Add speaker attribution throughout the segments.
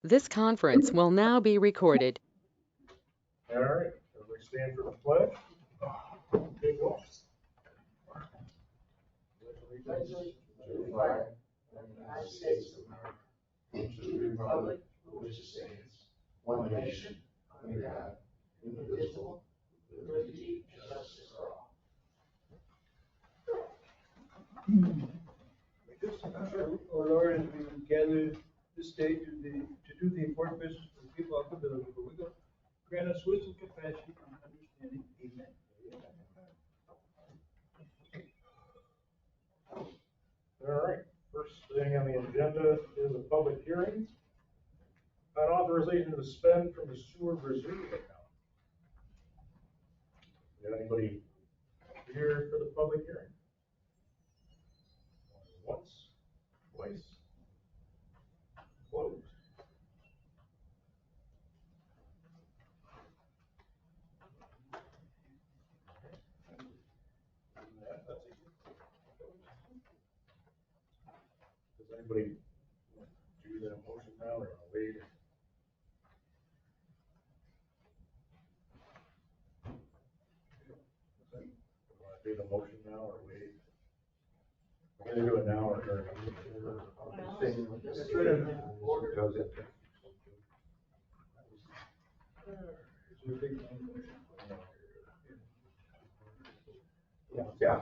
Speaker 1: This conference will now be recorded.
Speaker 2: All right, everybody stand for the pledge. Big one.
Speaker 3: Pledge allegiance to the flag of the United States of America, and to the republic for which it stands, one nation, under God, indivisible, with liberty and justice for all.
Speaker 4: O Lord, as we gather this day to do the important business of the people of the village of Owego, grant us wisdom, compassion, and understanding. Amen.
Speaker 2: All right, first thing on the agenda is a public hearing on authorization to spend from the sewer reserve account. Is anybody here for the public hearing? Once, twice, closed. That's easy. Does anybody do that motion now or wait? Want to do the motion now or wait? We're gonna do it now or during.
Speaker 4: That's right in order. Is there a big motion?
Speaker 2: Yeah.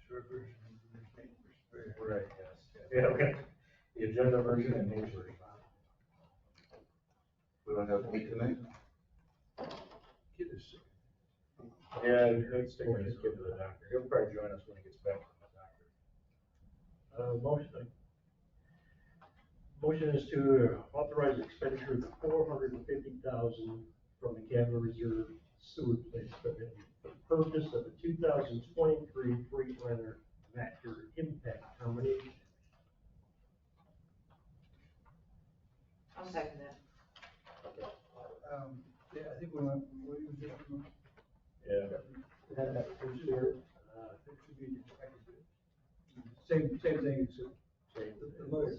Speaker 4: Short version.
Speaker 2: Right, yes. Yeah, okay. The agenda version and nature version.
Speaker 3: We don't have meat tonight?
Speaker 4: Kid is sick.
Speaker 2: Yeah, let's take his kid to the doctor. He'll probably join us when he gets back from the doctor.
Speaker 5: Motion is to authorize expenditure of $450,000 from the capital reserve sewer plant equipment for the purpose of a 2023 Freightliner Vector impact combination.
Speaker 6: I'll second that.
Speaker 4: Yeah, I think we want, what was it?
Speaker 2: Yeah.
Speaker 5: That is there,
Speaker 4: It should be, same thing, so.
Speaker 5: same.
Speaker 4: The lawyer.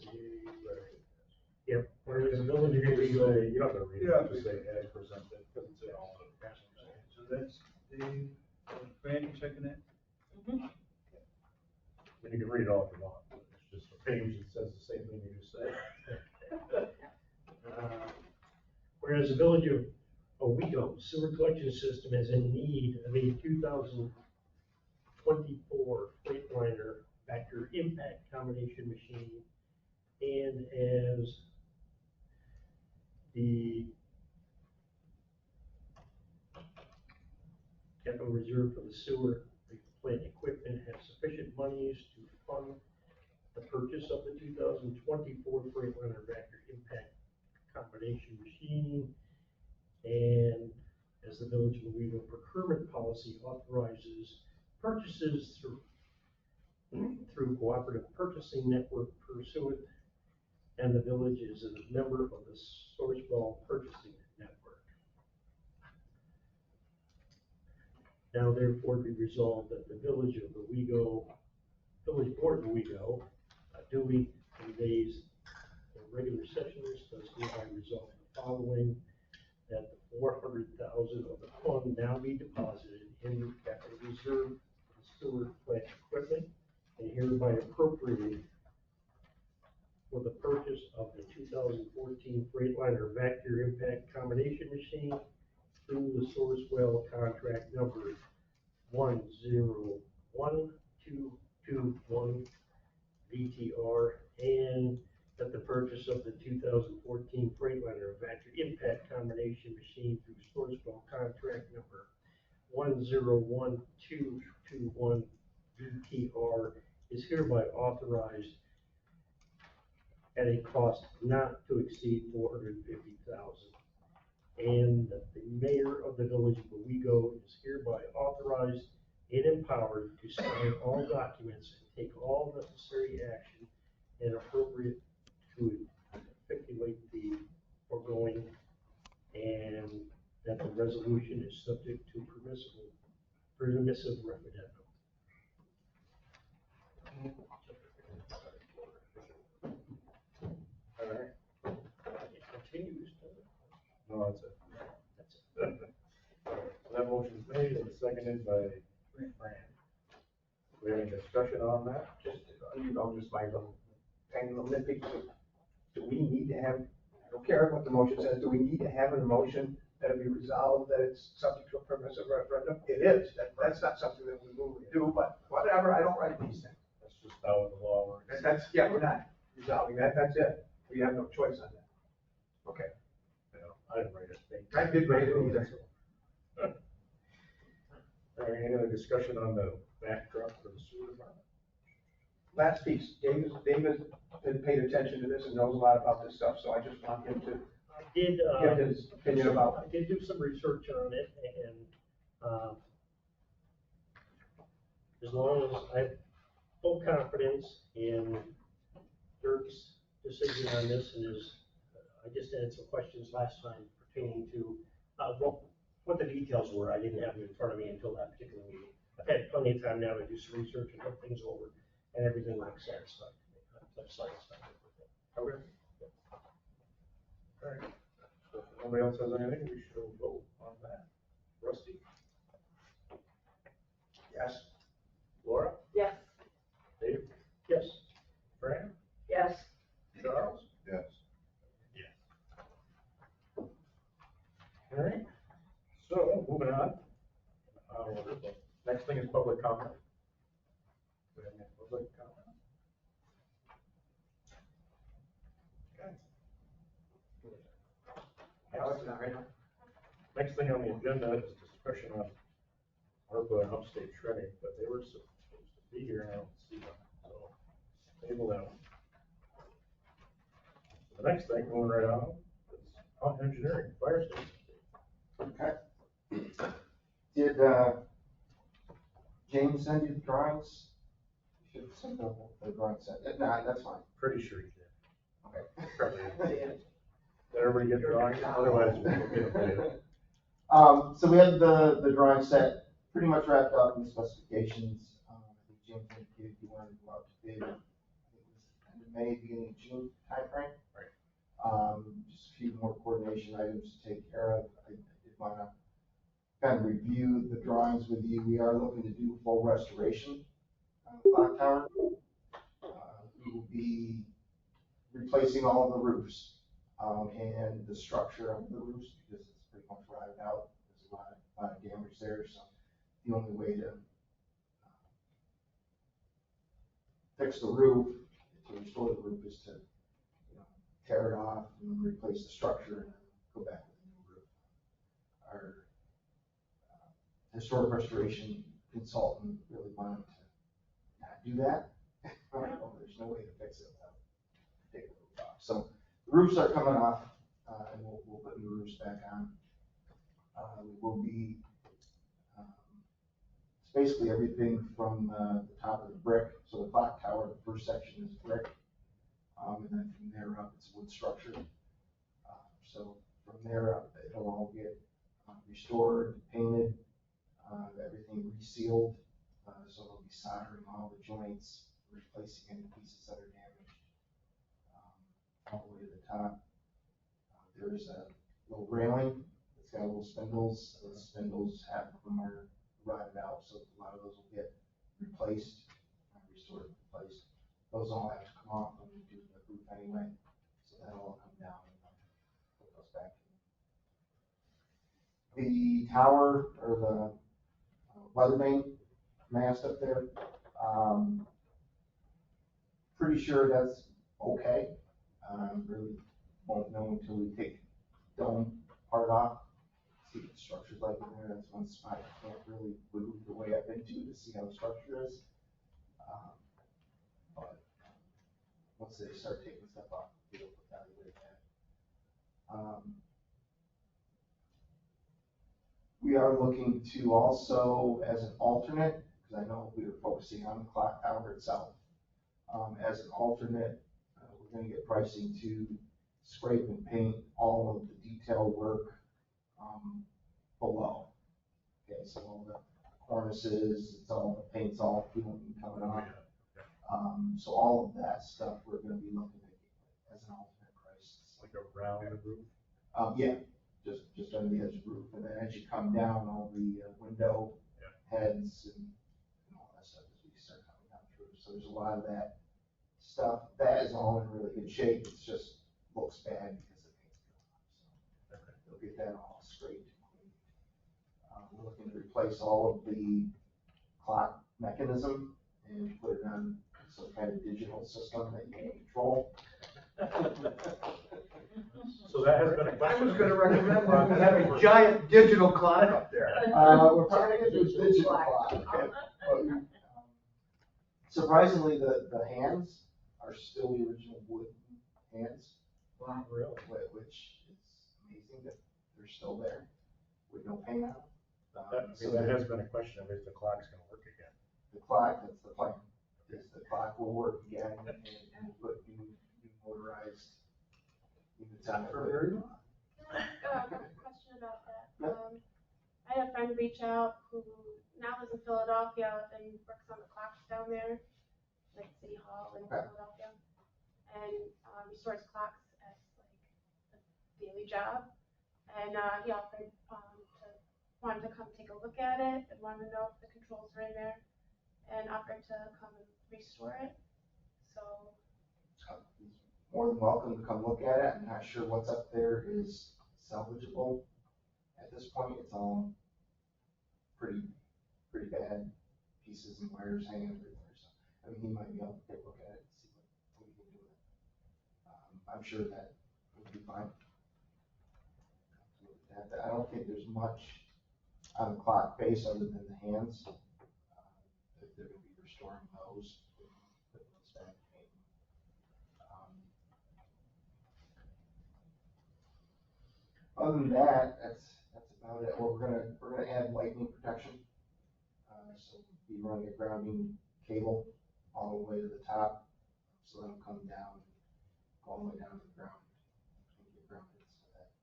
Speaker 5: Yep, whereas the village
Speaker 2: You
Speaker 5: of
Speaker 2: can just
Speaker 5: Owego,
Speaker 2: say, you don't have to read
Speaker 4: Yeah.
Speaker 2: it, just say as presented, because it's in all the passages.
Speaker 4: So that's the, Brand, you second that?
Speaker 2: And you can read it all if you want, but it's just a page that says the same thing you just said.
Speaker 5: whereas the village of Owego sewer collection system is in need of a 2024 Freightliner Vector impact combination machine, and as the capital reserve for the sewer plant equipment has sufficient monies to fund the purchase of the 2024 Freightliner Vector impact combination machine, and as the village of Owego procurement policy authorizes purchases through cooperative purchasing network pursuant, and the village is a member of the Sourcewell purchasing network. Now therefore be resolved that the village of Owego, village board of Owego, duly conveys in regular sessions, does hereby resolve the following: that the $400,000 of the fund now be deposited in the capital reserve for the sewer plant equipment, and hereby appropriated for the purchase of the 2014 Freightliner Vector impact combination machine through the Sourcewell contract number 101221 VTR, and that the purchase of the 2014 Freightliner Vector impact combination machine through Sourcewell contract number 101221 VTR is hereby authorized at a cost not to exceed $450,000, and that the mayor of the village of Owego is hereby authorized and empowered to sign all documents and take all necessary action and appropriate to effectuate the foregoing, and that the resolution is subject to permissive referendum.
Speaker 2: seconded by Fran. Do we have any discussion on that?
Speaker 3: Just, just my little, tiny little nitpick. Do we need to have, I don't care what the motion says, do we need to have an emotion that it be resolved that it's subject to a permissive referendum? It is, that's not something that we normally do, but whatever, I don't write these things.
Speaker 2: That's just how the law works.
Speaker 3: Yeah, we're not resolving that, that's it. We have no choice on that. Okay.
Speaker 2: I didn't write it.
Speaker 3: I did write it either.
Speaker 2: All right, any other discussion on the back truck for the sewer department?
Speaker 3: Last piece, David had paid attention to this and knows a lot about this stuff, so I just want him to
Speaker 5: I did,
Speaker 3: give his opinion about
Speaker 5: I did do some research on it, and, as long as I have full confidence in Dirk's decision on this, and I just had some questions last time pertaining to, what the details were. I didn't have them in front of me until that particular meeting. I've had plenty of time now to do some research and look things over, and everything looks satisfied to me. I'm satisfied with it.
Speaker 2: Okay. All right. So if nobody else has anything, we should vote on that. Rusty?
Speaker 3: yes.
Speaker 2: Laura?
Speaker 6: Yes.
Speaker 2: Dave?
Speaker 5: Yes.
Speaker 2: Fran?
Speaker 6: Yes.
Speaker 2: Charles?
Speaker 3: Yes.
Speaker 2: All right, so moving on. Next thing is public comment. Do we have any public comment? Okay.
Speaker 3: Alex, not right now.
Speaker 2: Next thing on the agenda is discussion on ARPA and upstate shredding, but they were supposed to be here and I don't see them, so table that one. The next thing, moving right on, is on engineering, fire station.
Speaker 7: Okay. Did, James send you the drawings? You should have sent the drawings, no, that's fine.
Speaker 2: Pretty sure he did.
Speaker 7: Okay.
Speaker 2: Probably did. Did everybody get drawings? Otherwise, we'll get them later.
Speaker 7: So we have the drawing set pretty much wrapped up in the specifications. I think James indicated he wanted to go out to bid, I think it was end of May, beginning of June timeframe.
Speaker 2: Right.
Speaker 7: Just a few more coordination items to take care of. I did want to kind of review the drawings with you. We are looking to do full restoration on the clock tower. We will be replacing all of the roofs, and the structure of the roofs because it's pretty much rotted out. There's a lot of damage there, so the only way to fix the roof, to restore the roof, is to, tear it off and replace the structure and then go back with a new roof. Our historic restoration consultant really wanted to not do that. There's no way to fix it without taking the roof off. So the roofs are coming off, and we'll put new roofs back on. We will be, it's basically everything from the top of the brick. So the clock tower, the first section is brick. And then from there up, it's a wood structure. So from there up, it'll all get restored, painted, everything resealed. So we'll be soldering all the joints, replacing any pieces that are damaged, all the way to the top. There's a little railing. It's got little spindles. Those spindles, half of them are rotted out, so a lot of those will get replaced, restored, replaced. Those all have to come off when we do the roof anyway, so that'll all come down and put those back in. The tower, or the weather vane mast up there, pretty sure that's okay. Really won't know until we take the dome part off, see what the structure's like in there. That's one spot I can't really wiggle the way up into to see how the structure is. But once they start taking stuff off, we'll evaluate that. We are looking to also, as an alternate, because I know we were focusing on the clock tower itself, as an alternate, we're going to get pricing to scrape and paint all of the detail work below. Okay, so all the cornices, it's all the paint's all peeling and coming off. So all of that stuff we're going to be looking at as an alternate price.
Speaker 2: Like around the roof?
Speaker 7: Yeah, just under the edge of the roof, and then as you come down, all the window heads and all that stuff as we start coming down through. So there's a lot of that stuff. That is all in really good shape. It's just looks bad because the paint's gone off. So they'll get that all straight and clean. We're looking to replace all of the clock mechanism and put it on some kind of digital system that you can control.
Speaker 2: So that has been a
Speaker 4: I
Speaker 2: question.
Speaker 4: was gonna recommend that, we have a giant digital clock up there.
Speaker 7: We're probably gonna do digital clock, okay? But, surprisingly, the hands are still the original wood hands,
Speaker 2: Wow, really?
Speaker 7: which is amazing that they're still there with no paint on them.
Speaker 2: That has been a question, if the clock's gonna work again.
Speaker 7: The clock, that's the plan, is the clock will work again and put new motorized units on it.
Speaker 8: Can I ask a question about that? I had a friend reach out who now lives in Philadelphia and works on the clocks down there, like City Hall in Philadelphia. And restores clocks as like a daily job. And he offered wanted to come take a look at it and wanted to know if the controls were in there and offered to come and restore it. So
Speaker 7: He's more than welcome to come look at it. I'm not sure what's up there is salvageable. At this point, it's all pretty bad pieces and wires hanging everywhere. So, I mean, he might be able to take a look at it and see what we can do with it. I'm sure that would be fine. I don't think there's much on the clock face other than the hands. If they're going to be restoring those, put those back in paint. Other than that, that's about it. Well, we're gonna add lightning protection. So we'll be running a grounding cable all the way to the top, so that'll come down, all the way down to the ground, and get grounded, so that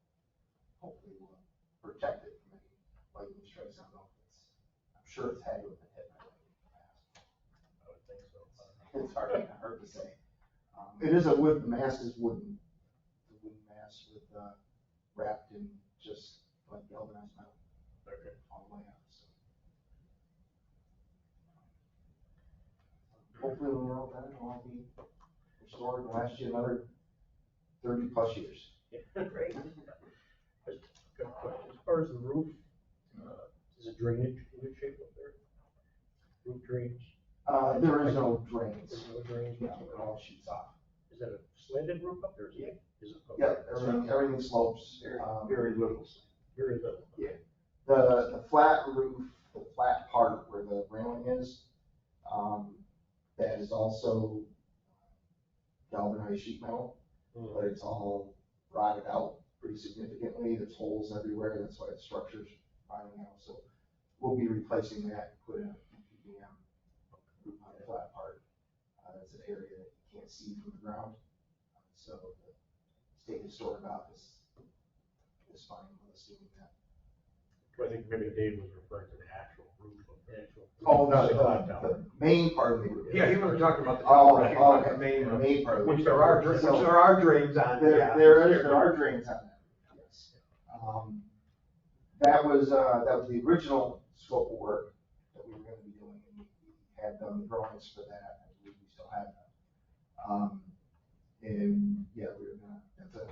Speaker 7: hopefully will protect it from any lightning strikes. I don't know if I'm sure it's had to have been hit by lightning in the past.
Speaker 2: I would think so.
Speaker 7: It's hard to say. It is a wood, the mast is wooden. It's a wooden mast with, wrapped in just like galvanized metal.
Speaker 2: Okay.
Speaker 7: All the way up, so. Hopefully when we're all done, it'll all be restored and last you another 30+ years.
Speaker 5: Great. Good question. As far as the roof, is it drainage in good shape up there? Roof drains?
Speaker 7: There is no drains.
Speaker 5: There's no drains?
Speaker 7: No, it all shoots off.
Speaker 5: Is that a slanted roof up there?
Speaker 7: Yeah.
Speaker 5: Is it?
Speaker 7: Yeah, everything slopes.
Speaker 3: Very little.
Speaker 5: Very little.
Speaker 7: Yeah. The flat roof, the flat part where the railing is, that is also galvanized sheet metal, but it's all rotted out pretty significantly. There's holes everywhere. That's why the structure's rotting out. So we'll be replacing that, put in a PPM roof on the flat part. That's an area that you can't see from the ground. So the state historic office is fine with us doing that.
Speaker 2: I think maybe Dave was referring to the actual roof of the actual.
Speaker 7: Oh, no,
Speaker 2: the clock tower.
Speaker 7: the main part of the roof.
Speaker 4: Yeah, he was talking about the.
Speaker 7: Oh,
Speaker 4: he was talking about
Speaker 7: okay,
Speaker 4: the
Speaker 7: the
Speaker 4: main,
Speaker 7: main part of the
Speaker 4: which
Speaker 7: roof.
Speaker 4: there are drains on.
Speaker 7: There
Speaker 4: yeah.
Speaker 7: there are drains on that, yes. That was the original scope of work that we were gonna be doing, and we had done the drawings for that, I believe we still have them. And, yeah, that's a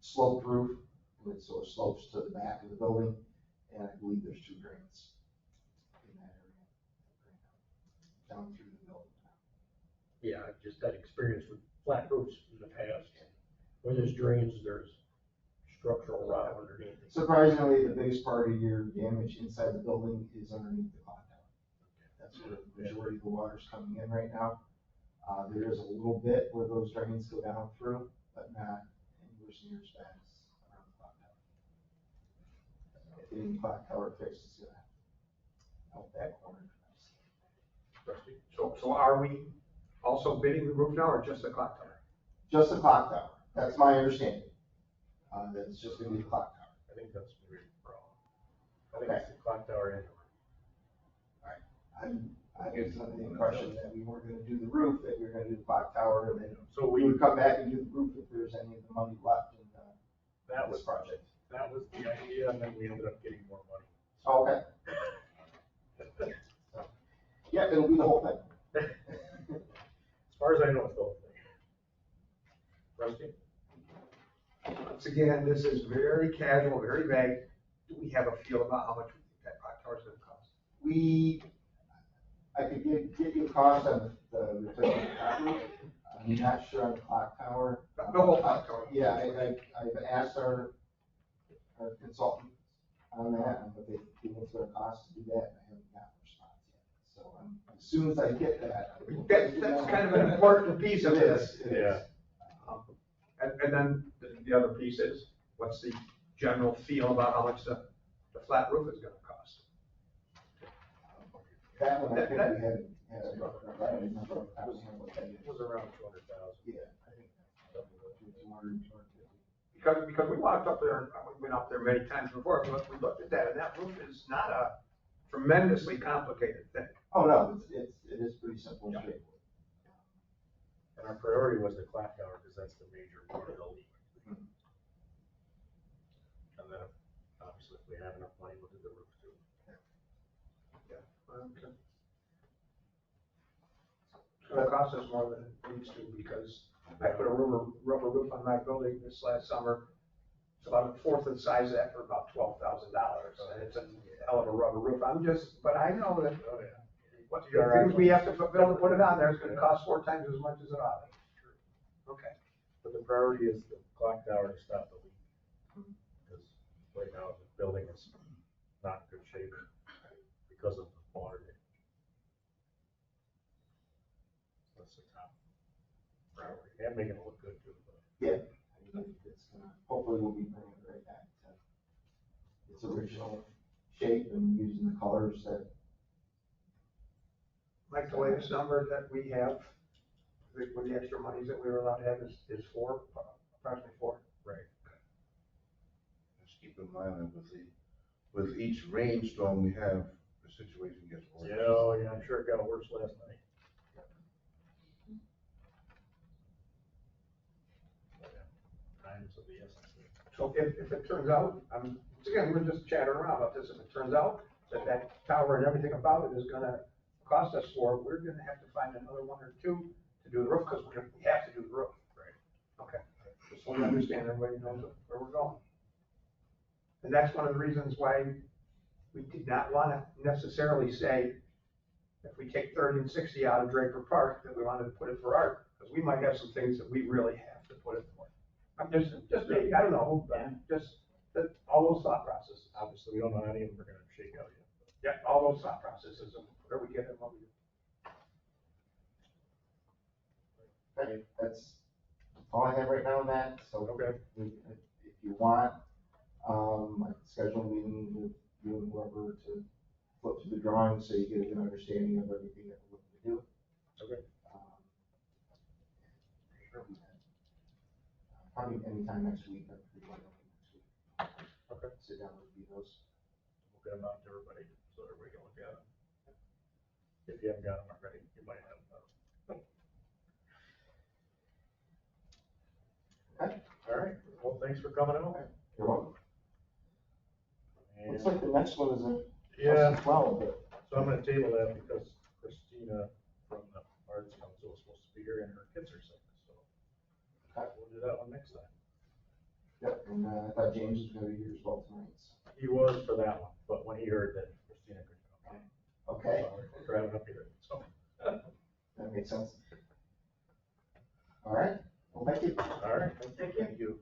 Speaker 7: sloped roof, and so it slopes to the back of the building, and I believe there's 2 drains in that area, down through the building.
Speaker 5: Yeah, I've just had experience with flat roofs in the past. Where there's drains, there's structural rot underneath.
Speaker 7: Surprisingly, the biggest part of your damage inside the building is underneath the clock tower. That's where the majority of the water's coming in right now. There is a little bit where those drains go down through, but not anywhere near as bad as around the clock tower. If any clock tower fix is gonna help that corner.
Speaker 4: So are we also bidding the roof now or just the clock tower?
Speaker 7: Just the clock tower, that's my understanding. That's just gonna be the clock tower.
Speaker 2: I think that's maybe the problem. I think it's the clock tower and the roof.
Speaker 7: I was under the impression that we weren't gonna do the roof, that we were gonna do the clock tower, and then
Speaker 2: So
Speaker 7: we would come back and do the roof if there's any of the money left in
Speaker 2: that
Speaker 7: this
Speaker 2: was,
Speaker 7: project.
Speaker 2: that was the idea, and then we ended up getting more money.
Speaker 7: Okay. Yeah, it'll be the whole thing.
Speaker 2: As far as I know, it's the whole thing. Rusty?
Speaker 3: Once again, this is very casual, very vague. Do we have a feel about how much we think that clock tower is gonna cost?
Speaker 7: I could get you a cost on the replacement copper. I'm not sure on the clock tower.
Speaker 3: The whole clock tower?
Speaker 7: Yeah, I've asked our consultant on that, and what they think it's gonna cost to do that, and I haven't gotten a response yet. So, as soon as I get that.
Speaker 3: That's kind of an important piece of this.
Speaker 7: It is.
Speaker 2: Yeah.
Speaker 3: And then the other piece is, what's the general feel about how much the flat roof is gonna cost?
Speaker 7: That one, I think we had a right number of times what that is.
Speaker 2: It was around 200,000.
Speaker 7: Yeah, I think that's 200, 250.
Speaker 3: Because we walked up there, and we went up there many times before, we looked at that, and that roof is not a tremendously complicated thing.
Speaker 7: Oh, no, it is pretty simple and
Speaker 3: Yeah.
Speaker 7: straightforward.
Speaker 2: And our priority was the clock tower, because that's the major part of the leak. And then, obviously, if we have enough money, we'll do the roof too.
Speaker 3: Okay. It's gonna cost us more than it needs to, because I put a rubber roof on my building this last summer. It's about a fourth of the size of that for about $12,000, and it's a hell of a rubber roof. But I know that
Speaker 2: Oh, yeah.
Speaker 3: what the things we have to fulfill to put it on there is gonna cost 4 times as much as it ought to. Okay.
Speaker 2: But the priority is the clock tower to stop the leak. Because right now, the building is not in good shape because of the water damage. That's the top priority, and making it look good too.
Speaker 7: Yeah. I think it's gonna, hopefully we'll be bringing it right back to its original shape and using the colors that.
Speaker 3: Like the latest number that we have, with the extra monies that we were allowed to have is approximately 4.
Speaker 2: Right.
Speaker 9: Just keep in mind that with each rainstorm we have, the situation gets worse.
Speaker 2: Yeah, oh, yeah, I'm sure it got worse last night. Times of the essence.
Speaker 3: So if it turns out, again, we're just chattering around about this, if it turns out that tower and everything about it is gonna cost us 4, we're gonna have to find another 1 or 2 to do the roof, because we have to do the roof.
Speaker 2: Right.
Speaker 3: Okay, just so we understand, everybody knows where we're going. And that's one of the reasons why we did not wanna necessarily say, if we take 30 and 60 out of Draper Park, that we wanted to put it for art, because we might have some things that we really have to put it for. I'm just maybe, I don't know, but just all those thought processes.
Speaker 2: Obviously, we don't know how any of them are gonna shake out yet.
Speaker 3: Yeah, all those thought processes of where we get and what we do.
Speaker 7: Okay, that's all I have right now on that, so.
Speaker 2: Okay.
Speaker 7: If you want, I can schedule a meeting with you and whoever to flip through the drawings, so you get a good understanding of everything that we're looking to do.
Speaker 2: Okay.
Speaker 7: Probably anytime next week, I'm pretty much open next week.
Speaker 2: Okay.
Speaker 7: Sit down and review those.
Speaker 2: We'll get them out to everybody, so everybody can look at them. If you haven't got them already, you might have them.
Speaker 7: Okay.
Speaker 2: All right, well, thanks for coming out.
Speaker 7: You're welcome.
Speaker 2: And,
Speaker 7: Looks like the next one is a.
Speaker 2: yeah,
Speaker 7: as well, but.
Speaker 2: so I'm gonna table that because Christina from the Arts Council is supposed to be here and her kids are sick, so. We'll do that one next time.
Speaker 7: Yep, and I thought James was gonna be here as well tonight.
Speaker 2: He was for that one, but when he heard that Christina could come,
Speaker 7: Okay,
Speaker 2: so we're driving up here, so.
Speaker 7: that makes sense. All right, well, thank you.
Speaker 2: All right,
Speaker 3: Thank you.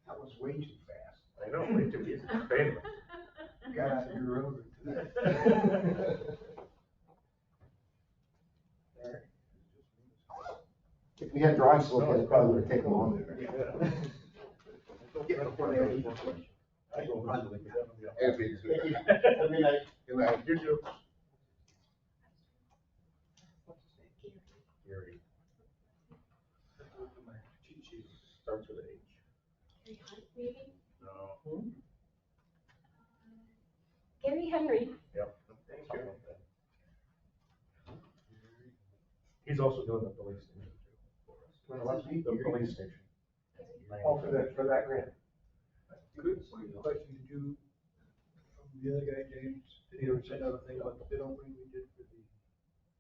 Speaker 3: That was way too fast.
Speaker 2: I know, way too easy, painless.
Speaker 3: Got out of your road today.
Speaker 7: If we had drawings to look at, it probably would take longer.
Speaker 3: Get before they leave.
Speaker 2: I go run to the.
Speaker 7: Thank you. Have a good night.
Speaker 9: Good night.
Speaker 2: You too. Gary. Cheat sheet starts with H.
Speaker 8: Gary Hunt, maybe?
Speaker 2: No.
Speaker 8: Gary Henry.
Speaker 2: Yep. Thank you. He's also doing the police station too. For us. The police station.
Speaker 3: Oh, for that grant.
Speaker 4: Good question, did you The other guy, James, did he ever send out a thing about the bid opening we did for the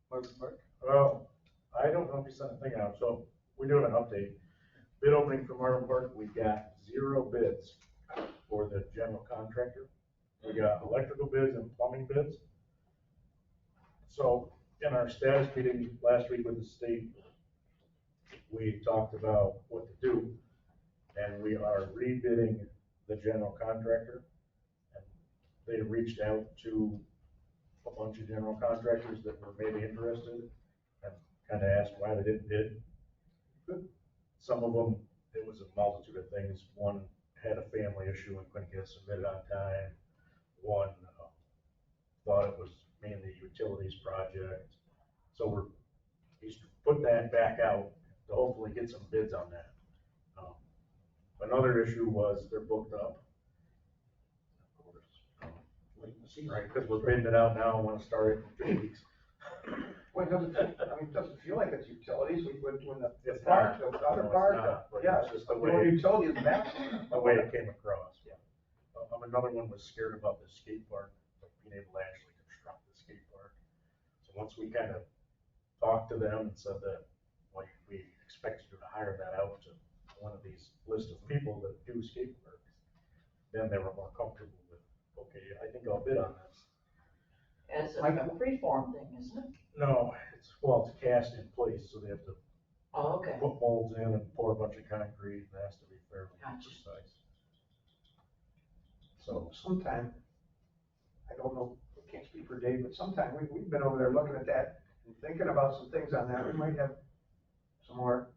Speaker 4: Marvin Park?
Speaker 2: Well, I don't know if you sent a thing out, so we're doing an update. Bid opening for Marvin Park, we got 0 bids for the general contractor. We got electrical bids and plumbing bids. So in our status meeting last week with the state, we talked about what to do, and we are rebidding the general contractor. And they reached out to a bunch of general contractors that were maybe interested and kind of asked why they didn't bid. Some of them, it was a multitude of things. One had a family issue and couldn't get submitted on time. One thought it was mainly a utilities project. So he's put that back out to hopefully get some bids on that. Another issue was they're booked up. Right, because we're bidding it out now and want to start it in 3 weeks.
Speaker 3: Well, it doesn't, it doesn't feel like it's utilities, when the
Speaker 2: It's
Speaker 3: park,
Speaker 2: not.
Speaker 3: the other
Speaker 2: No, it's
Speaker 3: park,
Speaker 2: not, but
Speaker 3: yeah,
Speaker 2: it's just the
Speaker 3: the
Speaker 2: way-
Speaker 3: only utility is back.
Speaker 2: The way it came across. Yeah. Another one was scared about the skate park, like being able to actually construct the skate park. So once we kind of talked to them and said that, like, we expect you to hire that out to one of these list of people that do skate parks, then they were more comfortable with, okay, I think I'll bid on this.
Speaker 6: It's a freeform thing, isn't it?
Speaker 2: No, it's cast in place, so they have to
Speaker 6: Oh, okay.
Speaker 2: put molds in and pour a bunch of concrete, and it has to be fairly
Speaker 6: Gotcha.
Speaker 2: precise.
Speaker 3: So sometime, I don't know, I can't speak for Dave, but sometime, we've been over there looking at that and thinking about some things on that, we might have some more.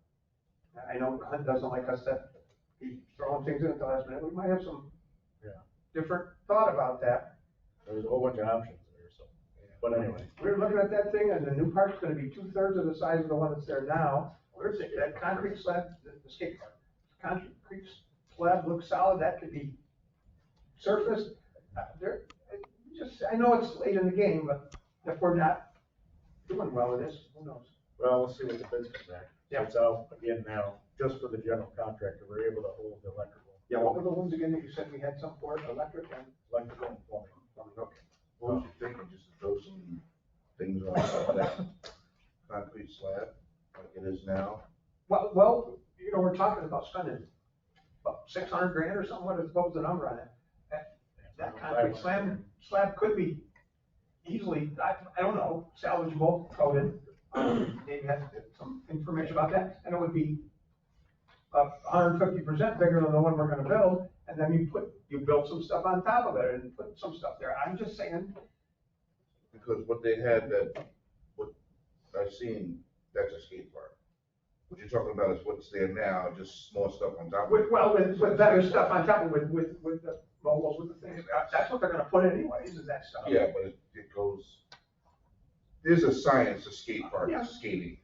Speaker 3: I know Hunt doesn't like us to be throwing things in at the last minute, we might have some different thought about that.
Speaker 2: There's a whole bunch of options there, so, but anyway.
Speaker 3: We were looking at that thing, and the new park's gonna be 2/3 of the size of the one that's there now. Where's it, that concrete slab, the skate park, concrete slab looks solid, that could be surfaced. I know it's late in the game, but if we're not doing well with this, who knows?
Speaker 2: Well, we'll see what the bids come back.
Speaker 3: Yeah.
Speaker 2: It's out again now, just for the general contractor, we're able to hold the electrical.
Speaker 3: Yeah, what were the ones again that you said we had some for, electric and?
Speaker 2: Electrical and plumbing.
Speaker 3: Okay.
Speaker 9: What was you thinking, just to throw some things on that concrete slab, like it is now?
Speaker 3: Well, we're talking about spending, about 600 grand or something, what was the number on it? That concrete slab could be easily, I don't know, salvageable, coated. Maybe has some information about that, and it would be 150% bigger than the one we're gonna build, and then you build some stuff on top of it and put some stuff there. I'm just saying.
Speaker 9: Because what I've seen, that's a skate park. What you're talking about is what's there now, just small stuff on top of it.
Speaker 3: With better stuff on top of it, with the mobiles, with the things, that's what they're gonna put anyways, is that stuff.
Speaker 9: Yeah, but it goes, there's a science to skate park,
Speaker 3: Yeah.
Speaker 9: skating.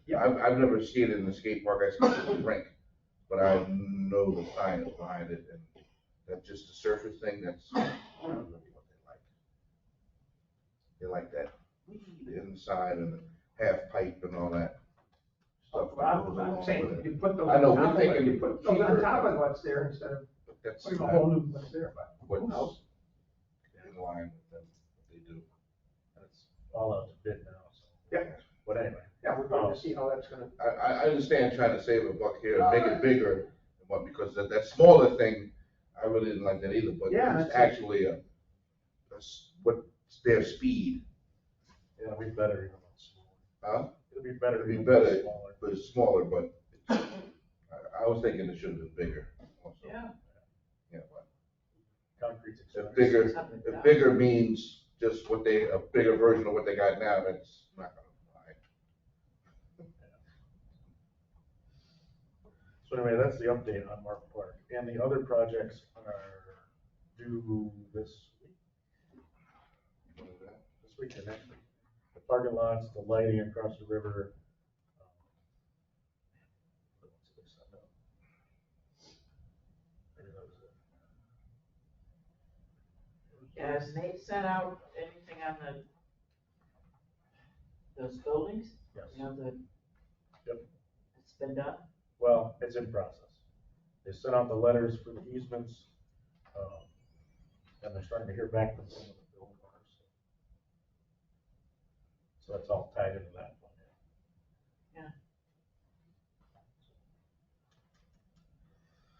Speaker 3: Yeah.
Speaker 9: I've never skated in a skate park, I skated in the rink, but I know the science behind it, and that's just the surface thing, that's not really what they like. They like that, the inside and the half pipe and all that stuff.
Speaker 3: I'm saying, you put those
Speaker 9: I know,
Speaker 3: on
Speaker 9: we're
Speaker 3: top of it,
Speaker 9: thinking
Speaker 3: you put those on top of what's there instead of
Speaker 9: But that's
Speaker 3: putting a
Speaker 9: not
Speaker 3: whole new what's there, but who
Speaker 9: what's
Speaker 3: knows?
Speaker 9: in line with them, what they do.
Speaker 2: And it's all out to bid now, so.
Speaker 3: Yeah.
Speaker 2: But anyway.
Speaker 3: Yeah, we're going to see how that's gonna.
Speaker 9: I understand trying to save a buck here and make it bigger, but because that smaller thing, I really didn't like that either, but
Speaker 3: Yeah,
Speaker 9: it's
Speaker 3: that's-
Speaker 9: actually what's their speed,
Speaker 2: It'll be better even though it's smaller.
Speaker 9: huh?
Speaker 2: It'll be better.
Speaker 9: It'd be
Speaker 2: even though it's
Speaker 9: better,
Speaker 2: smaller.
Speaker 9: but it's smaller, but I was thinking it should have been bigger also.
Speaker 6: Yeah.
Speaker 9: Yeah, but
Speaker 2: Concrete's
Speaker 9: if
Speaker 2: expensive.
Speaker 9: bigger means just a bigger version of what they got now, that's not gonna fly.
Speaker 2: So anyway, that's the update on Martin Park. And the other projects are due this week. This week or next week. The parking lots, the lighting across the river. What else did they send out? Maybe that was it.
Speaker 6: Has Nate sent out anything on those buildings?
Speaker 2: Yes. Yep.
Speaker 6: It's been done?
Speaker 2: Well, it's in process. They sent out the letters for the easements. And they're starting to hear back from some of the builders. So that's all tied into that one.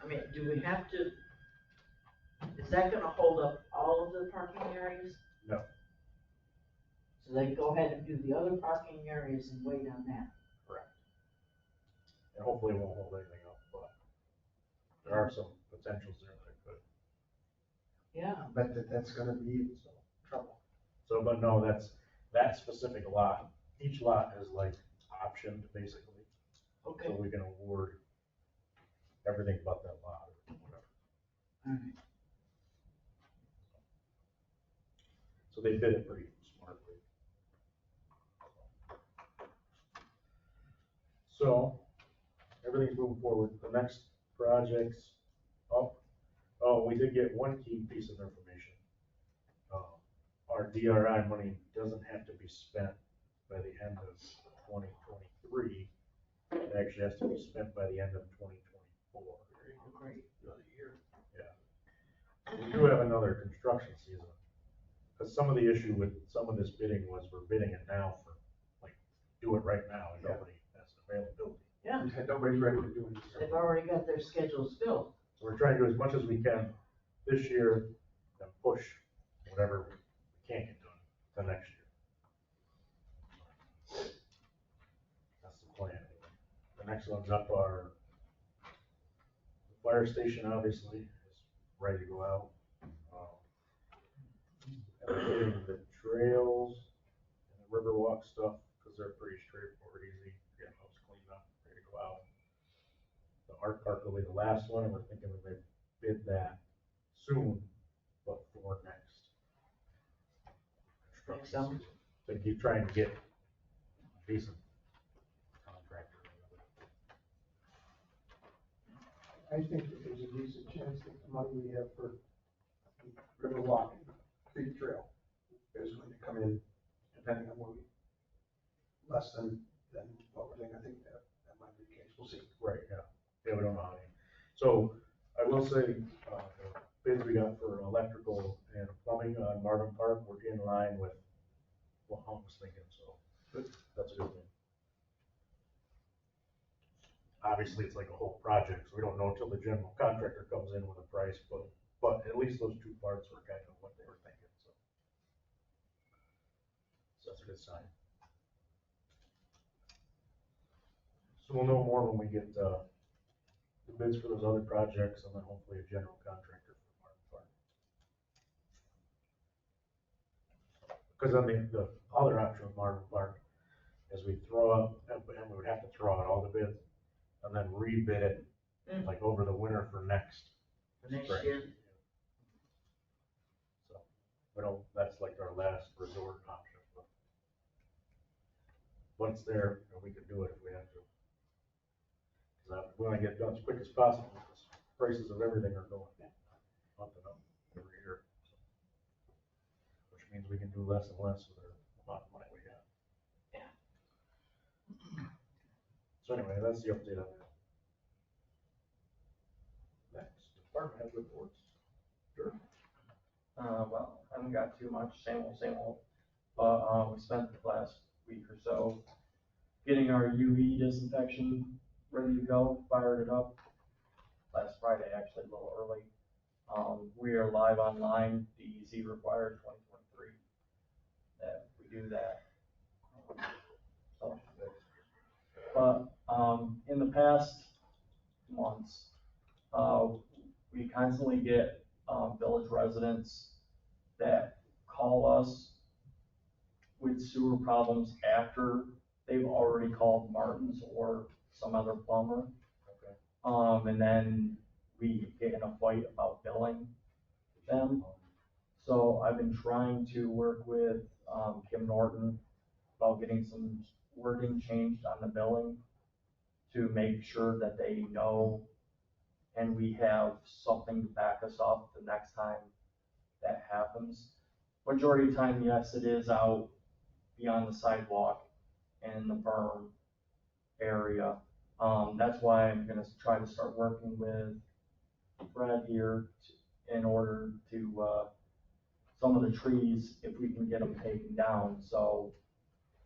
Speaker 6: I mean, do we have to, is that gonna hold up all of the parking areas?
Speaker 2: No.
Speaker 6: So they go ahead and do the other parking areas and wait on that?
Speaker 2: Correct. And hopefully it won't hold anything up, but there are some potentials there that could.
Speaker 6: Yeah.
Speaker 3: But that's gonna be trouble.
Speaker 2: So, but no, that's, that specific lot, each lot is like optioned basically.
Speaker 6: Okay.
Speaker 2: So we can award everything but that lot or whatever.
Speaker 6: Alright.
Speaker 2: So they did it pretty smartly. So, everything's moving forward. The next project's up. Oh, we did get one key piece of information. Our DRI money doesn't have to be spent by the end of 2023. It actually has to be spent by the end of 2024.
Speaker 6: Great.
Speaker 3: Another year.
Speaker 2: We do have another construction season. Because some of the issue with some of this bidding was we're bidding it now for, like, do it right now and nobody has availability.
Speaker 6: Yeah,
Speaker 3: Nobody's ready to do it.
Speaker 6: they've already got their schedules filled.
Speaker 2: So we're trying to do as much as we can this year and push whatever we can't get done to next year. That's the plan. The next one's up are, the fire station obviously is ready to go out. And we're getting the trails and the Riverwalk stuff, because they're pretty straightforward, easy, get those cleaned up, ready to go out. The art park will be the last one, and we're thinking we may bid that soon, but for next
Speaker 6: Next
Speaker 2: construction
Speaker 6: summer.
Speaker 2: season. So keep trying to get decent contractor.
Speaker 3: I think that there's a decent chance that the money we have for Riverwalk and Creek Trail is going to come in, depending on where we, less than what we're thinking. I think that might be the case. We'll see.
Speaker 2: Right, yeah. Yeah, we don't know how many. So I will say, the bids we got for electrical and plumbing on Marvin Park were in line with what Hunk was thinking, so that's a good thing. Obviously, it's like a whole project, so we don't know until the general contractor comes in with a price, but at least those two parts were kind of what they were thinking, so. So that's a good sign. So we'll know more when we get, the bids for those other projects and then hopefully a general contractor for Marvin Park. Because then the other option with Marvin Park is we throw out, and we would have to throw out all the bids and then rebid it like over the winter for next.
Speaker 6: Next
Speaker 2: spring.
Speaker 6: year.
Speaker 2: So, we don't, that's like our last resort option, but once there, you know, we could do it if we have to. Because we want to get it done as quick as possible, because prices of everything are going up and up every year. So. Which means we can do less and less with our amount of money we have.
Speaker 6: Yeah.
Speaker 2: So anyway, that's the update on that. Next, department head reports. Sure.
Speaker 10: Well, I haven't got too much, same old, but, we spent the last week or so getting our UV disinfection ready to go, fired it up last Friday, actually, a little early. We are live online, DEC required 2023, that we do that. So, but, in the past months, we constantly get, village residents that call us with sewer problems after they've already called Martin's or some other plumber.
Speaker 2: Okay.
Speaker 10: And then we get in a fight about billing them. So I've been trying to work with, Kim Norton about getting some wording changed on the billing to make sure that they know and we have something to back us up the next time that happens. Majority of the time, yes, it is out beyond the sidewalk and the berm area. That's why I'm gonna try to start working with Brad here in order to, some of the trees, if we can get them taken down, so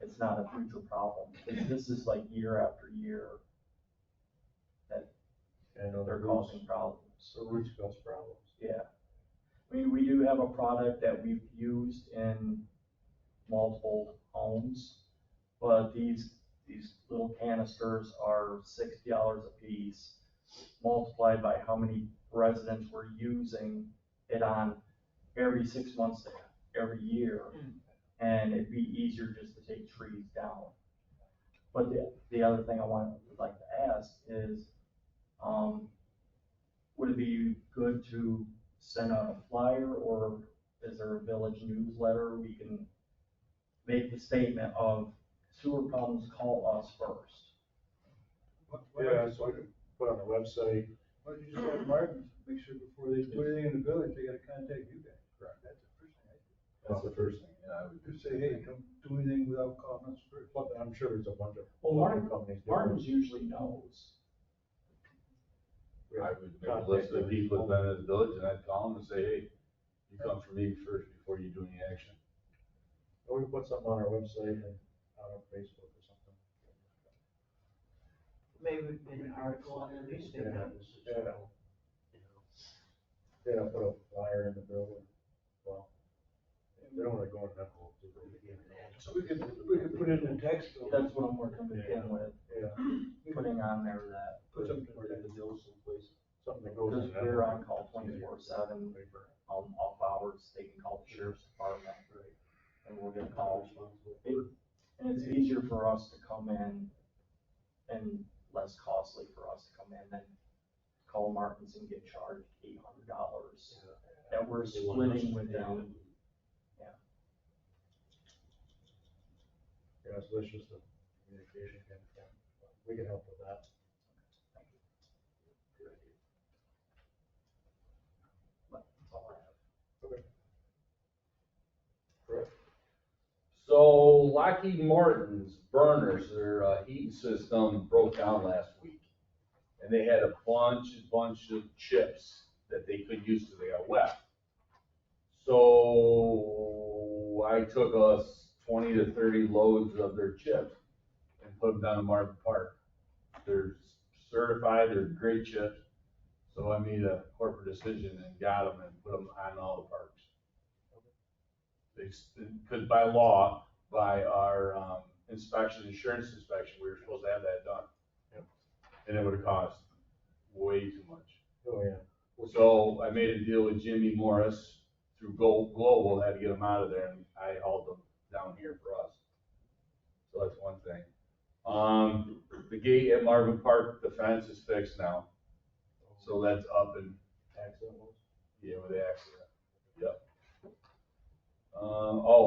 Speaker 10: it's not a future problem. 'Cause this is like year after year that
Speaker 2: And
Speaker 10: they're causing problems.
Speaker 2: The roots cause problems.
Speaker 10: Yeah. We do have a product that we've used in multiple homes, but these little canisters are $60 a piece, multiplied by how many residents were using it on every 6 months, every year. And it'd be easier just to take trees down. But the other thing would like to ask is, would it be good to send out a flyer, or is there a village newsletter? We can make the statement of sewer problems, call us first.
Speaker 2: Yeah, so I can put on the website.
Speaker 4: Why don't you just have Martin, make sure before they do anything in the village, they gotta contact you guys.
Speaker 2: Correct.
Speaker 4: That's the first thing I do.
Speaker 3: That's the first thing, yeah, I would
Speaker 4: Just say, hey, don't do anything without calling us first.
Speaker 2: But I'm sure there's a bunch of.
Speaker 10: Well,
Speaker 2: local companies doing
Speaker 10: Martin's
Speaker 2: it.
Speaker 10: usually knows.
Speaker 2: We
Speaker 3: I
Speaker 2: have
Speaker 3: would make a list of people who've been in the village, and I'd call them and say, hey, you come for me first before you do any action.
Speaker 2: Or we put something on our website and on our Facebook or something.
Speaker 6: Maybe an article on the newspaper.
Speaker 2: Yeah, put a flyer in the building. Well, they don't really go in that hole.
Speaker 4: So we could put it in the text. though.
Speaker 10: That's what I'm working with him with,
Speaker 2: Yeah,
Speaker 10: putting on there that,
Speaker 4: Put something
Speaker 2: or in the bill someplace, something that
Speaker 10: because
Speaker 2: goes in that.
Speaker 10: we're on call 24/7, off hours, they can call the sheriff's department, and we'll get calls. And it's easier for us to come in, and less costly for us to come in than call Martins and get charged $800 that we're splitting with them.
Speaker 2: Yeah, so that's just a communication kind of thing. We can help with that.
Speaker 10: But that's all I have.
Speaker 2: Okay. Correct.
Speaker 3: So Lockheed Martin's burners, their heating system broke down last week. And they had a bunch of chips that they couldn't use because they got wet. So I took us 20 to 30 loads of their chips and put them down in Marvin Park. They're certified, they're great chips. So I made a corporate decision and got them and put them on all the parks. Because by law, by our insurance inspection, we were supposed to have that done.
Speaker 2: Yep.
Speaker 3: And it would have cost way too much.
Speaker 2: Oh, yeah.
Speaker 3: So I made a deal with Jimmy Morris through Global, had to get them out of there, and I hauled them down here for us. So that's one thing. The gate at Marvin Park, the fence is fixed now. So that's up and,
Speaker 2: Accident was?
Speaker 3: yeah, with the accident. Yep.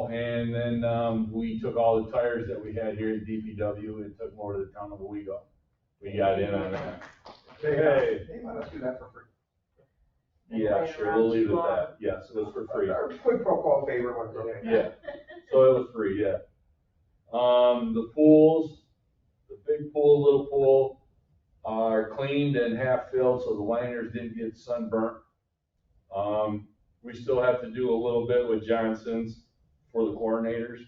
Speaker 3: And then, we took all the tires that we had here at DPW and took them over to the town of Owego. We got in on that. Hey.
Speaker 7: They let us do that for free.
Speaker 3: Yeah, sure, we'll leave it at that. Yes, it was for free.
Speaker 7: Our quid pro quo favor was okay.
Speaker 3: Yeah, so it was free, yeah. The pools, the big pool, little pool, are cleaned and half filled, so the liners didn't get sunburnt. We still have to do a little bit with Johnson's for the coordinators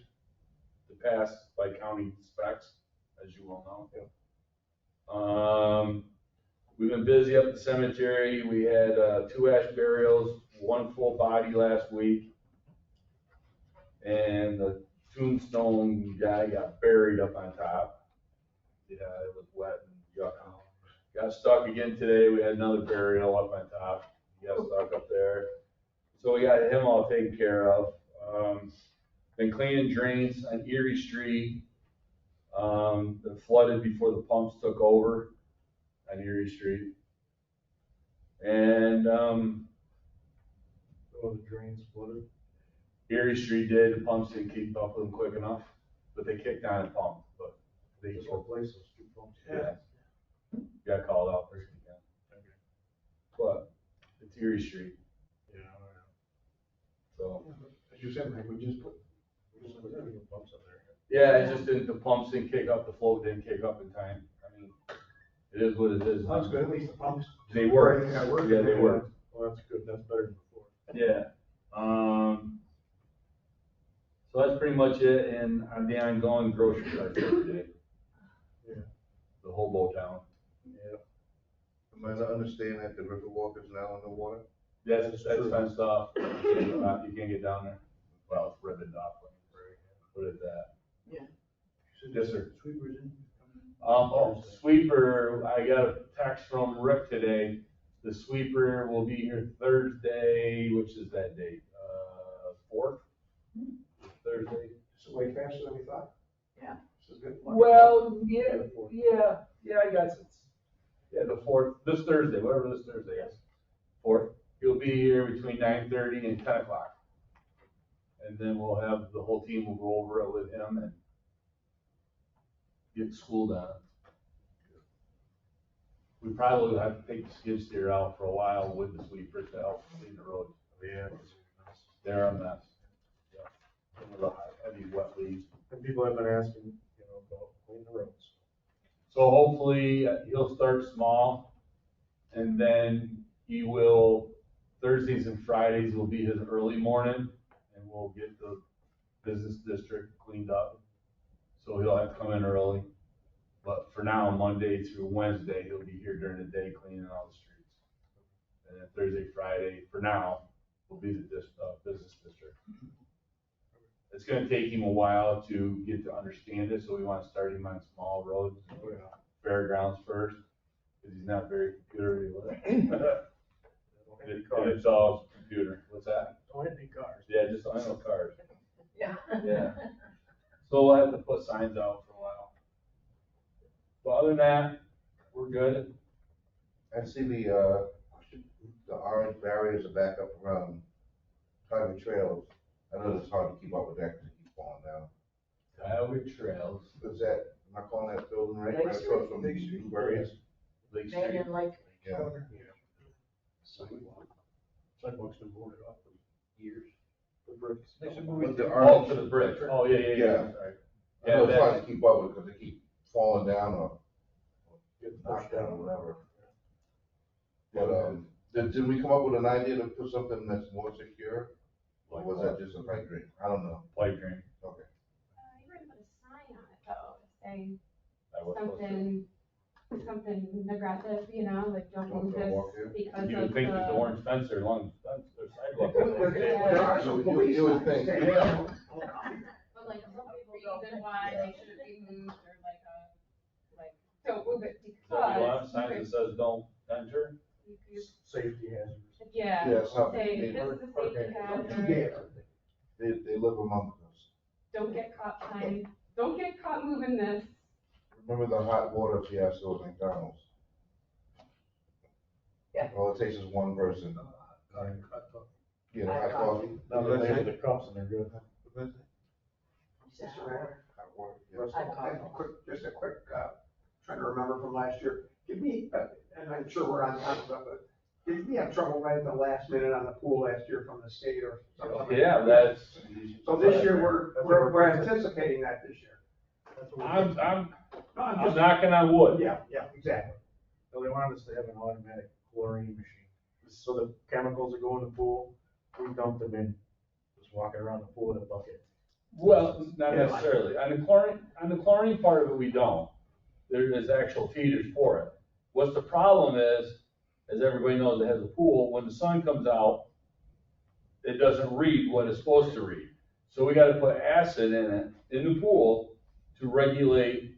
Speaker 3: to pass by county specs, as you well know. We've been busy up at the cemetery. We had 2 ash burials, 1 full body last week. And the tombstone guy got buried up on top. Yeah, it was wet and yuck. Got stuck again today. We had another burial up on top. He got stuck up there. So we got him all taken care of. Been cleaning drains on Erie Street. Been flooded before the pumps took over on Erie Street. And,
Speaker 2: Oh, the drains flooded?
Speaker 3: Erie Street did, the pumps didn't keep up with them quick enough, but they kicked on and pumped, but they
Speaker 2: Just replace those 2 pumps.
Speaker 3: Yeah. Got called out this weekend. But it's Erie Street,
Speaker 2: Yeah,
Speaker 3: so.
Speaker 7: As you said, Mike, we just put
Speaker 2: we just put 2 new pumps up there.
Speaker 3: Yeah, it just didn't, the pumps didn't kick up, the float didn't kick up in time. I mean, it is what it is.
Speaker 7: That's good, at least the pumps.
Speaker 3: They work.
Speaker 7: Yeah,
Speaker 3: Yeah, they work.
Speaker 2: Well, that's good, that's better than before.
Speaker 3: Yeah.
Speaker 11: So that's pretty much it, and the ongoing grocery cart every day.
Speaker 2: Yeah.
Speaker 11: The hobo town.
Speaker 2: Yeah.
Speaker 9: Am I to understand that the Riverwalk is now in the water?
Speaker 11: That's fenced off. You can't get down there. Well, it's ribboned off. What is that? Yes, sir.
Speaker 4: Sweepers in.
Speaker 11: Sweeper, I got a text from Rick today. The sweeper will be here Thursday, which is that date? 4th? Thursday.
Speaker 3: It's way faster than we thought.
Speaker 6: Yeah.
Speaker 3: This is good.
Speaker 11: Well, yeah, I guess it's, the 4th, this Thursday, whatever this Thursday is. 4th. He'll be here between 9:30 and 10 o'clock. And then we'll have, the whole team will go over it with him and get schooled on it. We probably will have to take the skid steer out for a while with the sweepers to help clean the road.
Speaker 2: Yeah.
Speaker 11: They're a mess. Yeah. Some of the heavy wet leaves.
Speaker 2: And people have been asking, about clean the roads.
Speaker 11: So hopefully he'll start small and then he will, Thursdays and Fridays will be his early morning and we'll get the business district cleaned up. So he'll have to come in early. But for now, Monday through Wednesday, he'll be here during the day cleaning all the streets. And then Thursday, Friday, for now, will be the business district. It's gonna take him a while to get to understand it, so we wanna start him on small roads, fairgrounds first, because he's not very computer literate. And it's all computer. What's that?
Speaker 2: Don't hit any cars.
Speaker 11: Yeah, just I know cars.
Speaker 6: Yeah.
Speaker 11: Yeah. So we'll have to put signs out for a while. But other than that, we're good.
Speaker 9: I see the orange barriers are back up around private trails. I know it's hard to keep up with that because it keeps falling down.
Speaker 11: Iowa Trails.
Speaker 9: Is that, am I calling that building right?
Speaker 6: Lake
Speaker 9: Right
Speaker 6: Street.
Speaker 9: across from Blueberries?
Speaker 11: Lake
Speaker 6: Main
Speaker 11: Street.
Speaker 6: and Lake.
Speaker 9: Yeah.
Speaker 5: Sidewalk's been boarded off for years.
Speaker 2: The bricks.
Speaker 4: They should move it
Speaker 9: With the
Speaker 11: Oh,
Speaker 9: orange.
Speaker 11: for the bridge. Oh, yeah.
Speaker 9: Yeah.
Speaker 11: Sorry.
Speaker 9: I know it's
Speaker 11: Yeah,
Speaker 9: hard to keep up with because they keep falling down or
Speaker 2: Get
Speaker 9: knocked
Speaker 2: pushed
Speaker 9: down or
Speaker 2: down.
Speaker 9: whatever. But, did we come up with an idea to put something that's more secure? Or was that just a pipe dream? I don't know.
Speaker 11: Pipe dream.
Speaker 9: Okay.
Speaker 8: You were gonna put a sign on it though, saying
Speaker 11: I was supposed to.
Speaker 8: something aggressive, like don't
Speaker 9: Don't
Speaker 8: move this
Speaker 9: walk here.
Speaker 8: because
Speaker 11: You
Speaker 8: of
Speaker 11: would think that the
Speaker 8: the.
Speaker 11: orange fence or long fence or sidewalk.
Speaker 3: There are some police
Speaker 9: You would
Speaker 3: signs.
Speaker 9: think.
Speaker 8: But like some reason why they shouldn't be moved or like don't move it
Speaker 11: Is that what you want?
Speaker 8: because.
Speaker 11: Sign that says don't enter?
Speaker 2: Safety hazards.
Speaker 8: Yeah,
Speaker 9: Yeah, something.
Speaker 8: say, this is a safety hazard,
Speaker 9: They live among us.
Speaker 8: don't get caught sign, don't get caught moving this.
Speaker 9: Remember the hot water fiasco at McDonald's?
Speaker 6: Yeah.
Speaker 9: All it takes is one person. Get a hot coffee.
Speaker 2: Now they're making the cups and they're good.
Speaker 3: Mr. Mayor,
Speaker 9: Hot water.
Speaker 3: just a quick, trying to remember from last year. Give me, and I'm sure we're on top of it, but did we have trouble right at the last minute on the pool last year from the state or something?
Speaker 11: Yeah, that's.
Speaker 3: So this year, we're anticipating that this year.
Speaker 11: I'm
Speaker 3: No, I'm
Speaker 11: I'm
Speaker 3: just,
Speaker 11: knocking on wood.
Speaker 3: yeah, exactly.
Speaker 2: So they wanted us to have an automatic chlorine machine. So the chemicals that go in the pool, we dump them in, just walking around the pool in a bucket.
Speaker 11: Well, not necessarily. On the chlorine part of it, we don't. There is actual feeders for it. What's the problem is, as everybody knows that has a pool, when the sun comes out, it doesn't read what it's supposed to read. So we gotta put acid in it, in the pool, to regulate.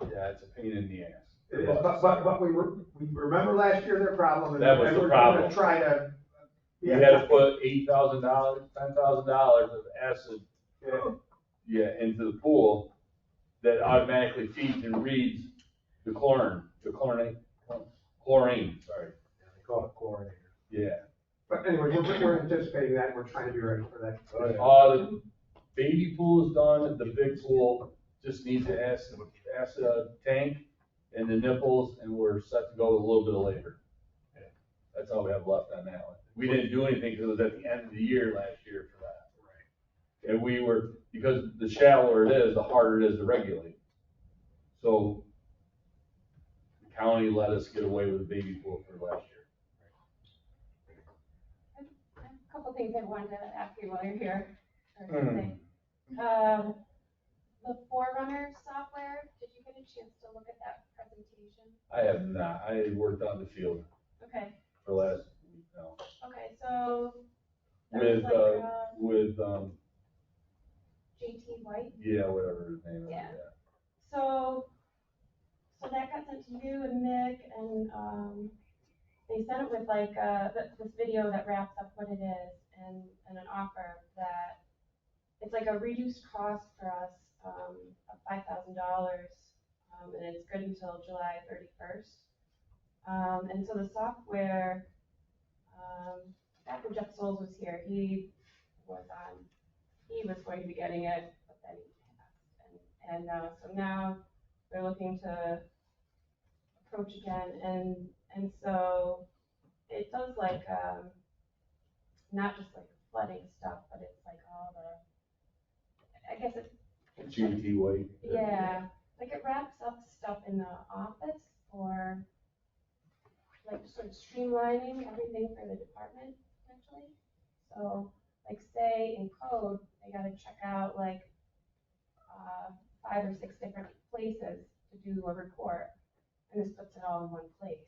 Speaker 11: Yeah, it's a pain in the ass.
Speaker 3: It is, but we remember last year their problem. And
Speaker 11: That was the problem.
Speaker 3: We're gonna try to.
Speaker 11: We had to put $8,000, $10,000 of acid, into the pool that automatically feeds and reads the chlorine, sorry.
Speaker 2: They call it chlorinator.
Speaker 11: Yeah.
Speaker 3: But anyway, we're anticipating that, and we're trying to be ready for that.
Speaker 11: The baby pool is done, the big pool just needs an acid tank and the nipples, and we're set to go with a little bit of labor. That's all we have left on that one. We didn't do anything because it was at the end of the year last year for that. Right. And we were, because the shallower it is, the harder it is to regulate. So the county let us get away with the baby pool for last year.
Speaker 8: A couple things I wanted to ask you while you're here. or thing. The Forerunner software, did you get a chance to look at that presentation?
Speaker 11: I have not, I worked on the field
Speaker 8: Okay,
Speaker 11: for last week now.
Speaker 8: okay, so there was
Speaker 11: With,
Speaker 8: JT White.
Speaker 11: yeah, whatever his name is,
Speaker 8: Yeah.
Speaker 11: yeah.
Speaker 8: So that got sent to you and Nick, and they sent it with like this video that wraps up what it is, and an offer that it's like a reduced cost for us of $5,000, and it's good until July 31st. And so the software, back when Jeff Souls was here, he was going to be getting it, but then he passed. And so now they're looking to approach again, and so it does like not just like flooding stuff, but it's like all the, I guess it.
Speaker 11: GT White.
Speaker 8: Yeah, like it wraps up stuff in the office for like sort of streamlining everything for the department potentially. So like say in code, they gotta check out like 5 or 6 different places to do a report, and this puts it all in one place.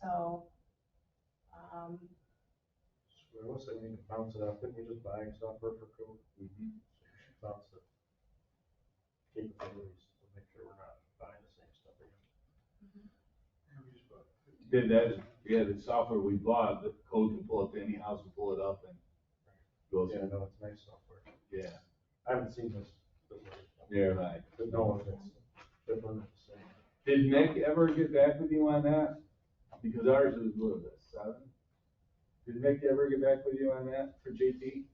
Speaker 8: So,
Speaker 2: So I will say we can bounce it off, didn't we just buying software for code? So we should bounce the capabilities to make sure we're not buying the same stuff again.
Speaker 11: Did that, yeah, the software we bought, the code can pull up to any house and pull it up and goes,
Speaker 2: Yeah, no, it's nice software.
Speaker 11: yeah.
Speaker 2: I haven't seen this.
Speaker 11: Yeah, right.
Speaker 2: But no, if it's different, it's the same.
Speaker 11: Did Nick ever get back with you on that? Because ours is, what is it, 7? Did Nick ever get back with you on that for JT?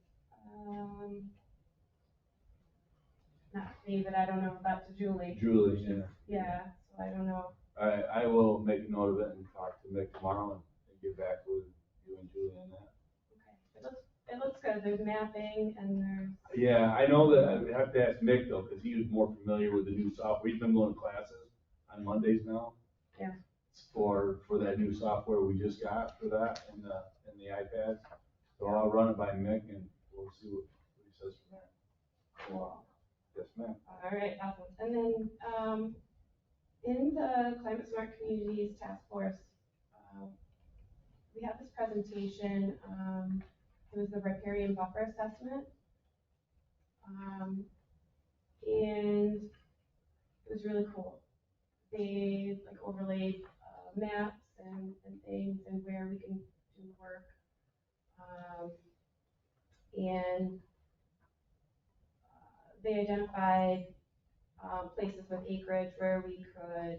Speaker 8: not me, but I don't know about to Julie.
Speaker 11: Julie, yeah.
Speaker 8: Yeah, so I don't know.
Speaker 11: I will make a note of it and talk to Nick tomorrow and get back with you and Julie on that.
Speaker 8: Okay, it looks good. There's mapping and there's.
Speaker 11: Yeah, I know that I would have to ask Mick though, because he was more familiar with the new software. He's been going to classes on Mondays now.
Speaker 8: Yeah.
Speaker 11: For that new software we just got for that and the iPads. So I'll run it by Mick and we'll see what he says from there.
Speaker 8: Cool.
Speaker 11: Yes, ma'am.
Speaker 8: All right, awesome. And then, in the Climate Smart Communities Task Force, we have this presentation, it was the riparian buffer assessment. And it was really cool. They like overlaid maps and things and where we can do work. And they identified places with acreage where we could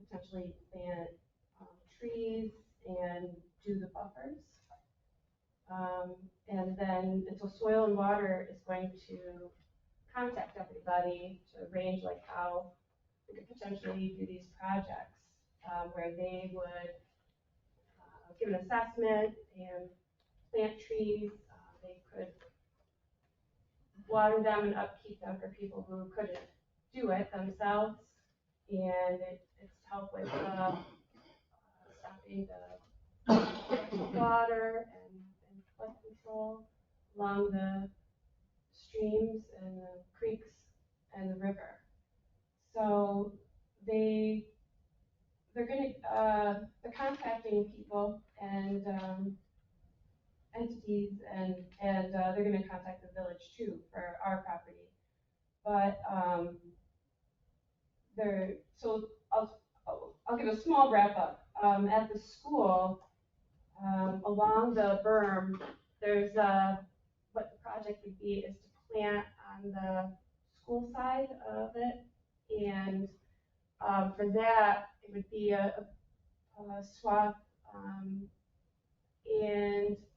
Speaker 8: potentially plant trees and do the buffers. And then, and so Soil and Water is going to contact everybody to arrange like how we could potentially do these projects, where they would give an assessment and plant trees. They could water them and upkeep them for people who couldn't do it themselves. And it's to help with stopping the water and flood control along the streams and the creeks and the river. So they're contacting people and entities and they're gonna contact the village too for our property. But so I'll give a small wrap up. At the school, along the berm, there's what the project would be is to plant on the school side of it, and for that it would be a swath, and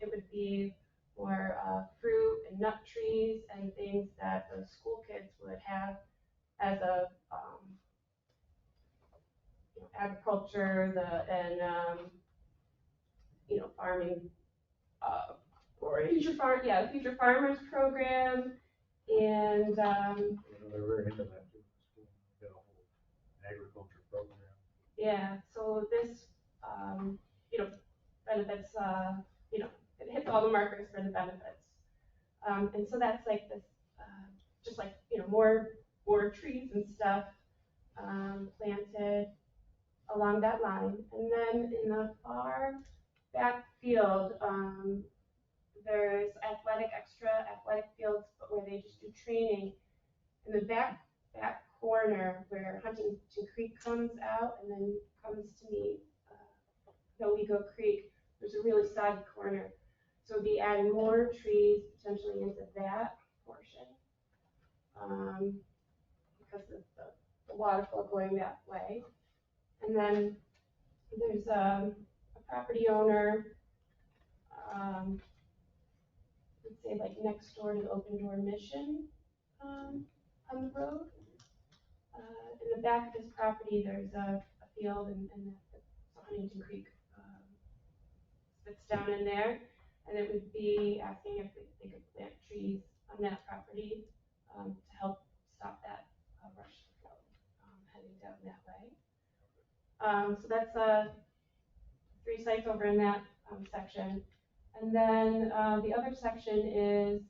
Speaker 8: it would be more fruit and nut trees and things that the school kids would have as a agriculture, farming, or future farmers program, and
Speaker 2: They're very into that too. Got a whole agriculture program.
Speaker 8: yeah. So this benefits, it hits all the markers for the benefits. And so that's like this, just like, more trees and stuff, planted along that line. And then in the far back field, there's extra athletic fields, but where they just do training. In the back corner where Huntington Creek comes out and then comes to meet Owego Creek, there's a really soggy corner. So we'll be adding more trees potentially into that portion, because of the water flow going that way. And then there's a property owner, let's say like next door to the Open Door Mission, on the road. In the back of his property, there's a field and the Huntington Creek spits down in there. And it would be asking if they could plant trees on that property to help stop that rush flow heading down that way. So that's 3 sites over in that section. And then the other section is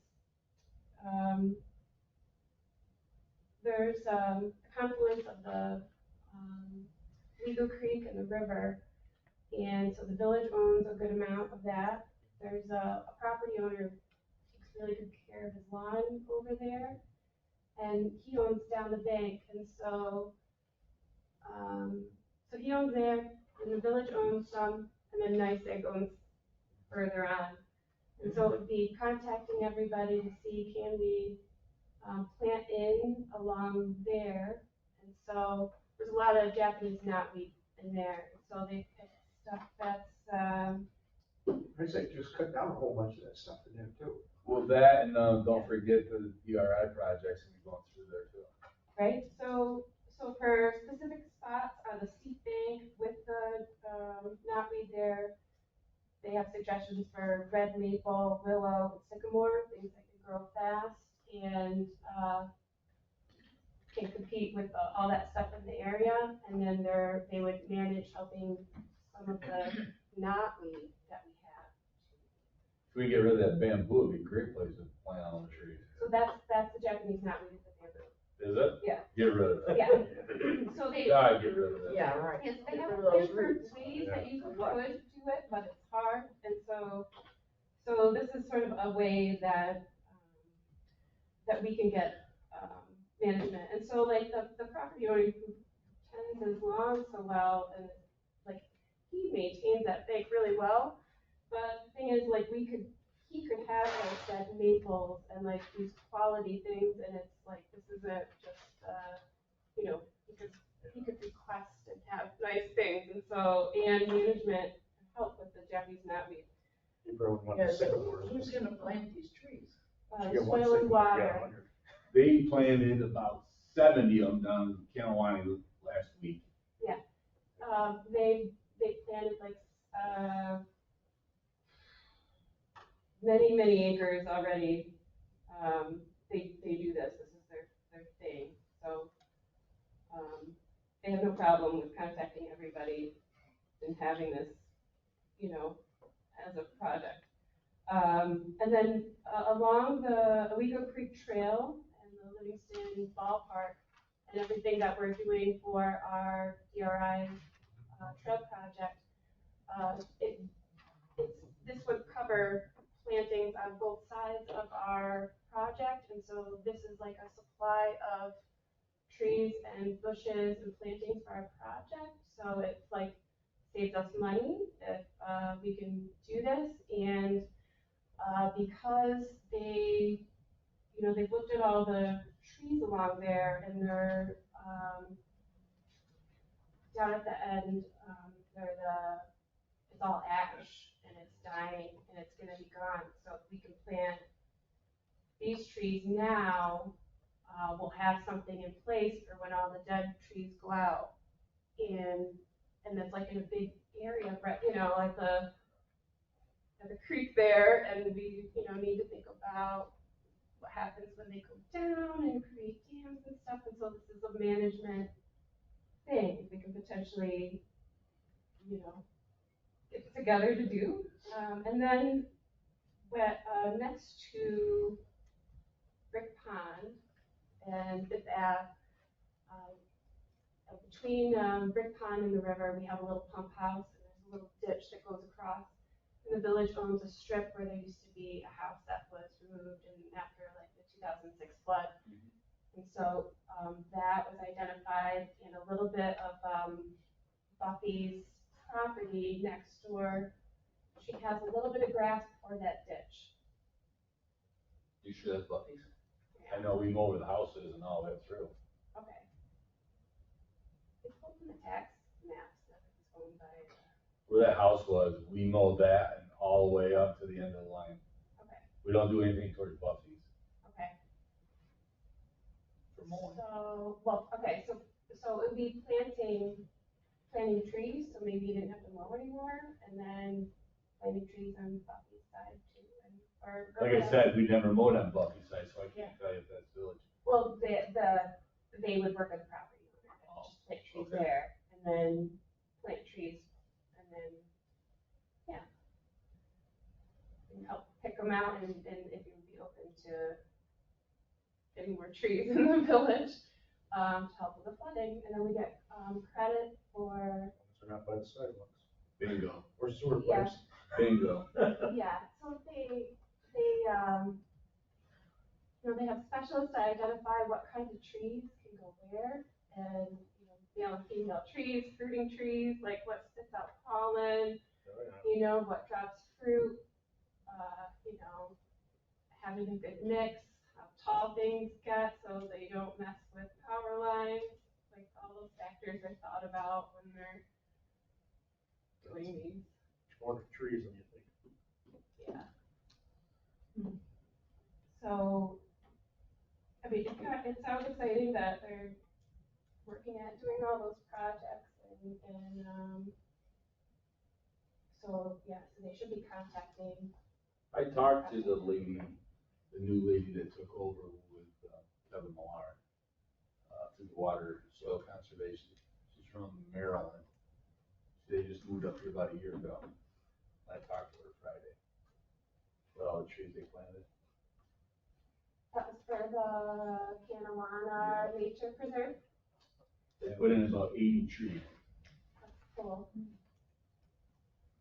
Speaker 8: there's a confluence of the Owego Creek and the river, and so the village owns a good amount of that. There's a property owner who takes really good care of his lawn over there, and he owns down the bank, and so he owns there, and the village owns some, and then NYSEG owns further on. And so it would be contacting everybody to see, can we plant in along there. And so there's a lot of Japanese knotweed in there. So they pick stuff that's,
Speaker 3: I say just cut down a whole bunch of that stuff in there too.
Speaker 11: Well, that and, don't forget the DRI projects that we're going through there too.
Speaker 8: right? So for specific spots on the steep bank with the knotweed there, they have suggestions for red maple, willow, sycamore, things that can grow fast and can compete with all that stuff in the area. And then they would manage helping some of the knotweed that we have.
Speaker 11: If we get rid of that bamboo, it'd be a great place to plant all the trees.
Speaker 8: So that's the Japanese knotweed, the bamboo.
Speaker 11: Is it?
Speaker 8: Yeah.
Speaker 11: Get rid of it.
Speaker 8: Yeah. So they.
Speaker 11: God, get rid of it.
Speaker 6: Yeah, right.
Speaker 8: Yes, they have
Speaker 6: Get rid of those
Speaker 8: different
Speaker 6: roots.
Speaker 8: ways that you could do it, but it's hard. And so this is sort of a way that we can get management. And so like the property owner who tends his lawn so well, and like he maintains that bank really well. But the thing is, like he could have like dead maples and like these quality things, and it's like this isn't just because he could request and have nice things, and management help with the Japanese knotweed.
Speaker 3: You probably want
Speaker 6: Yeah,
Speaker 3: the
Speaker 6: so
Speaker 3: sycamores.
Speaker 6: who's gonna plant these trees?
Speaker 3: You get one
Speaker 8: Soil and
Speaker 3: sycamore,
Speaker 8: water.
Speaker 3: yeah, 100.
Speaker 11: They planted about 70 of them down in Kanawani last week.
Speaker 8: They planted like many acres already. They do this. This is their thing. So they have no problem with contacting everybody and having this, as a project. And then along the Owego Creek Trail and the Livingston Ballpark and everything that we're doing for our DRI trail project, this would cover plantings on both sides of our project. And so this is like a supply of trees and bushes and plantings for our project. So it's like saves us money if we can do this. And because they've looked at all the trees along there, and they're down at the end, it's all ash and it's dying and it's gonna be gone. So if we can plant these trees now, we'll have something in place for when all the dead trees go out. And it's like in a big area, right? Like the creek there, and we, need to think about what happens when they go down and create dams and stuff. And so this is a management thing we can potentially, get together to do. And then next to and Fifth Ave. Between Brick Pond and the river, we have a little pump house, and there's a little ditch that goes across. And the village owns a strip where there used to be a house that was removed after like the 2006 flood. And so that was identified, and a little bit of Buffy's property next door. She has a little bit of grass for that ditch.
Speaker 11: You sure that's Buffy's? I know we mow where the house is and all that through.
Speaker 8: Okay. It's open the tax maps that it's owned by.
Speaker 11: Where that house was, we mowed that and all the way up to the end of the line.
Speaker 8: Okay.
Speaker 11: We don't do anything towards Buffy's
Speaker 8: Okay.
Speaker 11: for mowing.
Speaker 8: So it would be planting trees, so maybe you didn't have to mow anymore, and then planting trees on Buffy's side too, or.
Speaker 11: Like I said, we never mowed on Buffy's side, so I can't tell you if that's village.
Speaker 8: Well, they would work on the property owner, just plant trees
Speaker 11: okay.
Speaker 8: there, and then plant trees, and then, yeah. And help pick them out, and if you would be open to getting more trees in the village, to help with the flooding, and then we get, credit for,
Speaker 2: They're not by the sidewalks
Speaker 11: Bingo.
Speaker 2: or sewer
Speaker 8: Yeah.
Speaker 2: pipes.
Speaker 11: Bingo.
Speaker 8: yeah, so they, they have specialists to identify what kinds of trees can go where, and, male and female trees, fruiting trees, like what spits out pollen, what drops fruit, having a good mix, how tall things get so they don't mess with power lines, like all those factors are thought about when they're doing these.
Speaker 2: More trees than you think.
Speaker 8: Yeah. So, I mean, it sounds exciting that they're working at doing all those projects, and so they should be contacting.
Speaker 11: I talked to the lady, the new lady that took over with Kevin Millar, through the water soil conservation. She's from Maryland. They just moved up here about a year ago. I talked to her Friday. About all the trees they planted.
Speaker 8: That was for the Canawana Nature Preserve.
Speaker 11: They put in about 80 trees.
Speaker 8: That's cool.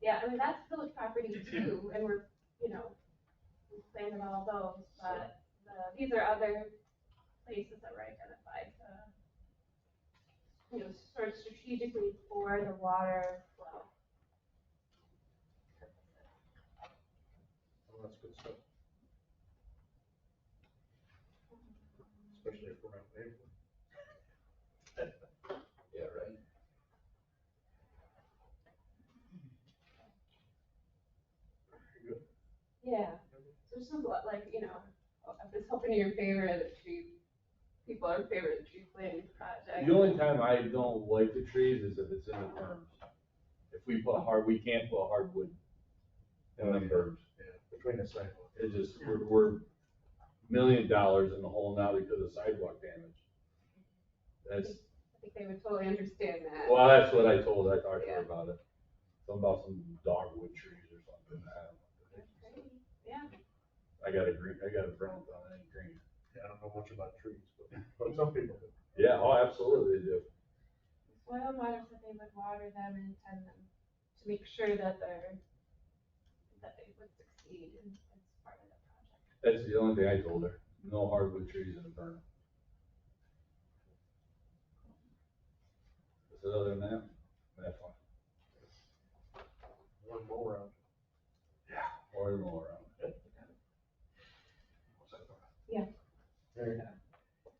Speaker 8: Yeah, I mean, that's village property too, and we're planning all those, but these are other places that were identified to, sort of strategically for the water flow.
Speaker 2: Well, that's good stuff. Especially if we're not paying for it.
Speaker 11: Yeah, right.
Speaker 2: You good?
Speaker 8: Yeah, so this is I was hoping you're in favor of the tree, people are in favor of the tree planting project.
Speaker 11: The only time I don't like the trees is if it's in the berms. If we can't put hardwood in the berms.
Speaker 2: Yeah, between the sidewalks.
Speaker 11: It just, we're $1 million in the hole now because of sidewalk damage.
Speaker 8: I think they would totally understand that.
Speaker 11: Well, that's what I told her. I talked to her about it. Something about some dogwood trees or something. I don't know.
Speaker 8: That's great, yeah.
Speaker 11: I got a brown thumb, I ain't green.
Speaker 2: Yeah, I don't know much about trees, but some people do.
Speaker 11: Yeah, oh, absolutely they do.
Speaker 8: Soil and Water said they would water them and tend them to make sure that they would succeed as part of the project.
Speaker 11: That's the only thing I told her. No hardwood trees in the berm. But other than that, that's fine.
Speaker 2: One more around.
Speaker 11: Yeah, or more around.
Speaker 8: Yeah.
Speaker 2: Very good.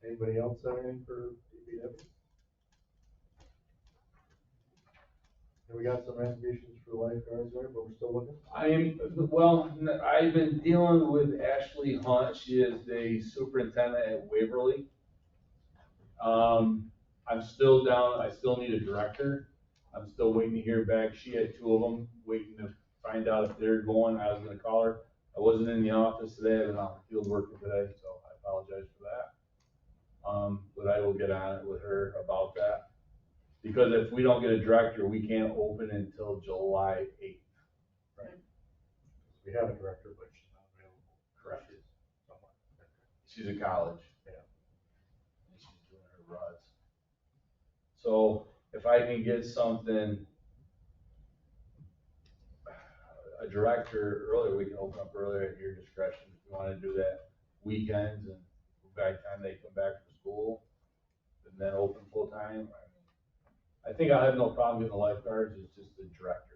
Speaker 2: Anybody else have anything for DPW? And we got some applications for lifeguards there, but we're still looking.
Speaker 11: I've been dealing with Ashley Hunt. She is the superintendent at Waverly. I'm still down, I still need a director. I'm still waiting to hear back. She had 2 of them, waiting to find out if they're going. I was gonna call her. I wasn't in the office today, I've been out in the field working today, so I apologize for that. But I will get on it with her about that. Because if we don't get a director, we can't open until July 8th.
Speaker 2: Right. We have a director, but she's not available.
Speaker 11: Correct.
Speaker 2: She's somewhere.
Speaker 11: She's in college.
Speaker 2: Yeah.
Speaker 11: ruts. So if I can get something, a director earlier, we can open up earlier at your discretion if you wanna do that weekends and by the time they come back from school, and then open full time. I think I have no problem getting the lifeguards, it's just the director.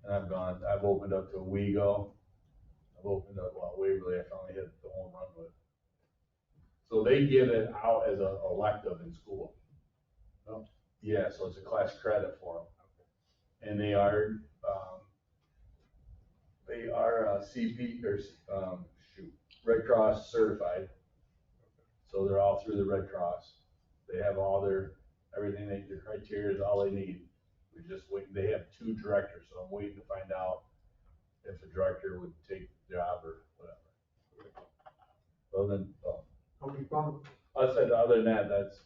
Speaker 11: And I've opened up to Owego, I've opened up, well, Waverly, I finally hit the home run with. So they give it out as a elective in school.
Speaker 2: Oh.
Speaker 11: Yeah, so it's a class credit for them. And they are CP, or, Red Cross certified. So they're all through the Red Cross. They have all their criteria is all they need. We just wait, they have 2 directors, so I'm waiting to find out if a director would take the job or whatever. Other than, other than that, that's,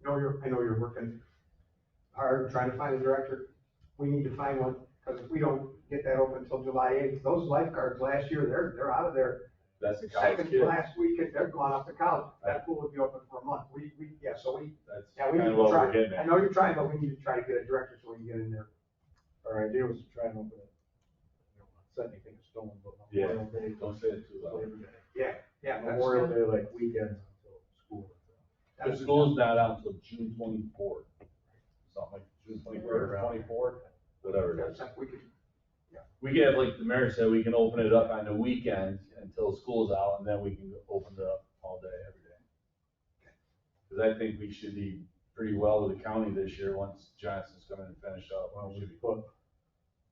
Speaker 3: I know you're working hard trying to find a director. We need to find one, because if we don't get that open until July 8th, those lifeguards last year, they're out of there.
Speaker 11: that's the college
Speaker 3: Second
Speaker 11: kids.
Speaker 3: last week, they're going off to college. That pool would be open for a month. We
Speaker 11: That's
Speaker 3: we need
Speaker 11: kind of
Speaker 3: to
Speaker 11: what
Speaker 3: try.
Speaker 11: we're getting
Speaker 3: I
Speaker 11: at.
Speaker 3: know you're trying, but we need to try to get a director so we can get in there.
Speaker 2: Our idea was to try and open it, you know, not set anything in stone, but
Speaker 11: Yeah,
Speaker 2: Memorial Day,
Speaker 11: don't say it too loud.
Speaker 2: Labor Day.
Speaker 3: Yeah.
Speaker 2: Memorial Day, like weekends until school.
Speaker 11: The school's not out until June 24th, something like June 23rd or 24th, whatever it is.
Speaker 3: We could,
Speaker 11: We can have, like the mayor said, we can open it up on the weekends until school's out, and then we can open it up all day, every day. Cause I think we should be pretty well with the county this year, once Johnson's coming and finish up.
Speaker 2: Well, we put,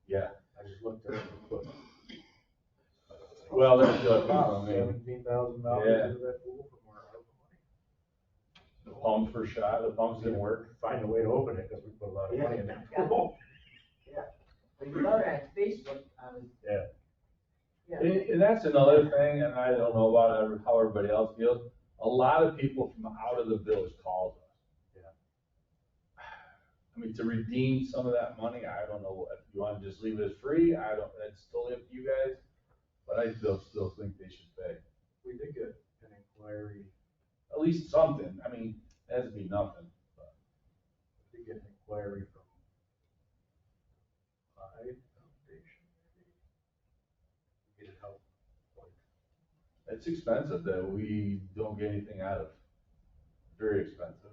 Speaker 11: Yeah,
Speaker 2: I just looked at it, we put
Speaker 11: well, that's the problem, I mean,
Speaker 2: $17,000
Speaker 11: Yeah.
Speaker 2: into that pool from our ARPA money.
Speaker 11: the pumps were shot, the pumps didn't work.
Speaker 2: Find a way to open it, cause we put a lot of money in that
Speaker 6: Yeah.
Speaker 2: pool.
Speaker 6: But you know that Facebook,
Speaker 2: Yeah.
Speaker 6: yeah.
Speaker 11: And that's another thing, and I don't know about how everybody else feels, a lot of people from out of the village calls us.
Speaker 2: Yeah.
Speaker 11: I mean, to redeem some of that money, I don't know, if you wanna just leave it as free, that's totally up to you guys, but I still think they should pay,
Speaker 2: We did get an inquiry,
Speaker 11: at least something, I mean, it has to be nothing, but.
Speaker 2: we did get an inquiry from Foundation, maybe. Get it help, like,
Speaker 11: It's expensive that we don't get anything out of, very expensive,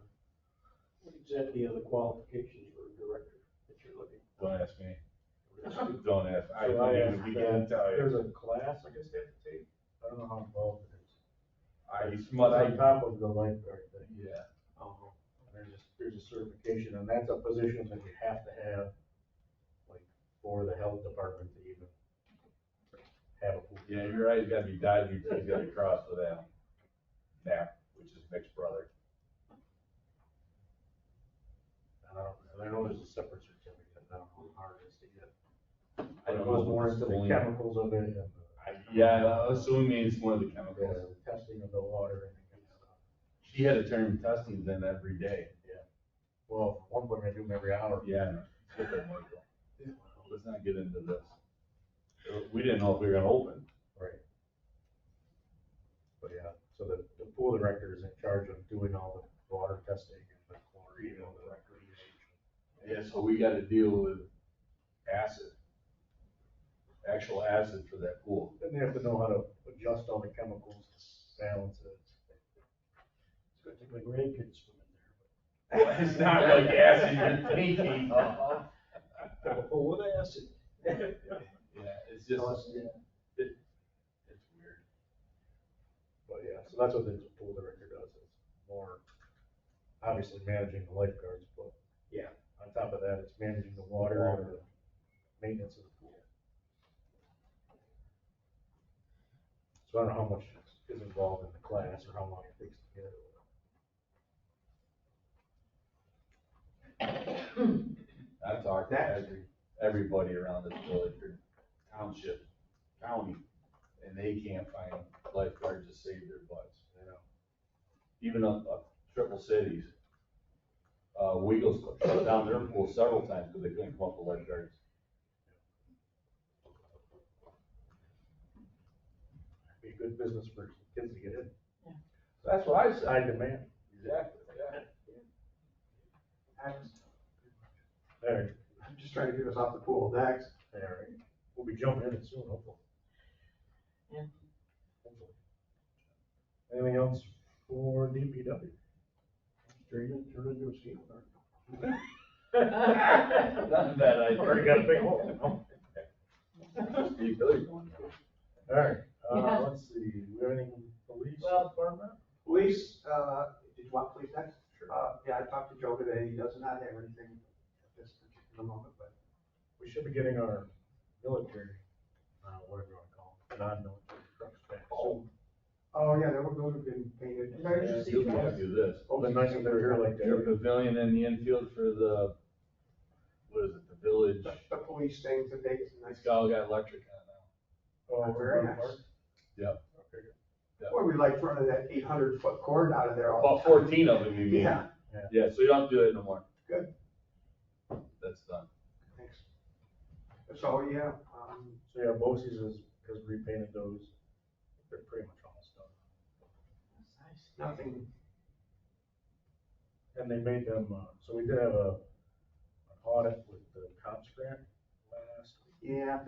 Speaker 5: What exactly are the qualifications for a director that you're looking for?
Speaker 11: don't ask me, don't ask, I
Speaker 2: So
Speaker 11: can't
Speaker 2: asked,
Speaker 11: even begin to tell you.
Speaker 2: there's a class, I guess they have to take, I don't know how involved it is.
Speaker 11: It's
Speaker 2: It's on top of the lifeguard thing.
Speaker 11: yeah,
Speaker 2: And there's a certification, and that's a position that you have to have, like, for the health department to even have a pool.
Speaker 11: yeah, you're right, you gotta be diving, you gotta cross with them. Nap, which is Mick's brother.
Speaker 2: And I know there's a separate certificate, I don't know how hard it is to get.
Speaker 11: I
Speaker 2: It
Speaker 11: don't
Speaker 2: goes
Speaker 11: know
Speaker 2: more
Speaker 11: what
Speaker 2: into
Speaker 11: it's
Speaker 2: the
Speaker 11: going-
Speaker 2: chemicals of it, and
Speaker 11: Yeah, assuming it's one of the chemicals.
Speaker 2: the testing of the water and that kind of stuff.
Speaker 11: She had to turn testings in every day.
Speaker 2: Well, at one point I do them every hour.
Speaker 11: Yeah, skip it, Michael. Let's not get into this. We didn't know if we were gonna open.
Speaker 2: Right. But yeah, so the pool director is in charge of doing all the water testing and the chlorine and the record usage.
Speaker 11: Yeah, so we gotta deal with acid. Actual acid for that pool.
Speaker 2: Then they have to know how to adjust all the chemicals, balance it.
Speaker 5: It's gonna take my grandkids swimming
Speaker 11: It's not like acid you're thinking of.
Speaker 5: there. Full of acid.
Speaker 11: Yeah, it's just, it's weird.
Speaker 2: But yeah, so that's what the pool director does, it's more, obviously managing the lifeguards, but yeah, on top of that, it's managing the water and the maintenance of the pool. So I don't know how much is involved in the class or how long it takes to get it.
Speaker 11: I've talked to everybody around this village or township, county, and they can't find lifeguards to save their butts, you know? Even up triple cities. Weagle's shut down their pool several times because they couldn't come up with lifeguards.
Speaker 2: Be a good business for kids to get in.
Speaker 11: That's what I said.
Speaker 2: High demand.
Speaker 11: Exactly, yeah.
Speaker 3: Next.
Speaker 2: All right,
Speaker 3: I'm just trying to get us off the pool. Next.
Speaker 2: all right. We'll be jumping in it soon, hopefully.
Speaker 6: Yeah.
Speaker 2: Hopefully. Anything else for DPW?
Speaker 3: Straight in, turn into a skate park.
Speaker 11: Not a bad idea.
Speaker 2: Already got a big hole, no?
Speaker 11: You really want to.
Speaker 2: All right,
Speaker 6: Yeah.
Speaker 2: let's see, we have anything from police
Speaker 6: Well-
Speaker 2: department?
Speaker 3: Police, did you want police next? Yeah, I talked to Joe today. He does not have anything at this particular moment, but
Speaker 2: We should be getting our military, whatever you want to call them, non-military trucks back soon.
Speaker 3: oh yeah, those have been painted. Did I just see
Speaker 11: You'll
Speaker 3: that?
Speaker 11: have to do this.
Speaker 2: Well, it'd be nice if they were here like
Speaker 11: Your
Speaker 2: that.
Speaker 11: pavilion in the infield for the, what is it, the village?
Speaker 3: The police things, the dates, and
Speaker 11: It's all got electric on
Speaker 2: Oh,
Speaker 3: Very
Speaker 2: very
Speaker 3: nice.
Speaker 2: nice.
Speaker 11: Yep.
Speaker 2: Okay, good.
Speaker 3: Boy, we like running that 800-foot cord out of there
Speaker 11: now.
Speaker 3: all
Speaker 11: About
Speaker 3: the time.
Speaker 11: 14 of them, you mean?
Speaker 3: Yeah,
Speaker 11: Yeah, so you don't have to do it no more.
Speaker 3: Good.
Speaker 11: That's done.
Speaker 3: thanks. So, yeah,
Speaker 2: So yeah, Bosse's has repainted those, they're pretty much almost done.
Speaker 3: nothing,
Speaker 2: And they made them, so we did have an audit with the cops grant last week.
Speaker 3: yeah,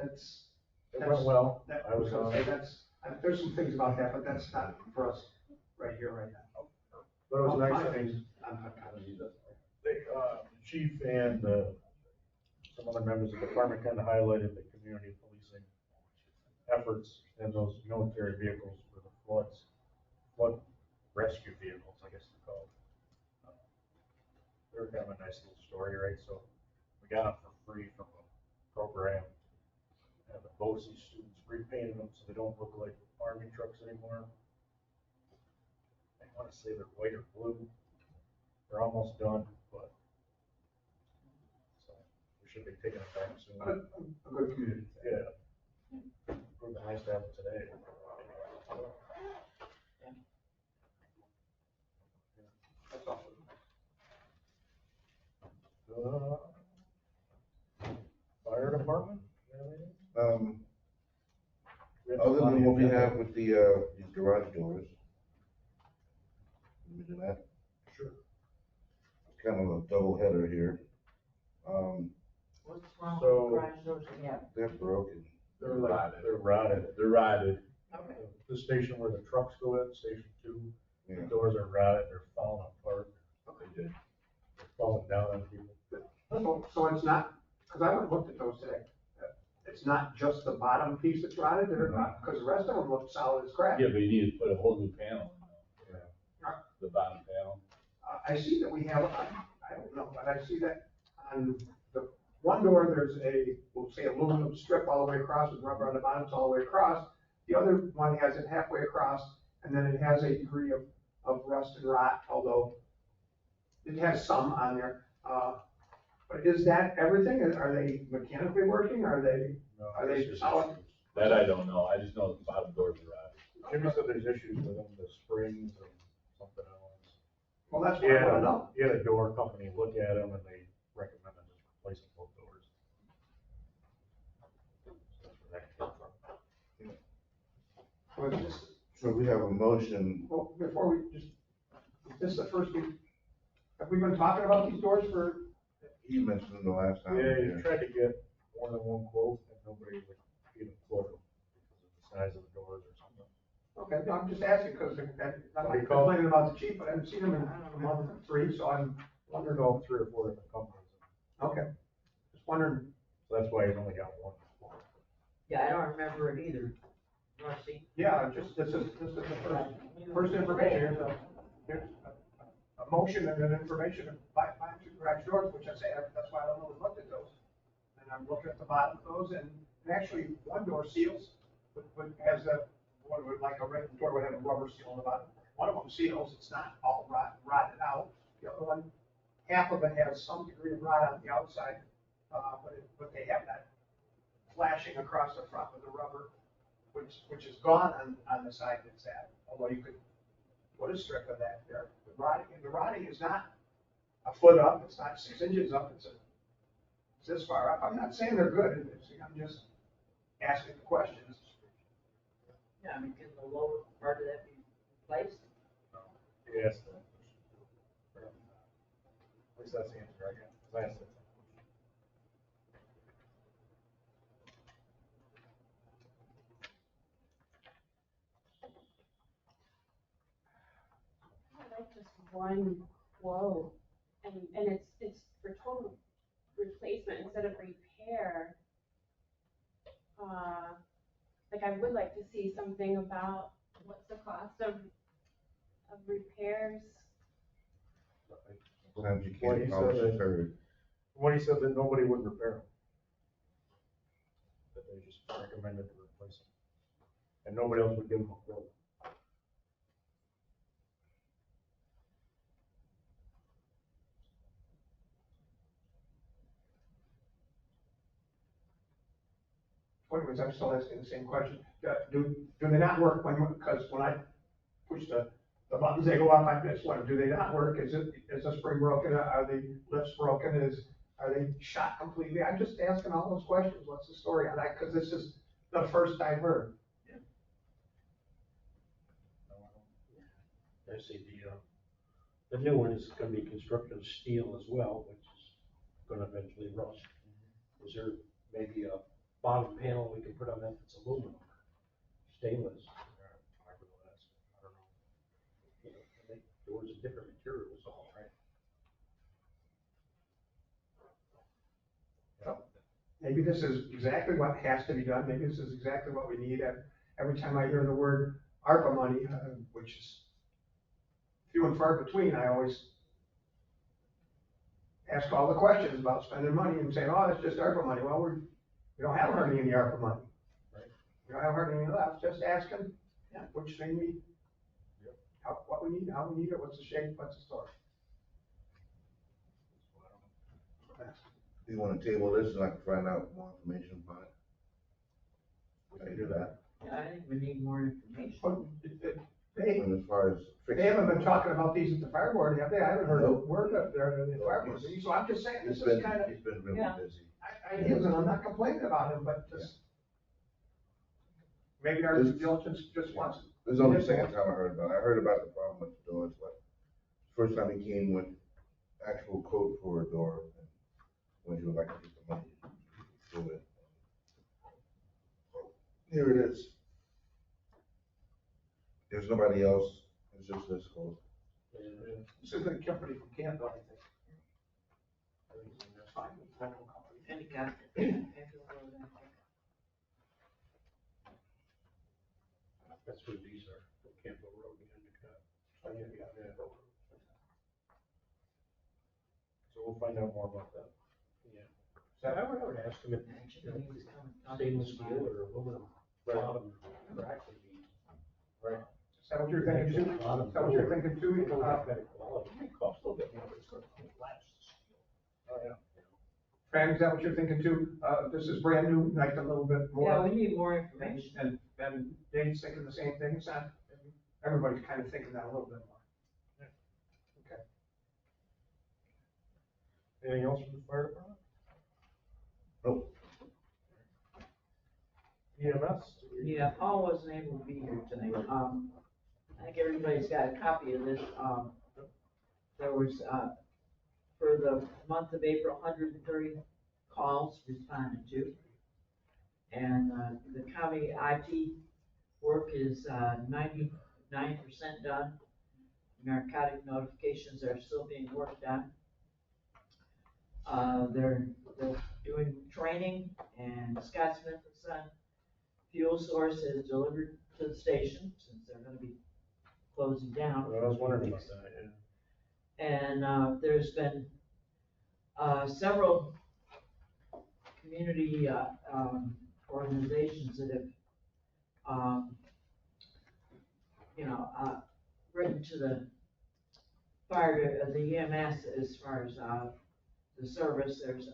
Speaker 2: It went well,
Speaker 3: that,
Speaker 2: I was
Speaker 3: gonna
Speaker 2: on
Speaker 3: say,
Speaker 2: it,
Speaker 3: there's some things about that, but that's not for us right here, right now.
Speaker 2: but it was
Speaker 3: Oh,
Speaker 2: nice
Speaker 3: fine.
Speaker 2: things.
Speaker 3: I'm not gonna use that.
Speaker 2: They, the chief and, some other members of the department kind of highlighted the community policing efforts in those military vehicles for the flood rescue vehicles, I guess they're called. They're kind of a nice little story, right? So we got them for free from a program. And the BOCES students repainted them so they don't look like army trucks anymore. I want to say they're white or blue. They're almost done, but so we should be taking it back soon.
Speaker 3: But a good community.
Speaker 2: Yeah. Would be nice to have it today.
Speaker 3: That's all.
Speaker 2: Fire department? You have anything? We have
Speaker 9: Other
Speaker 2: some on
Speaker 9: than
Speaker 2: the
Speaker 9: what we
Speaker 2: agenda.
Speaker 9: have with the, these garage doors. Let me do that.
Speaker 2: Sure.
Speaker 9: It's kind of a double header here.
Speaker 6: What's wrong
Speaker 2: So-
Speaker 6: with garage doors we have?
Speaker 9: They're broken.
Speaker 2: They're rotted.
Speaker 11: They're rotted.
Speaker 6: Okay.
Speaker 2: The station where the trucks go in, station 2, the
Speaker 9: Yeah.
Speaker 2: doors are rotted, they're falling apart,
Speaker 9: They did.
Speaker 2: they're falling down on people.
Speaker 3: So it's not, because I haven't looked at those today. It's not just the bottom piece that's rotted, because the rest of them look solid as crap.
Speaker 11: Yeah, but you need to put a whole new panel in
Speaker 2: Yeah.
Speaker 11: there. The bottom panel.
Speaker 3: I see that we have, I don't know, but I see that on the one door, there's we'll say aluminum strip all the way across with rubber on the bottom, it's all the way across. The other one has it halfway across, and then it has a degree of rust and rot, although it has some on there. But is that everything? Are they mechanically working? Are they
Speaker 2: No,
Speaker 3: Are they
Speaker 2: there's just
Speaker 3: solid?
Speaker 2: issues.
Speaker 11: That I don't know. I just know the bottom doors are rotted.
Speaker 2: Jimmy said there's issues with them, the springs and something else.
Speaker 3: Well, that's what I wanna
Speaker 2: Yeah,
Speaker 3: know.
Speaker 2: he had a door company look at them and they recommended just replacing both doors. So that's where that came from.
Speaker 3: Was this,
Speaker 9: So we have a motion,
Speaker 3: well, before we just, is this the first week? Have we been talking about these doors for,
Speaker 9: he mentioned the last time.
Speaker 2: Yeah, you tried to get more than one quote and nobody would even quote them because of the size of the doors or something.
Speaker 3: okay, no, I'm just asking, because I'm
Speaker 2: What
Speaker 3: not
Speaker 2: do you call it?
Speaker 3: complaining about the chief, but I haven't seen them in a month or three, so I'm
Speaker 2: Wondered
Speaker 3: wondering,
Speaker 2: all 3 or 4 different companies.
Speaker 3: okay. Just wondering,
Speaker 2: So that's why he's only got one.
Speaker 6: Yeah, I don't remember it either. Marcy?
Speaker 3: yeah, just, this is the first information, here's a motion and an information, and buy two garage doors, which I say, that's why I don't really looked at those. And I'm looking at the bottom of those, and actually, one door seals, but has one would like a regular door would have a rubber seal on the bottom. One of them seals, it's not all rotted out. The other one, half of it has some degree of rot on the outside, but they have that flashing across the front with the rubber, which is gone on the side that's at, although you could put a strip of that there. The rotting is not a foot up, it's not 6 inches up, it's this far up. I'm not saying they're good, I'm just asking questions.
Speaker 6: Yeah, I mean, can the lower part of that be replaced?
Speaker 2: Yes. At least that's the answer I got, 'cause I asked it.
Speaker 8: I like just one quote, and it's for total replacement instead of repair. Like I would like to see something about what's the cost of repairs.
Speaker 9: Sometimes you
Speaker 2: Well,
Speaker 9: can't
Speaker 2: he said
Speaker 9: polish a
Speaker 2: that-
Speaker 9: turd.
Speaker 2: When he said that nobody would repair them. That they just recommended to replace them. And nobody else would give them a quote.
Speaker 3: Anyways, I'm still asking the same question. Do they not work because when I push the buttons, they go off like this, do they not work? Is the spring broken? Are the lifts broken? Are they shot completely? I'm just asking all those questions. What's the story on that? Because this is the first I've heard.
Speaker 5: I see the new one is gonna be constructed of steel as well, which is gonna eventually rust. Is there maybe a bottom panel we can put on that that's aluminum, stainless?
Speaker 2: I don't know.
Speaker 5: You know, they make doors of different materials, right?
Speaker 3: Maybe this is exactly what has to be done. Maybe this is exactly what we need. Every time I hear the word ARPA money, which is few and far between, I always ask all the questions about spending money and saying, oh, that's just ARPA money. Well, we don't have hardly any ARPA money.
Speaker 2: Right.
Speaker 3: We don't have hardly any left. Just asking, which thing we, what we need, how we need it, what's the shape, what's the story.
Speaker 9: Do you wanna table this and I can find out more information about it?
Speaker 2: We can do that.
Speaker 6: Yeah, I think we need more information.
Speaker 3: But they,
Speaker 9: And as far as
Speaker 3: they
Speaker 9: fixing.
Speaker 3: haven't been talking about these at the fire board, have they? I haven't heard a word up there at the fire board. So I'm just saying, this
Speaker 9: He's
Speaker 3: is
Speaker 9: been,
Speaker 3: kind of,
Speaker 9: he's been really
Speaker 6: Yeah.
Speaker 9: busy.
Speaker 3: he is, and I'm not complaining about him, but just, maybe our due diligence just wants.
Speaker 9: This is only the second time I heard about it. I heard about the problem with the doors, but first time he came with actual quote for a door, and when you would like to get the money to do it. Here it is. There's nobody else, it's just this quote.
Speaker 3: This isn't a company from Canada, I think. That's fine, it's a federal company.
Speaker 6: And it got, paperwork.
Speaker 5: That's what these are, from Campbell Road behind the cut.
Speaker 2: So we'll find out more about that.
Speaker 5: Yeah. So I would ask them if, you know, stainless steel or aluminum bottom rack would be.
Speaker 2: Right.
Speaker 3: Is that what you're thinking too? Is that what you're thinking too?
Speaker 5: It would have better quality, it may cost a little bit more, but it's gonna last.
Speaker 2: Oh, yeah.
Speaker 3: Fran, is that what you're thinking too? This is brand new, like a little bit
Speaker 6: Yeah,
Speaker 3: more.
Speaker 6: we need more information.
Speaker 3: And Dave's thinking the same thing, it's not, everybody's kind of thinking that a little bit more. Okay.
Speaker 2: Anything else from the fire department?
Speaker 9: Nope.
Speaker 2: EMS?
Speaker 6: Yeah, Paul wasn't able to be here tonight. I think everybody's got a copy of this. There was, for the month of April, 130 calls responded to. And, the county IT work is, 99% done. Narcotic notifications are still being worked on. They're doing training, and Scott Smith and Son fuel source is delivered to the station, since they're gonna be closing down.
Speaker 2: I was wondering about that, yeah.
Speaker 6: And, there's been, several community, organizations that have, written to the fire, the EMS as far as, the service. There's,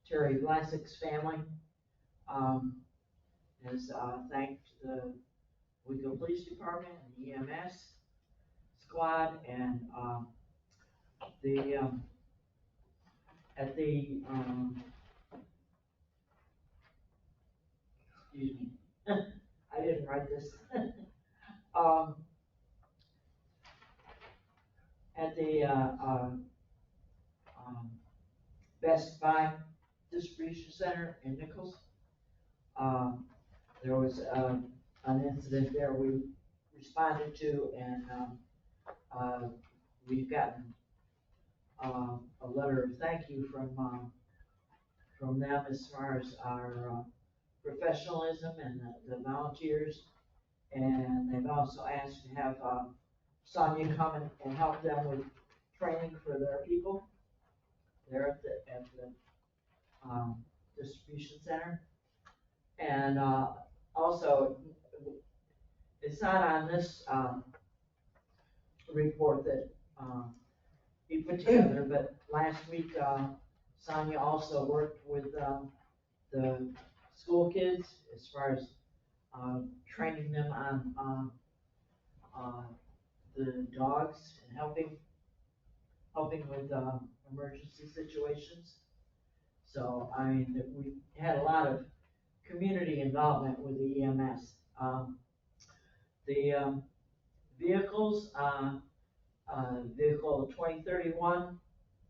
Speaker 6: Terry Vlasik's family, has, thanked the Owego Police Department and the EMS squad, and, at the, excuse me, I didn't write this. at the, Best Buy Distribution Center in Nichols. There was, an incident there we responded to, and, we've gotten, a letter of thank you from them as far as our, professionalism and the volunteers. And they've also asked to have, Sonia come and help them with training for their people there at the distribution center. And, also, it's not on this, report that, he put together, but last week, Sonia also worked with, the school kids as far as, training them on, the dogs and helping with, emergency situations. So, I mean, we had a lot of community involvement with the EMS. The vehicles, vehicle 2031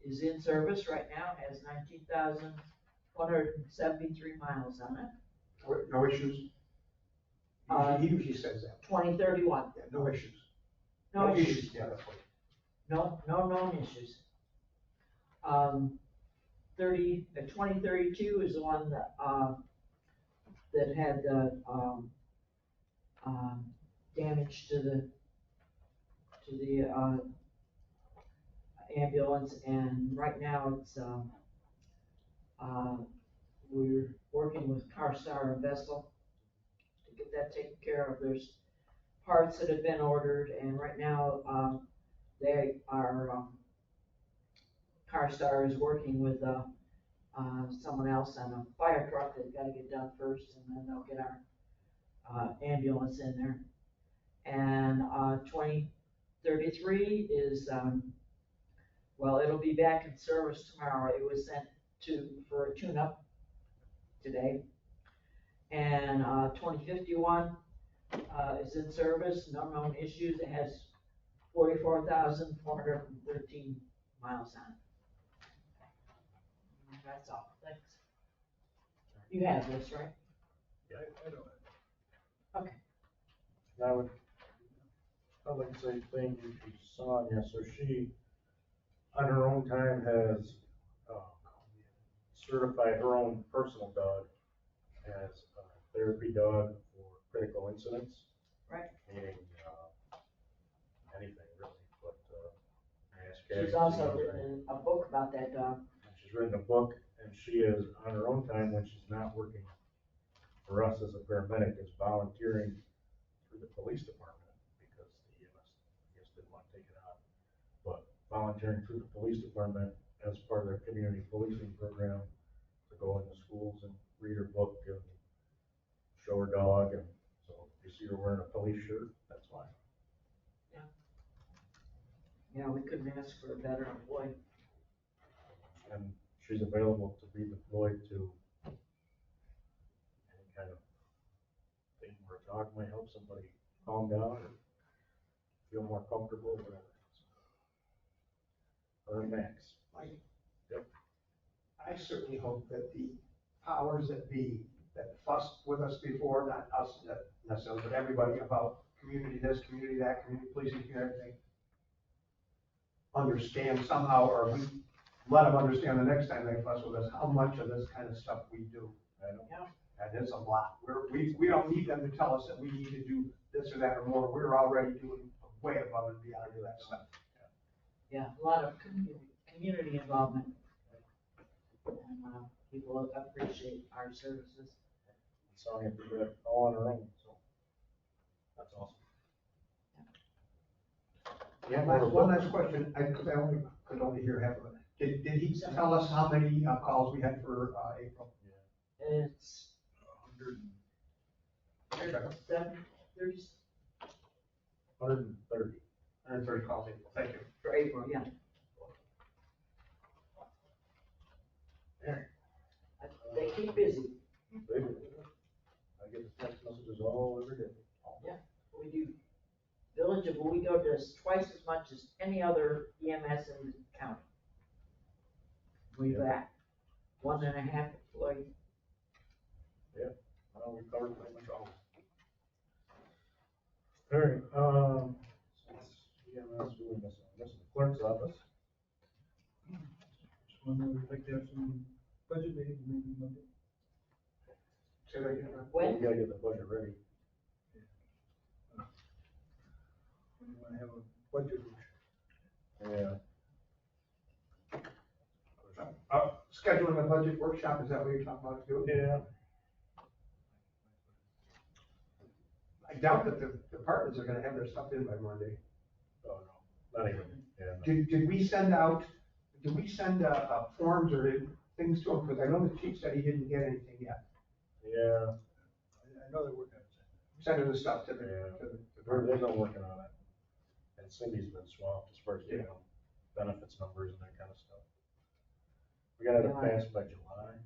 Speaker 6: is in service right now, has 19,173 miles on it.
Speaker 3: No issues? He usually says that.
Speaker 6: 2031,
Speaker 3: Yeah, no issues.
Speaker 6: no issues,
Speaker 3: Yeah, that's what.
Speaker 6: no known issues. 2032 is the one that, that had the, damage to the ambulance, and right now it's, we're working with CarStar and Vestal to get that taken care of. There's parts that have been ordered, and right now, they are, CarStar is working with, someone else on a fire truck that's gotta get done first, and then they'll get our, ambulance in there. And, 2033 is, well, it'll be back in service tomorrow. It was sent for a tune-up today. And, 2051, is in service, no known issues. It has 44,413 miles on it. That's all, thanks. You have this, right?
Speaker 2: Yeah, I know that.
Speaker 6: Okay.
Speaker 2: I'd like to say thank you to Sonia, so she, on her own time, has, certified her own personal dog as a therapy dog for critical incidents.
Speaker 6: Right.
Speaker 2: Meaning, anything really, but, mass
Speaker 6: She's
Speaker 2: casualties.
Speaker 6: also written a book about that dog.
Speaker 2: She's written a book, and she is, on her own time, when she's not working for us as a paramedic, is volunteering through the police department, because the EMS, I guess, didn't want to take it on. But volunteering through the police department as part of their community policing program, to go into schools and read her book and show her dog, and so if you see her wearing a police shirt, that's why.
Speaker 6: Yeah, we couldn't ask for a better employee.
Speaker 2: And she's available to be deployed to any kind of thing where a dog might help somebody calm down or feel more comfortable, whatever. Or Max.
Speaker 3: Mike?
Speaker 2: Yep.
Speaker 3: I certainly hope that the powers that be, that fussed with us before, not us necessarily, but everybody about community this, community that, community policing, everything, understand somehow, or we let them understand the next time they fuss with us, how much of this kind of stuff we do.
Speaker 2: I know.
Speaker 6: Yeah.
Speaker 3: And it's a lot. We don't need them to tell us that we need to do this or that or more. We're already doing way above and beyond that stuff.
Speaker 6: Yeah, a lot of community involvement. And, people appreciate our services.
Speaker 2: Sonia did that all on her own, so that's awesome.
Speaker 3: Yeah, one last question, because I could only hear half of it. Did he tell us how many calls we had for April?
Speaker 6: It's
Speaker 2: 130.
Speaker 3: 130 calls April, thank you.
Speaker 6: for April, yeah. They keep busy.
Speaker 2: They do. I get the text messages all every day.
Speaker 6: Yeah, we do. Village of Owego does twice as much as any other EMS in the county. We got 1.5 employees.
Speaker 2: Well, we covered pretty much all. All right, EMS, who we missing? Missing the clerk's office.
Speaker 4: Just wondering, we'd like to have some budget meetings maybe Monday.
Speaker 3: Say that again.
Speaker 2: We
Speaker 6: When?
Speaker 2: gotta get the budget ready.
Speaker 4: We want to have a budget workshop.
Speaker 2: Yeah.
Speaker 3: Scheduling a budget workshop, is that what you're talking about doing?
Speaker 2: Yeah.
Speaker 3: I doubt that the departments are gonna have their stuff in by Monday.
Speaker 2: Oh, no, not even, yeah. no.
Speaker 3: Did we send forms or things to them? Because I know the chief said he didn't get anything yet.
Speaker 2: Yeah,
Speaker 4: I know they're working on it.
Speaker 3: Sending the stuff to the,
Speaker 2: Yeah.
Speaker 3: to the.
Speaker 2: they've been working on it. And Cindy's been swamped as far as getting them benefits numbers and that kind of stuff. We gotta have it passed by July,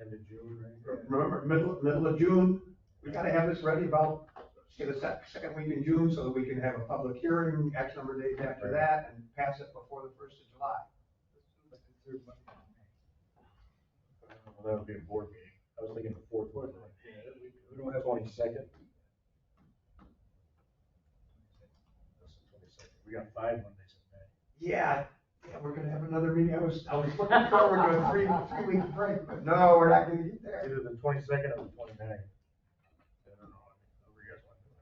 Speaker 2: end of June, right?
Speaker 3: Remember, middle of June, we gotta have this ready about, say, the second week in June, so that we can have a public hearing, X number of days after that, and pass it before the 1st of July.
Speaker 4: Like the third Monday.
Speaker 2: Well, that would be a board meeting. I was thinking the fourth one.
Speaker 4: Yeah, we don't have.
Speaker 2: 22nd. That's the 22nd. We got 5 Mondays in May.
Speaker 3: Yeah, we're gonna have another meeting. I was looking forward to a three-week break, but no, we're not gonna get there.
Speaker 2: Either the 22nd or the 29th. I don't know, however you guys want to do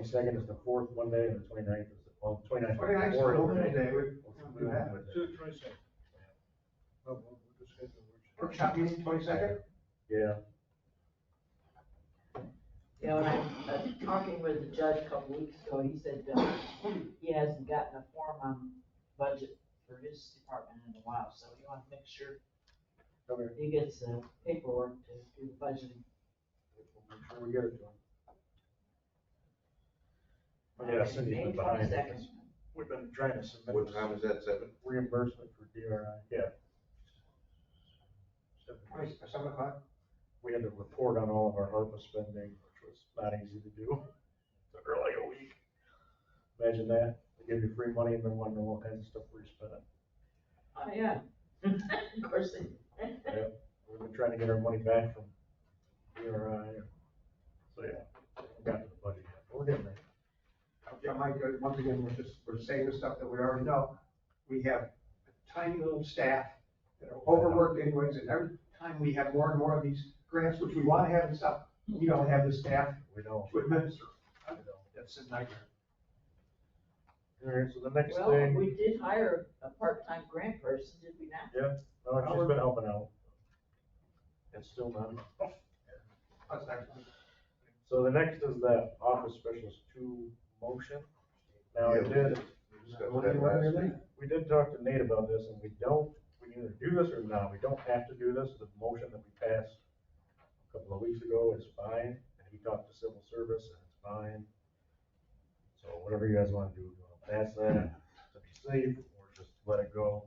Speaker 2: it. 22nd is the fourth Monday and the 29th is the, well, 29th. is
Speaker 3: 29th is
Speaker 2: Memorial
Speaker 3: Memorial
Speaker 2: Day.
Speaker 3: Day, we'll do that.
Speaker 4: Do it 22nd. Well, we'll just schedule a workshop.
Speaker 3: Workshop meeting 22nd?
Speaker 2: Yeah,
Speaker 6: You know, and I was talking with the judge a couple weeks ago, he said, he hasn't gotten a form on budget for his department in a while, so you want to make sure
Speaker 2: okay.
Speaker 6: he gets the paperwork to do the budgeting.
Speaker 2: We'll make sure we get it to them. Yeah, Cindy's
Speaker 6: May
Speaker 2: been behind.
Speaker 6: 22nd.
Speaker 2: We've been trying to submit.
Speaker 9: What time is that, 7?
Speaker 2: Reimbursement for DRI, yeah.
Speaker 3: 7 o'clock?
Speaker 2: We had to report on all of our ARPA spending, which was not easy to do. Took her like a week. Imagine that, they give you free money and then want to know all kinds of stuff where you spend it.
Speaker 6: Oh, yeah. Of course they.
Speaker 2: Yeah, we've been trying to get our money back from DRI. So, yeah, we got to the budget yet, but we're getting there.
Speaker 3: Yeah, Mike, once again, we're saying the stuff that we already know. We have a tiny little staff that are overworked anyways, and every time we have more and more of these grants, which we want to have and stuff, we don't have the staff
Speaker 2: We don't.
Speaker 3: to administer.
Speaker 2: We don't.
Speaker 3: That's a nightmare.
Speaker 2: All right, so the next
Speaker 6: Well,
Speaker 2: thing.
Speaker 6: we did hire a part-time grant person, did we not?
Speaker 2: Yeah, no, she's been helping out. It's still not enough.
Speaker 3: That's excellent.
Speaker 2: So the next is that Office Specialist 2 motion. Now, I
Speaker 9: Yeah,
Speaker 2: did,
Speaker 9: we discussed that last week.
Speaker 2: we did talk to Nate about this, and we can either do this or not. We don't have to do this. The motion that we passed a couple of weeks ago is fine, and he talked to civil service, and it's fine. So whatever you guys want to do, you want to pass that to be safe, or just let it go.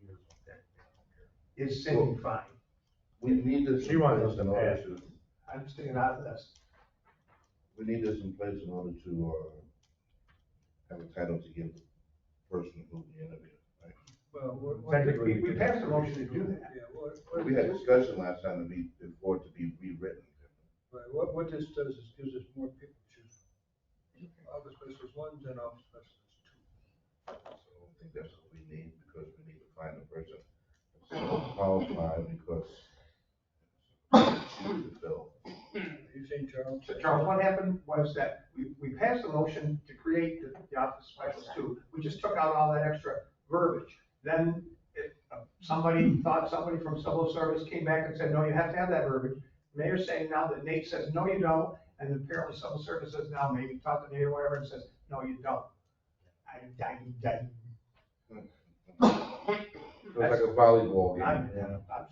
Speaker 2: Either's okay, I don't care.
Speaker 3: Is Cindy fine?
Speaker 9: We need this
Speaker 2: She
Speaker 9: in
Speaker 2: wants
Speaker 9: place
Speaker 2: us
Speaker 9: in
Speaker 2: to
Speaker 9: order
Speaker 2: pass.
Speaker 9: to,
Speaker 3: I'm staying out of this.
Speaker 9: we need this in place in order to, have a title to give the person who we interview, right?
Speaker 4: Well,
Speaker 2: Technically,
Speaker 3: We passed a motion to do that.
Speaker 4: Yeah,
Speaker 9: We had discussion last time to be, for it to be rewritten.
Speaker 4: right, what this does is gives us more people to choose from. Office Specialist 1 and Office Specialist 2.
Speaker 9: So I think that's what we need, because we need to find a person that's qualified, because shoes to fill.
Speaker 4: Are you saying, Charles?
Speaker 3: So Charles, what happened was that we passed a motion to create the Office Specialist 2. We just took out all that extra verbiage. Then somebody from civil service came back and said, no, you have to have that verbiage. Mayor's saying now that Nate says, no, you don't. And apparently civil service says now, maybe talk to Nate or whatever, and says, no, you don't.
Speaker 9: It's like a volleyball game.
Speaker 3: I'm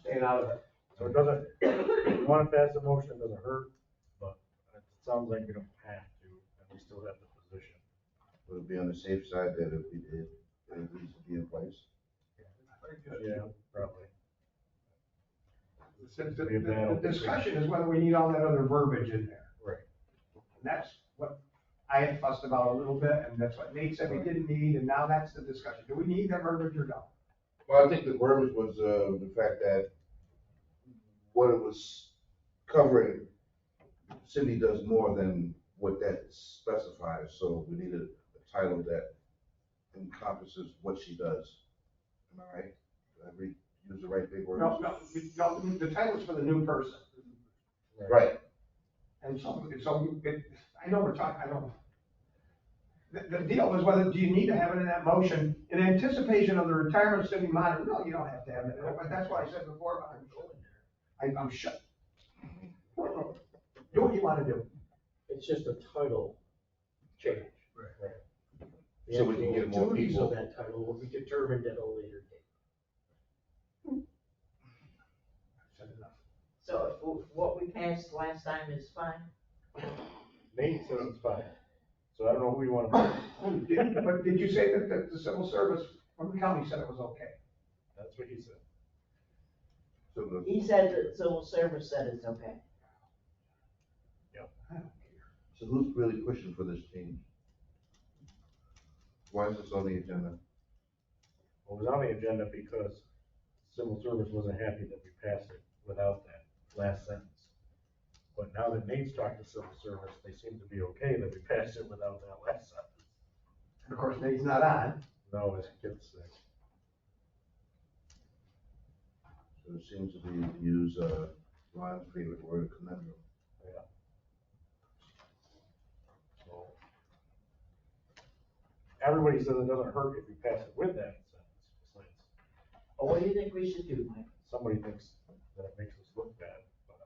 Speaker 3: staying out of it.
Speaker 2: So it doesn't, if you want to pass the motion, it doesn't hurt, but it sounds like we don't have to, and we still have the position.
Speaker 9: Would it be on the safe side that if we did, it needs to be in place?
Speaker 2: Yeah, probably.
Speaker 3: The discussion is whether we need all that other verbiage in there.
Speaker 2: Right.
Speaker 3: And that's what I had fussed about a little bit, and that's what Nate said we didn't need, and now that's the discussion. Do we need that verbiage or no?
Speaker 9: Well, I think the verbiage was, the fact that what it was covering, Cindy does more than what that specifies, so we needed a title that encompasses what she does. Am I right? Did I use the right big words?
Speaker 3: No, the title's for the new person.
Speaker 9: Right.
Speaker 3: And I know we're talking, I know. The deal is whether, do you need to have it in that motion in anticipation of the retirement of city monitor? No, you don't have to have it. That's what I said before, but I'm shut. Do what you wanna do.
Speaker 5: It's just a title change.
Speaker 2: Right.
Speaker 5: The
Speaker 9: So we can get
Speaker 5: actual
Speaker 9: more
Speaker 5: duties
Speaker 9: people.
Speaker 5: of that title will be determined at a later date.
Speaker 6: So if what we passed last time is fine?
Speaker 2: Nate says it's fine, so I don't know who you want to put.
Speaker 3: But did you say that the civil service from the county said it was okay?
Speaker 2: That's what he said.
Speaker 9: So the,
Speaker 6: He said that civil service said it's okay.
Speaker 9: so who's really pushing for this change? Why is this on the agenda?
Speaker 2: Well, it was on the agenda because civil service wasn't happy that we passed it without that last sentence. But now that Nate's talked to civil service, they seem to be okay that we passed it without that last sentence.
Speaker 3: And of course, Nate's not on.
Speaker 2: No, his kid's sick.
Speaker 9: So it seems to be, to use, Ron's favorite word, conundrum.
Speaker 2: Yeah. So, everybody says it doesn't hurt if you pass it with that sentence. Besides,
Speaker 6: But what do you think we should do, Mike?
Speaker 2: somebody thinks that it makes us look bad, but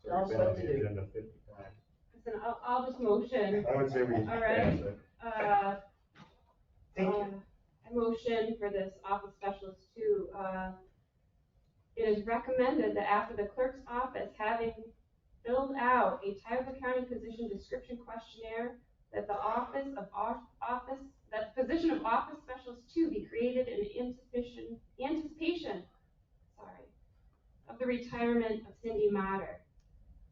Speaker 6: Tell us
Speaker 2: whatever. It's already been on
Speaker 6: what to
Speaker 2: the
Speaker 6: do.
Speaker 2: agenda 50 times.
Speaker 8: Listen, I'll just motion.
Speaker 2: I would say we
Speaker 8: All right.
Speaker 2: pass it.
Speaker 3: Thank you.
Speaker 8: I motion for this office specialist too. It is recommended that after the clerk's office having filled out a Tioga County position description questionnaire, that the position of office specialist two be created in anticipation, of the retirement of Cindy Motter,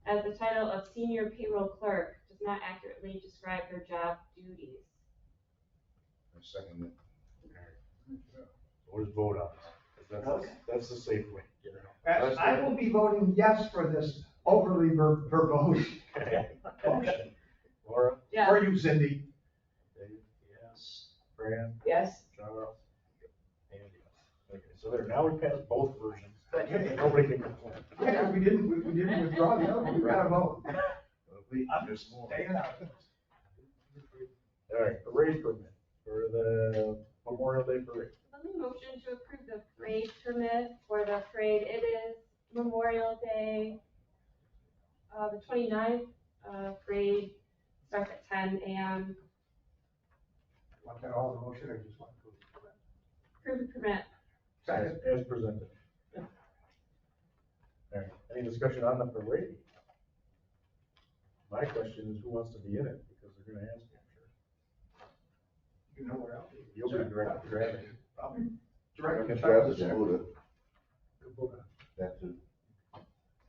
Speaker 8: as the title of senior payroll clerk does not accurately describe her job duties.
Speaker 9: I second it.
Speaker 2: We'll just vote on this. That's the safe way. to get it out.
Speaker 3: I will be voting yes for this overly verbose
Speaker 2: Okay.
Speaker 3: motion.
Speaker 2: Laura,
Speaker 8: Yeah.
Speaker 3: For you, Cindy.
Speaker 2: Dave, yes. Fran,
Speaker 6: Yes?
Speaker 2: Charles, and yes. Okay, so there, now we passed both versions.
Speaker 3: Okay.
Speaker 2: Nobody can complain.
Speaker 3: Yeah, we didn't withdraw the other one. We gotta vote.
Speaker 9: Wait,
Speaker 3: I'm
Speaker 9: there's more.
Speaker 3: staying out.
Speaker 2: All right, parade permit for the Memorial Day parade.
Speaker 8: Let me motion to approve the parade permit for the parade. It is Memorial Day, the 29th. Parade starts at 10 a.m.
Speaker 3: Want that all in the motion or just want to?
Speaker 8: Approve the permit.
Speaker 3: Second.
Speaker 2: As presented. All right, any discussion on the parade? My question is, who wants to be in it? Because they're gonna ask me, I'm sure.
Speaker 3: You know where I'll be.
Speaker 2: You'll be directing traffic.
Speaker 3: I'll be directing
Speaker 9: If
Speaker 3: traffic.
Speaker 9: Travis and Buddha,
Speaker 2: Good book.
Speaker 9: that too.
Speaker 2: All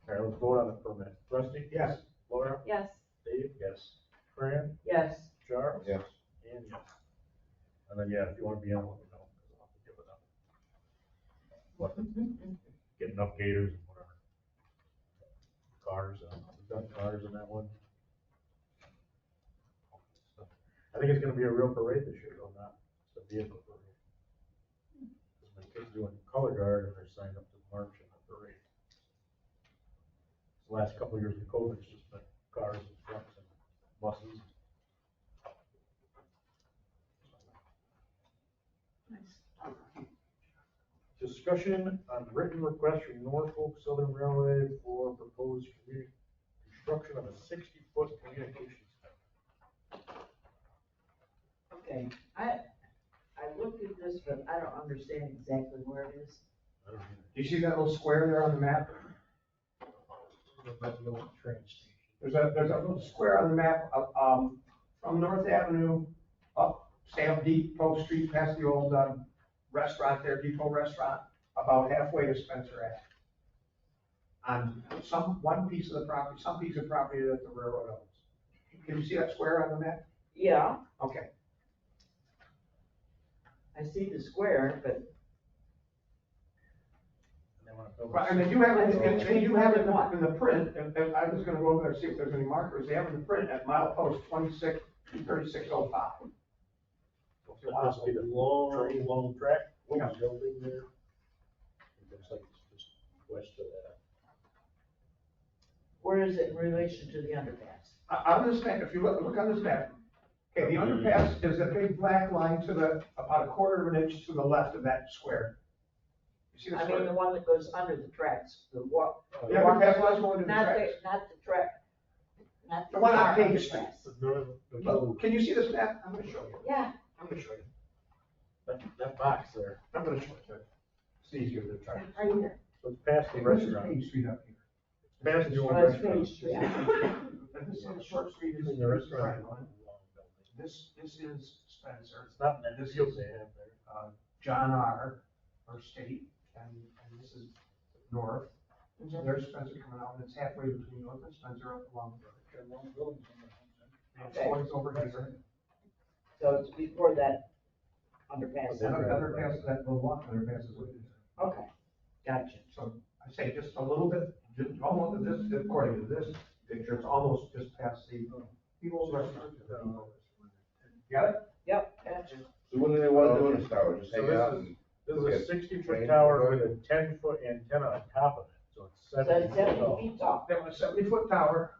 Speaker 2: right, let's vote on the permit. Rusty?
Speaker 3: Yes.
Speaker 2: Laura?
Speaker 8: Yes.
Speaker 2: Dave? Yes. Fran?
Speaker 6: Yes.
Speaker 2: Charles?
Speaker 9: Yes.
Speaker 2: And yes. And then, yeah, if you wanna be on, let me know, because I'll have to give it up. Get enough gators and whatever. Cars, we've done cars in that one. I think it's gonna be a real parade this year, though, not just a vehicle parade. Because my kid's doing color guard and they're signed up to march in the parade. The last couple of years of COVID, it's just been cars and trucks and buses. Discussion on written request from Norfolk Southern Railway for proposed construction of a 60-foot communications tower.
Speaker 6: Okay, I looked at this, but I don't understand exactly where it is.
Speaker 2: I don't know.
Speaker 3: Do you see that little square there on the map?
Speaker 2: That little train station.
Speaker 3: There's a little square on the map, from North Avenue up, stay up Depot Street past the old, restaurant there, Depot Restaurant, about halfway to Spencer Ave. on one piece of the property, some piece of property that the railroad owns. Can you see that square on the map?
Speaker 6: Yeah,
Speaker 3: Okay.
Speaker 6: I see the square, but
Speaker 3: And they do have, and they do have it in the print, and I was gonna go over there and see if there's any markers, they have it in the print at milepost 3605.
Speaker 5: That must be the long track, one building there. It looks like it's just west of that.
Speaker 6: where is it in relation to the underpass?
Speaker 3: On this map, if you look on this map, okay, the underpass is a big black line to the, about a quarter of an inch to the left of that square. You see the
Speaker 6: I mean, the
Speaker 3: square?
Speaker 6: one that goes under the tracks, the what?
Speaker 3: The underpass does go into the
Speaker 6: Not
Speaker 3: tracks.
Speaker 6: not the track, not the.
Speaker 3: The one on
Speaker 6: car
Speaker 3: Page Street.
Speaker 6: underpass.
Speaker 3: Look, can you see this map? I'm gonna show you.
Speaker 6: Yeah,
Speaker 3: I'm gonna show you.
Speaker 5: That box there,
Speaker 3: I'm gonna show you. It's easier to try.
Speaker 6: right here.
Speaker 5: so it's past the
Speaker 3: This is
Speaker 5: restaurant.
Speaker 3: Page Street up here.
Speaker 5: Past the old
Speaker 6: Oh, it's
Speaker 5: restaurant.
Speaker 6: Page Street.
Speaker 3: And this is Short Street,
Speaker 5: This
Speaker 3: is
Speaker 5: is the restaurant.
Speaker 3: This is Spencer.
Speaker 5: It's not in that field they have there.
Speaker 3: John R. or State, and this is North. So there's Spencer coming out, and it's halfway between North and Spencer up along the road. And
Speaker 6: Okay.
Speaker 3: Floyd's over here.
Speaker 6: So it's before that underpass.
Speaker 3: The underpass, that little walk underpass is what it is.
Speaker 6: Okay, gotcha.
Speaker 3: So I say just a little bit, just almost, this, according to this picture, it's almost just past the People's Restaurant. Got it?
Speaker 6: Yep, gotcha.
Speaker 9: So what do they wanna do in this tower, just
Speaker 5: So
Speaker 9: hang
Speaker 5: this
Speaker 9: out
Speaker 5: is-
Speaker 9: and?
Speaker 5: This is a
Speaker 9: Okay.
Speaker 5: 60-foot
Speaker 9: Train
Speaker 5: tower
Speaker 9: going.
Speaker 5: with a 10-foot antenna on top of it, so it's
Speaker 6: So
Speaker 5: 70
Speaker 6: it's
Speaker 5: feet
Speaker 6: 70
Speaker 5: tall.
Speaker 6: feet tall.
Speaker 3: That was a 70-foot tower.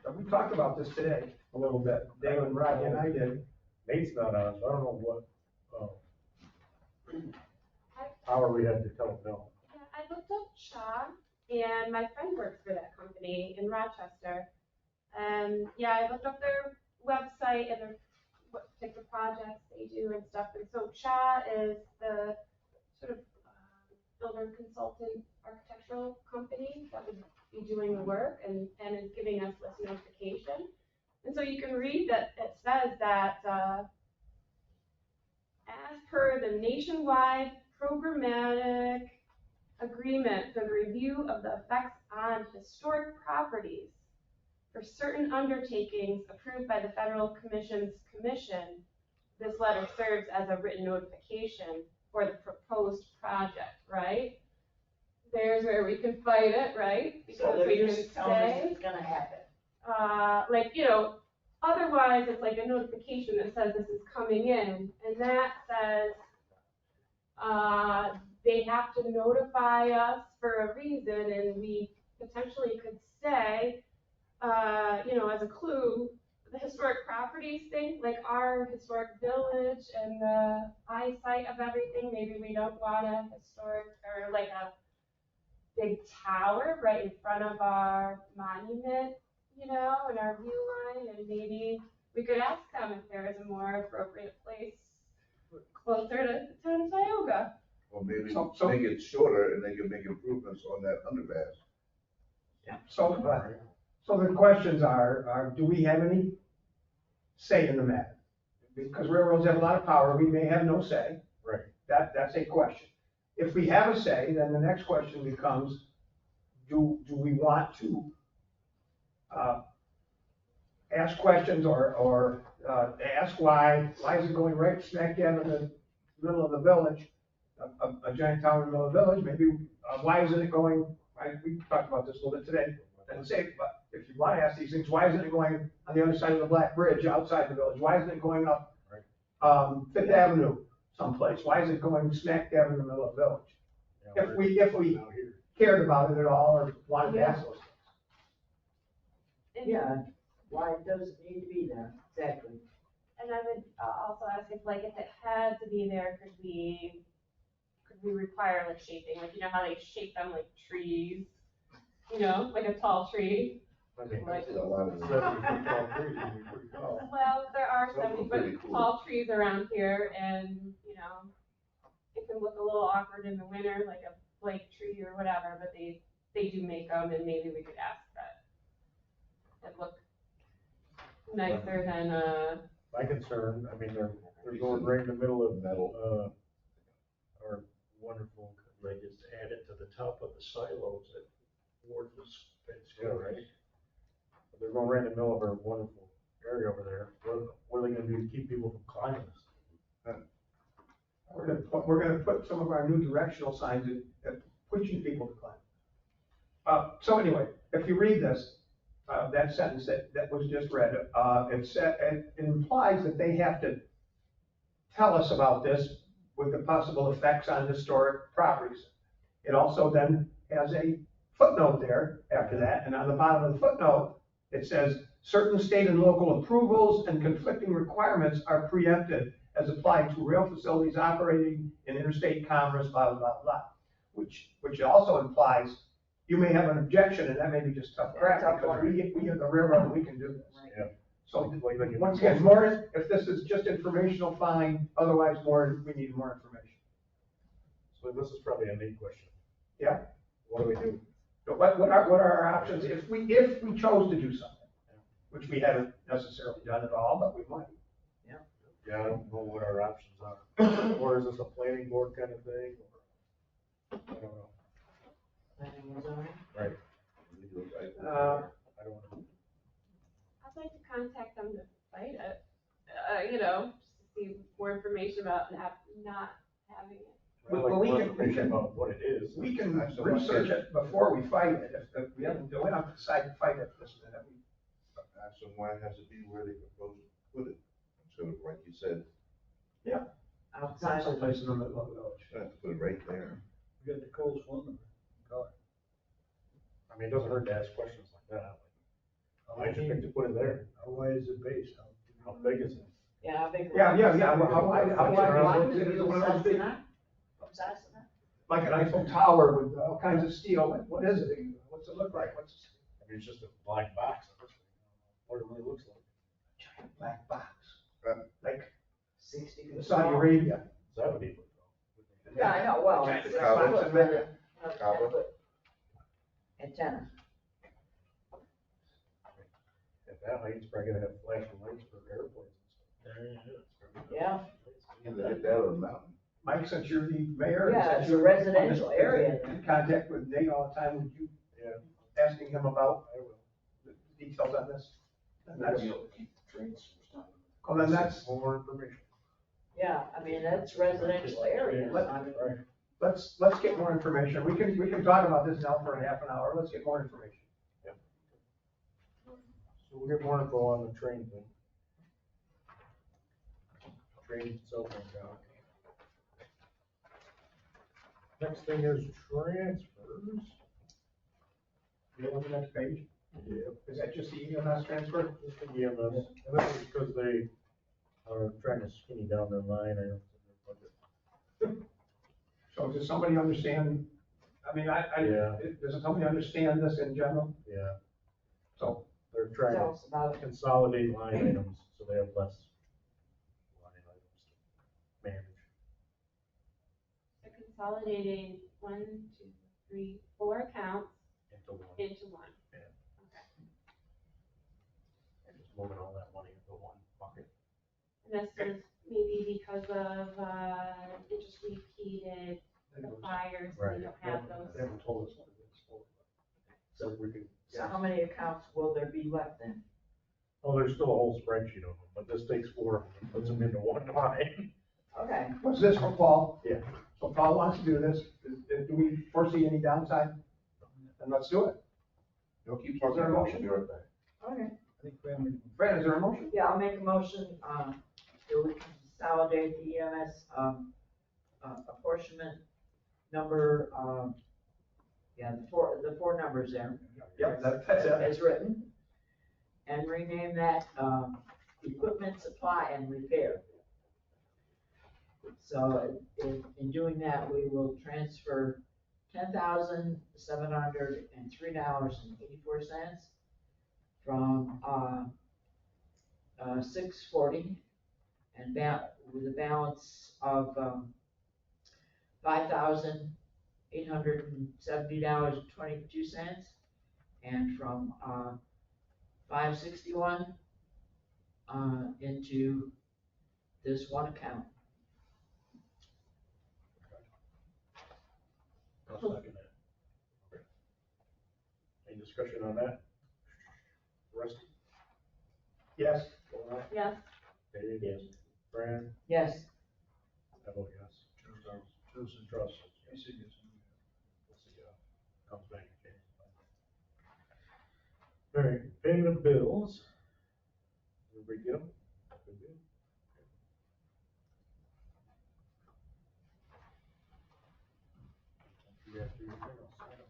Speaker 3: And we talked about this today a little bit, Dave and Rodney and I did.
Speaker 5: Nate's not on, so I don't know what, power we had to tell him no.
Speaker 8: Yeah, I looked up Shaw, and my friend works for that company in Rochester. And yeah, I looked up their website and their what particular projects they do and stuff. And so Shaw is the sort of builder consultant architectural company that would be doing the work and is giving us this notification. And so you can read that it says that as per the nationwide programmatic agreement for the review of the effects on historic properties for certain undertakings approved by the Federal Commission's commission, this letter serves as a written notification for the proposed project, right? There's where we can fight it, right?
Speaker 6: So
Speaker 8: Because we
Speaker 6: they're
Speaker 8: can
Speaker 6: just telling us
Speaker 8: say,
Speaker 6: it's gonna happen.
Speaker 8: like, you know, otherwise it's like a notification that says this is coming in, and that says, they have to notify us for a reason, and we potentially could say, you know, as a clue, the historic properties thing, like our historic village and the eyesight of everything, maybe we don't want a historic, or like a big tower right in front of our monument, you know, and our view line, and maybe we could ask them if there is a more appropriate place closer to the town of Tioga.
Speaker 9: Or maybe
Speaker 3: So-
Speaker 9: make it shorter and they can make improvements on that underpass.
Speaker 3: So the questions are, do we have any say in the matter? Because railroads have a lot of power, we may have no say.
Speaker 5: Right.
Speaker 3: That's a question. If we have a say, then the next question becomes, do we want to ask questions or ask why is it going right smack dab in the middle of the village, a giant tower in the middle of the village, maybe, why isn't it going, we talked about this a little bit today, and say, but if you want to ask these things, why isn't it going on the other side of the Black Bridge outside the village? Why isn't it going up, Fifth Avenue someplace? Why is it going smack dab in the middle of the village? If we cared about it at all or wanted to ask those things.
Speaker 8: And-
Speaker 6: Yeah, why does it need to be there? Exactly.
Speaker 8: And I would also ask if it had to be there, could we require like shaping, like, you know how they shape them like trees? You know, like a tall tree.
Speaker 5: I mean,
Speaker 8: Like-
Speaker 9: A lot of
Speaker 5: 70-foot tall trees would be pretty tall.
Speaker 8: Well, there are
Speaker 9: Some are
Speaker 8: 70
Speaker 9: pretty
Speaker 8: foot
Speaker 9: cool.
Speaker 8: tall trees around here, and, you know, it can look a little awkward in the winter, like a flake tree or whatever, but they do make them, and maybe we could ask that it look nicer than,
Speaker 5: My concern, I mean, they're going right in the middle of,
Speaker 9: metal.
Speaker 5: our wonderful, they just add it to the top of the silos at Ward was.
Speaker 2: Yeah, right. They're going right in the middle of our wonderful area over there. What are they gonna do to keep people from climbing this?
Speaker 4: We're gonna put some of our new directional signs in, pushing people to climb. So anyway, if you read this, that sentence that was just read, it implies that they have to tell us about this with the possible effects on historic properties. It also then has a footnote there after that, and on the bottom of the footnote, it says, certain state and local approvals and conflicting requirements are preempted as applied to rail facilities operating in interstate commerce, blah, blah, blah, blah. Which also implies you may have an objection, and that may be just tough crap, because we have the railroad, and we can do this.
Speaker 2: Yeah.
Speaker 4: So, once again, more, if this is just informational, fine, otherwise we need more information.
Speaker 2: So this is probably a neat question.
Speaker 4: Yeah.
Speaker 2: What do we do?
Speaker 4: But what are our options if we chose to do something, which we haven't necessarily done at all, but we might.
Speaker 2: Yeah, I don't know what our options are. Or is this a planning board kind of thing? Or I don't know.
Speaker 6: Planning and zoning?
Speaker 2: Right. I don't know.
Speaker 8: I'd like to contact them to fight it, you know, just to see more information about not having it.
Speaker 2: I'd like more information about what it is.
Speaker 4: We can research it before we fight it. If we haven't, we don't decide to fight it this minute.
Speaker 9: So why has it be where they propose to put it? Sort of like you said,
Speaker 6: Outside of
Speaker 4: Someplace in the middle of the village.
Speaker 9: have to put it right there.
Speaker 5: We got the Coles phone number. Call it.
Speaker 2: I mean, it doesn't hurt to ask questions like that. Why'd you pick to put it there?
Speaker 5: How wide is it based?
Speaker 2: How big is it?
Speaker 6: Yeah, I think.
Speaker 4: Yeah. Well, how wide
Speaker 6: Wide
Speaker 4: is
Speaker 6: is
Speaker 4: it?
Speaker 6: it?
Speaker 4: Is it one of those big,
Speaker 6: What size is that?
Speaker 4: like an Eiffel Tower with all kinds of steel? What is it? What's it look like?
Speaker 2: I mean, it's just a black box. What it really looks like.
Speaker 4: Giant black box.
Speaker 9: Right.
Speaker 4: Like
Speaker 6: 60 feet.
Speaker 4: Saudi Arabia.
Speaker 2: 70 foot though.
Speaker 6: Yeah, I know, well,
Speaker 4: Giant
Speaker 6: it's
Speaker 4: black box
Speaker 6: foot,
Speaker 4: in there.
Speaker 6: but
Speaker 9: Copper.
Speaker 6: 10 foot antenna.
Speaker 2: At that height, it's probably gonna have flashing lights for airplanes and stuff.
Speaker 6: Yeah.
Speaker 9: You can hit that on the mountain.
Speaker 4: Mike, since you're the mayor.
Speaker 6: Yeah,
Speaker 4: since
Speaker 6: it's a
Speaker 4: you're
Speaker 6: residential area.
Speaker 4: in contact with Nate all the time, would you
Speaker 2: Yeah,
Speaker 4: asking him about
Speaker 2: I will.
Speaker 4: the details on this? And that's,
Speaker 7: Oh,
Speaker 4: then that's,
Speaker 2: More information.
Speaker 6: Yeah, I mean, that's residential area. I mean,
Speaker 2: Right.
Speaker 4: let's get more information. We can talk about this now for a half an hour. Let's get more information.
Speaker 2: So we'll get more info on the train thing. Train cell phone down. Next thing is transfers.
Speaker 4: You on the next page?
Speaker 2: Yep.
Speaker 4: Is that just the EMS transfer?
Speaker 2: Just the EMS, and this is because they are trying to skinny down their line, I don't think their budget.
Speaker 4: So does somebody understand, I mean,
Speaker 2: Yeah.
Speaker 4: does somebody understand this in general?
Speaker 2: Yeah,
Speaker 4: So,
Speaker 2: they're trying
Speaker 6: tell
Speaker 2: to
Speaker 6: us about it.
Speaker 2: consolidate line items, so they have less line items to manage.
Speaker 8: They're consolidating 1, 2, 3, 4 accounts
Speaker 2: Into one,
Speaker 8: into one.
Speaker 2: Yeah.
Speaker 8: Okay.
Speaker 2: and just moving all that money into one bucket.
Speaker 8: And this is maybe because of, it just repeated the fires, and
Speaker 2: Right.
Speaker 8: they don't have those.
Speaker 2: They haven't told us what it is for. So we can,
Speaker 6: So how many accounts will there be left then?
Speaker 2: oh, there's still a whole spreadsheet of them, but this takes 4 of them and puts them into one line.
Speaker 6: Okay.
Speaker 4: what's this from Paul?
Speaker 2: Yeah.
Speaker 4: So Paul wants to do this. Do we foresee any downside? Then let's do it.
Speaker 9: Don't keep
Speaker 4: Is
Speaker 9: talking
Speaker 4: there a
Speaker 9: about
Speaker 4: motion?
Speaker 9: it, be right back.
Speaker 6: Okay.
Speaker 4: Fran, is there a motion?
Speaker 6: Yeah, I'll make a motion, that we consolidate the EMS, apportionment number, the four numbers there.
Speaker 4: Yep, that's it.
Speaker 6: As written, and rename that, equipment supply and repair. So in doing that, we will transfer $10,703.84 from, 640 and with a balance of, $5,870.22, and from, 561, into this one account.
Speaker 5: I'll second that.
Speaker 2: discussion on that? Rusty?
Speaker 4: Yes.
Speaker 2: Laura?
Speaker 8: Yes.
Speaker 2: Dave? Yes. Fran?
Speaker 6: Yes,
Speaker 2: I vote yes. Trust. We'll see how it comes back and changes. All right, payment of bills. Everybody get them? Good deal. You have to do your thing, I'll sign it.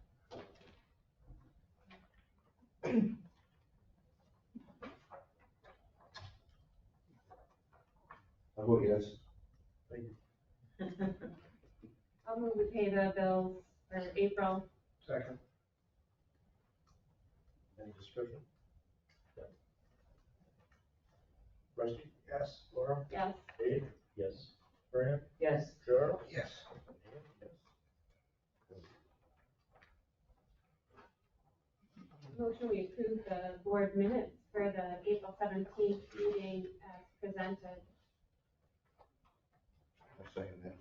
Speaker 9: I vote yes.
Speaker 2: Thank you.
Speaker 8: I'll move we pay the bills for April.
Speaker 4: Second.
Speaker 2: Any discussion? Rusty?
Speaker 4: Yes.
Speaker 2: Laura?
Speaker 8: Yes.
Speaker 2: Dave?
Speaker 5: Yes.
Speaker 2: Fran?
Speaker 6: yes.
Speaker 2: Charles?
Speaker 9: Yes.
Speaker 8: Motion we approve the board minutes for the April 17th meeting as presented.
Speaker 9: I'll second that.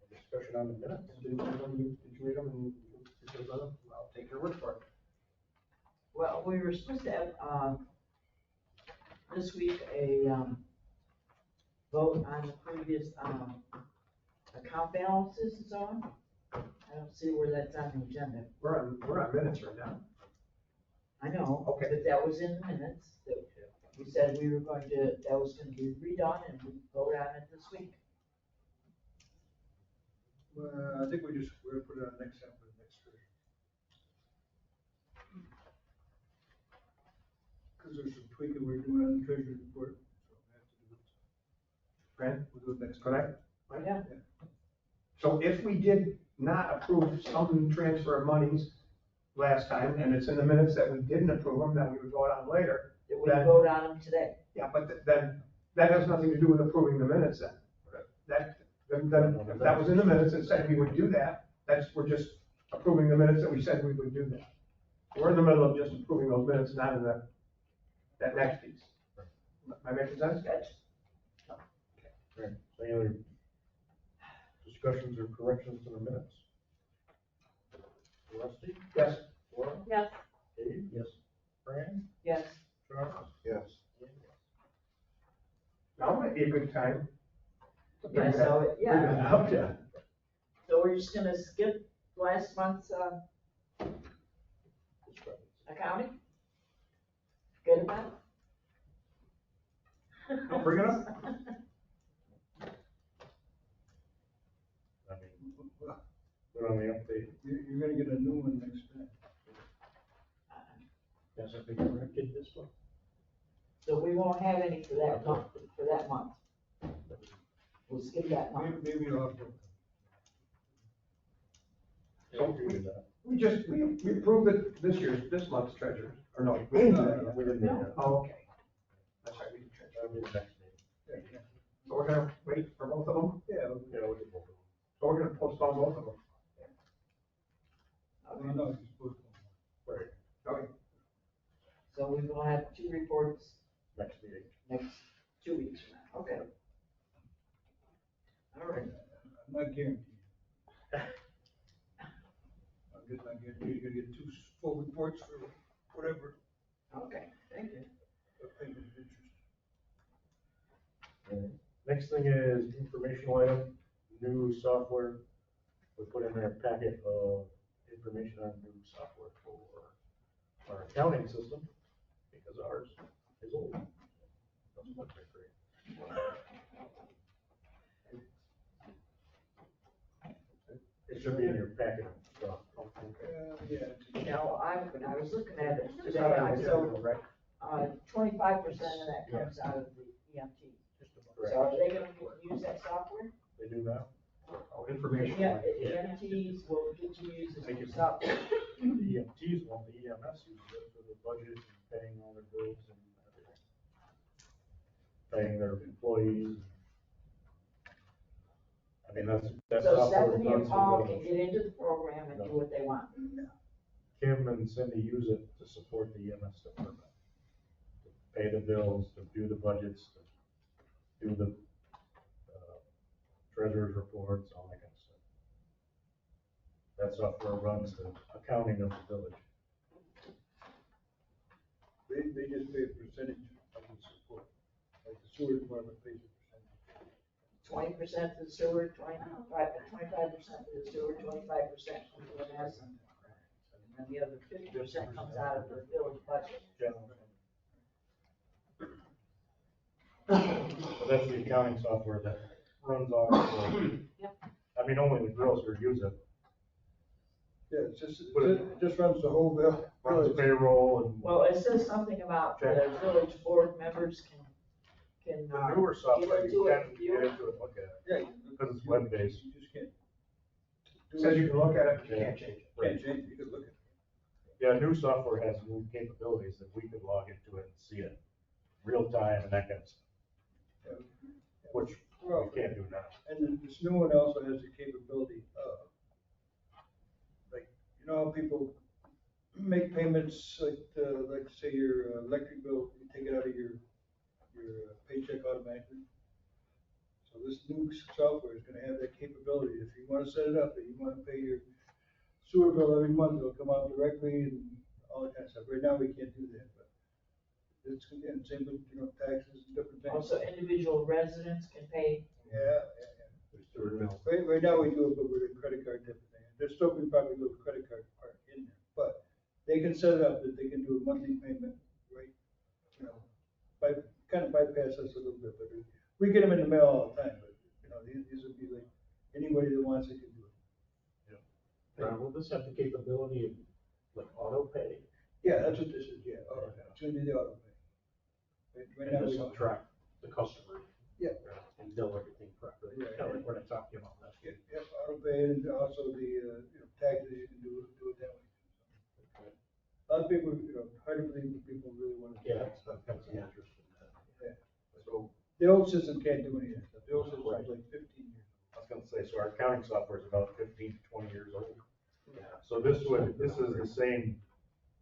Speaker 2: Discussion on the minutes?
Speaker 4: Did you read them and you feel about them? I'll take your word for it.
Speaker 6: Well, we were supposed to have, this week, a, vote on the previous, account balances and so on. I don't see where that's on the agenda.
Speaker 4: We're on minutes right now.
Speaker 6: I know,
Speaker 4: Okay.
Speaker 6: but that was in the minutes, that we said we were going to, that was gonna be redone and we vote on it this week.
Speaker 3: Well, I think we're gonna put it on next time for the next treasure. Cause there's some tweaking we're doing on the treasurer's report, so we have to do it.
Speaker 4: Fran,
Speaker 3: We'll do it next.
Speaker 4: could I?
Speaker 6: Yeah.
Speaker 4: So if we did not approve some transfer of monies last time, and it's in the minutes that we didn't approve them, that we would vote on later.
Speaker 6: That we
Speaker 4: Then-
Speaker 6: vote on them today.
Speaker 4: Yeah, but then, that has nothing to do with approving the minutes then. Then, if that was in the minutes and said we would do that, we're just approving the minutes that we said we would do that. We're in the middle of just approving those minutes, not in that next piece. Am I making sense?
Speaker 6: That's,
Speaker 2: Right, any other discussions or corrections to the minutes? Rusty?
Speaker 4: Yes.
Speaker 2: Laura?
Speaker 8: Yes.
Speaker 2: Dave?
Speaker 5: Yes.
Speaker 2: Fran?
Speaker 6: yes,
Speaker 2: Charles?
Speaker 9: Yes.
Speaker 4: Now might be a good time. to bring
Speaker 6: yeah,
Speaker 4: that-
Speaker 6: so,
Speaker 4: bring
Speaker 6: yeah,
Speaker 4: that up, yeah.
Speaker 6: so we're just gonna skip last month's, accounting? Forget about it?
Speaker 4: I'll bring it up.
Speaker 2: I mean, put on the update.
Speaker 3: You're gonna get a new one next time.
Speaker 5: Has it been corrected this one?
Speaker 6: So we won't have any for that month. We'll skip that month.
Speaker 3: Maybe you'll have to.
Speaker 2: Don't do that.
Speaker 4: We approved it this month's treasure, or no, we didn't do that yet.
Speaker 2: We didn't do that.
Speaker 4: Oh, okay. That's right, we did treasure.
Speaker 2: That'll be the next meeting.
Speaker 4: So we're gonna wait for both of them?
Speaker 3: Yeah.
Speaker 2: Yeah, we can vote.
Speaker 4: So we're gonna postpone both of them?
Speaker 3: Well, no, you're supposed to.
Speaker 2: Right,
Speaker 4: Okay.
Speaker 6: So we will have two reports
Speaker 2: next meeting.
Speaker 6: next 2 weeks from now. Okay. All right.
Speaker 3: I'm not guaranteed. I guarantee you're gonna get two full reports for whatever,
Speaker 6: Okay, thank you.
Speaker 3: thing of interest.
Speaker 2: Next thing is informational item, new software. We put in our packet of information on new software for our accounting system, because ours is old. Doesn't look that great. It should be in your packet of stuff.
Speaker 3: Yeah.
Speaker 6: Now, I was looking at it
Speaker 4: It's
Speaker 6: today,
Speaker 4: not on
Speaker 6: I
Speaker 4: the
Speaker 6: saw,
Speaker 4: agenda, right?
Speaker 6: 25% of that comes out of the EMT.
Speaker 2: Correct.
Speaker 6: So are they gonna use that software?
Speaker 2: They do now.
Speaker 4: Oh, information.
Speaker 6: Yeah, EMTs will get to use this new software.
Speaker 2: The EMTs want the EMS uses it for the budget and paying all their bills and everything. Paying their employees. I mean, that's
Speaker 6: So
Speaker 2: software
Speaker 6: Stephanie
Speaker 2: done
Speaker 6: and
Speaker 2: so
Speaker 6: Paul
Speaker 2: well.
Speaker 6: can get into the program and do what they want.
Speaker 2: Kim and Cindy use it to support the EMS department. To pay the bills, to do the budgets, to do the treasurer's reports, all that kind of stuff. That software runs the accounting of the village.
Speaker 3: They just pay a percentage of the support, like the sewer department pays a percentage.
Speaker 6: 20% to the sewer, 25% to the sewer, 25% to EMS, and then the other 50% comes out of the village budget.
Speaker 2: General. So that's the accounting software that runs off.
Speaker 6: Yep.
Speaker 2: I mean, only the girls who use it.
Speaker 3: Yeah, it just runs the whole bill.
Speaker 2: Runs payroll and.
Speaker 6: Well, it says something about the village board members can
Speaker 2: The newer software,
Speaker 6: get
Speaker 2: you
Speaker 6: into it,
Speaker 2: can
Speaker 6: view
Speaker 2: get
Speaker 6: it.
Speaker 2: into it, look at it,
Speaker 3: Yeah.
Speaker 2: because it's web-based.
Speaker 3: You just can't.
Speaker 4: Says you can look at it, but you can't change it.
Speaker 3: Can't change it, you can look at it.
Speaker 2: Yeah, new software has new capabilities that we could log into it and see it real time and that kind of stuff, which we can't do now.
Speaker 3: And then this new one also has the capability of, like, you know, how people make payments, like say your electric bill, you take it out of your paycheck automatically. So this new software is gonna have that capability. If you wanna set it up, and you wanna pay your sewer bill every month, it'll come out directly and all that kind of stuff. Right now, we can't do that, but it's, again, same with, you know, taxes and different things.
Speaker 6: Also, individual residents can pay.
Speaker 3: Yeah. Right now, we do it, but with a credit card type of thing. There's still be probably a little credit card part in there, but they can set it up that they can do a monthly payment, right? You know, kind of bypass us a little bit, but we get them in the mail all the time, but, you know, these would be like, anybody that wants it can do it.
Speaker 5: Ron, will this have the capability of like auto pay?
Speaker 3: Yeah, that's what this is, yeah, it's gonna be the auto pay. Right now,
Speaker 5: And
Speaker 3: we
Speaker 5: this will
Speaker 3: don't.
Speaker 5: track the customer.
Speaker 3: Yeah.
Speaker 5: And bill everything correctly,
Speaker 3: Right.
Speaker 5: kind of like what I talked to you about last
Speaker 3: Yeah,
Speaker 5: week.
Speaker 3: yeah, auto pay and also the, you know, taxes, you can do it that way. A lot of people, you know, hard to believe that people really want to.
Speaker 5: Yeah, that's some interest in that.
Speaker 3: Yeah.
Speaker 2: So,
Speaker 3: The old system can't do any of that stuff. The old system is like 15 years.
Speaker 2: I was gonna say, so our accounting software is about 15 to 20 years old. So this is the same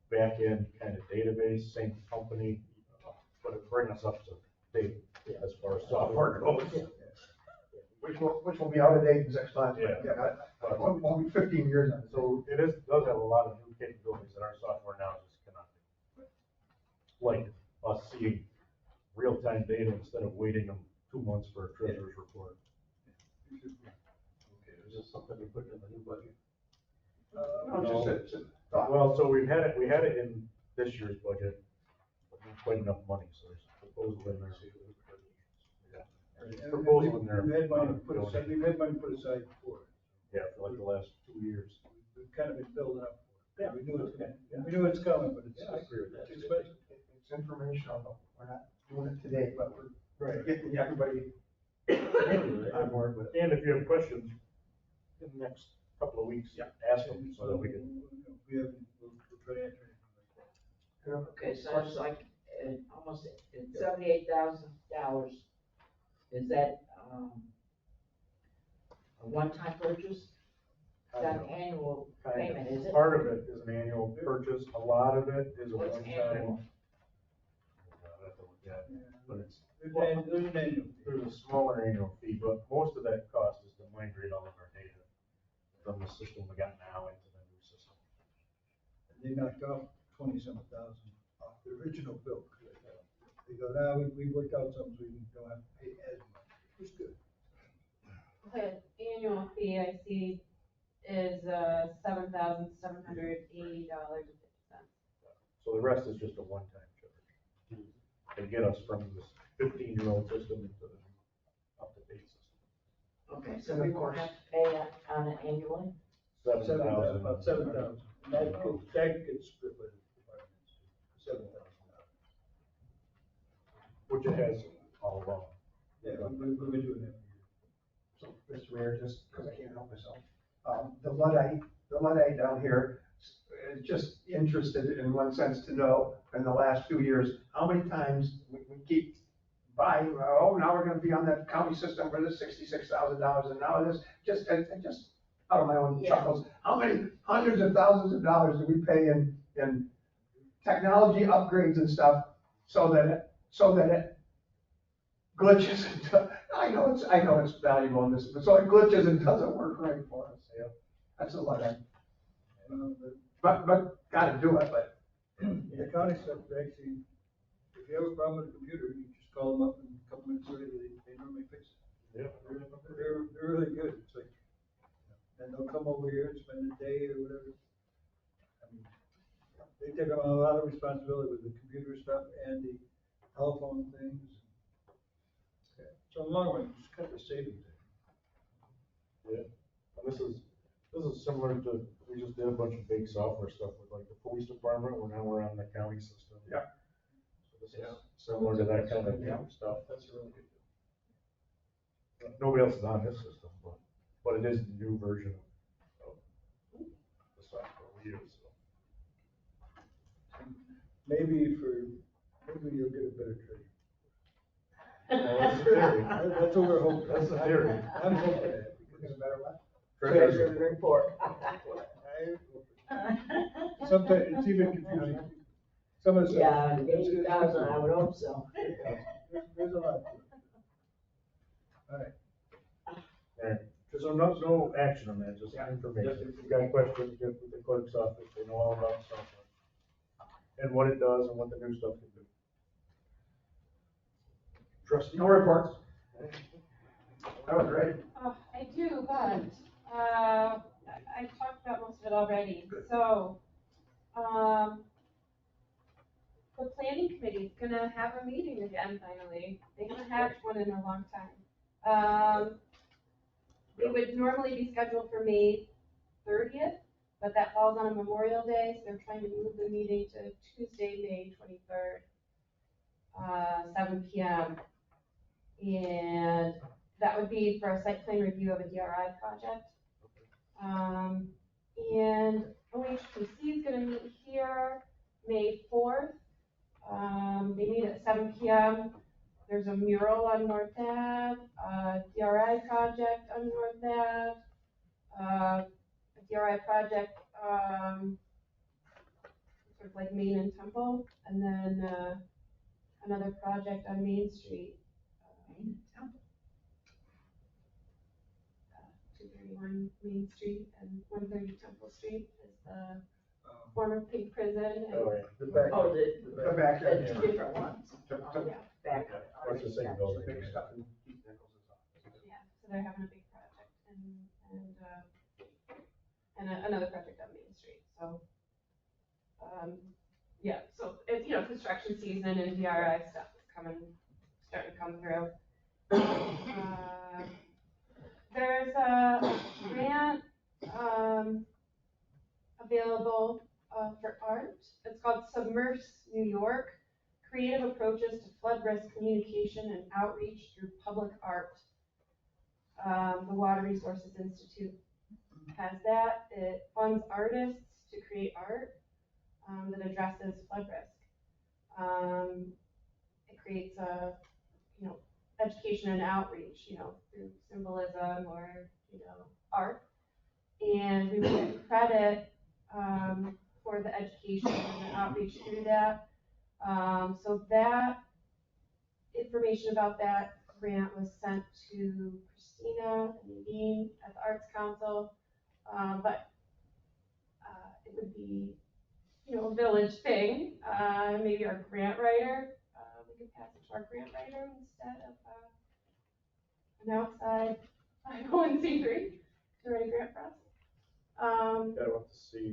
Speaker 2: back-end kind of database, same company, but it brings us up to date as far as software goes.
Speaker 4: Which will be out of date in 6 months, but
Speaker 2: Yeah.
Speaker 4: yeah, it won't be 15 years on it.
Speaker 2: So does have a lot of new capabilities that our software now just cannot do. Like us seeing real-time data instead of waiting 2 months for a treasurer's report.
Speaker 5: Okay, is this something we put in the new budget?
Speaker 3: No, just a thought.
Speaker 2: Well, so we had it in this year's budget, but not quite enough money, so there's a proposal in there. Yeah. There's a proposal in there.
Speaker 3: We've had money put aside for it.
Speaker 2: Yeah, for like the last 2 years.
Speaker 3: We've kind of been building up for it.
Speaker 5: Yeah.
Speaker 3: We knew it's coming, but it's,
Speaker 5: Yeah, I agree with that.
Speaker 3: it's expensive.
Speaker 4: It's informational, though. We're not doing it today, but we're
Speaker 3: Right.
Speaker 4: getting everybody on board with it.
Speaker 2: And if you have questions in the next couple of weeks, ask them so that we can.
Speaker 3: We'll try to answer anything like that.
Speaker 6: Okay, so it's like, almost $78,000. Is that, a one-time purchase? Is that an annual payment, is it?
Speaker 2: Part of it is an annual purchase, a lot of it is a
Speaker 6: What's
Speaker 2: one-time.
Speaker 6: annual?
Speaker 2: I'll have to look at it, but it's,
Speaker 3: There's an annual.
Speaker 2: there's a smaller annual fee, but most of that cost is to migrate all of our data from the system we got now into the new system.
Speaker 3: And they knocked off 20-some thousand off the original bill. They go, now we worked out something so we don't have to pay as much. It's good.
Speaker 8: The annual fee I see is $7,780.50.
Speaker 2: So the rest is just a one-time charge. They get us from this 15-year-old system into the up-to-date system.
Speaker 6: Okay, so we won't have to pay that on it annually?
Speaker 3: About 7,000. And that gets split by the departments. $7,000.
Speaker 2: Which it has all along.
Speaker 3: Yeah, we've been doing that for years.
Speaker 4: So, Mr. Mayor, just because I can't help myself, the Luddite down here is just interested in one sense to know, in the last few years, how many times we keep buying, now we're gonna be on that county system for this $66,000, and now this, just out of my own chuckles, how many hundreds of thousands of dollars do we pay in technology upgrades and stuff, so that it glitches, I know it's valuable in this, but so it glitches and doesn't work right for us.
Speaker 2: Yeah.
Speaker 4: That's a lot. But gotta do it, but
Speaker 3: In the county stuff, actually, if you have a problem with a computer, you just call them up and a couple minutes later, they normally fix it.
Speaker 2: Yeah.
Speaker 3: They're really good. It's like, and they'll come over here and spend a day or whatever. I mean, they take on a lot of responsibility with the computer stuff and the telephone things. Yeah. So in the long run, it's kind of a savings.
Speaker 2: Yeah, and this is similar to, we just did a bunch of big software stuff with like the police department, now we're on the county system.
Speaker 4: Yeah.
Speaker 2: So this is similar to that kind of stuff.
Speaker 4: That's a really good deal.
Speaker 2: Nobody else is on this system, but it is the new version of the software we use, so.
Speaker 3: Maybe you'll get a better trade.
Speaker 2: Well, that's the theory.
Speaker 3: That's what we're hoping.
Speaker 2: That's the theory.
Speaker 3: I'm hoping that.
Speaker 4: We're gonna better what?
Speaker 6: Treasurer's report.
Speaker 3: Sometimes it's even confusing. Some of the stuff.
Speaker 6: Yeah,
Speaker 3: it's
Speaker 6: 80,000, I would hope so.
Speaker 3: There's a lot to it. All right.
Speaker 2: Alright, so no action on that, just information. If you got questions, get with the clerk's office, they know all about the software. And what it does and what the new stuff can do. Trustee?
Speaker 4: No reports. That was great.
Speaker 8: I do, but, I talked about most of it already, so, the planning committee is gonna have a meeting again finally. They haven't had one in a long time. It would normally be scheduled for May 30th, but that falls on a Memorial Day, so they're trying to move the meeting to Tuesday, May 23rd, 7 p.m. And that would be for a site plan review of a DRI project. And OHPC is gonna meet here May 4th. They meet at 7 p.m. There's a mural on North Ave, DRI project on North Ave, a DRI project, sort of like Main and Temple, and then, another project on Main Street. 231 Main Street and 130 Temple Street is the former pig prison. And
Speaker 2: Oh, yeah.
Speaker 3: The back.
Speaker 6: Oh,
Speaker 4: The back end.
Speaker 6: it's different ones.
Speaker 2: To-
Speaker 6: Oh, yeah, back.
Speaker 2: Oh, it's the same building.
Speaker 4: Big stuff in Keith Nichols' office.
Speaker 8: yeah, so they're having a big project and another project on Main Street. So, yeah, so it's, construction season and DRI stuff is starting to come through. There's a grant, available, for art. It's called Submerse New York, Creative Approaches to Flood Risk Communication and Outreach Through Public Art. The Water Resources Institute has that. It funds artists to create art, that addresses flood risk. It creates education and outreach, through symbolism or, art. And we would get credit, for the education and the outreach through that. So that information about that grant was sent to Christina and Nadine at the Arts Council. But it would be, a village thing. Maybe our grant writer, we could pass it to our grant writer instead of an outside 501c3 to write a grant for us.
Speaker 2: Gotta have to see,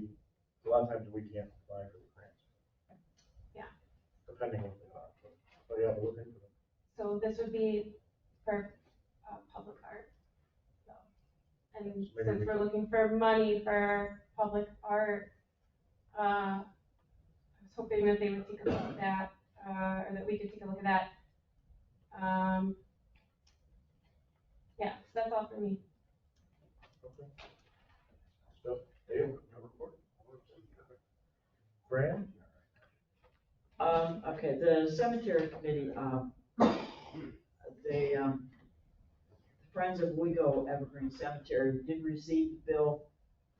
Speaker 2: a lot of times we can't apply for the grants.
Speaker 8: Yeah.
Speaker 2: Depending on what they are, but yeah, we'll look into them.
Speaker 8: So this would be for public art. So, and
Speaker 2: Maybe
Speaker 8: since
Speaker 2: we
Speaker 8: we're
Speaker 2: can-
Speaker 8: looking for money for public art, I was hoping that they would take a look at that, or that we could take a look at that. Yeah, so that's all for me.
Speaker 2: Okay. Stuff, Dave, no report? Fran?
Speaker 6: Okay, the cemetery committee, they, Friends of Owego Evergreen Cemetery did receive a bill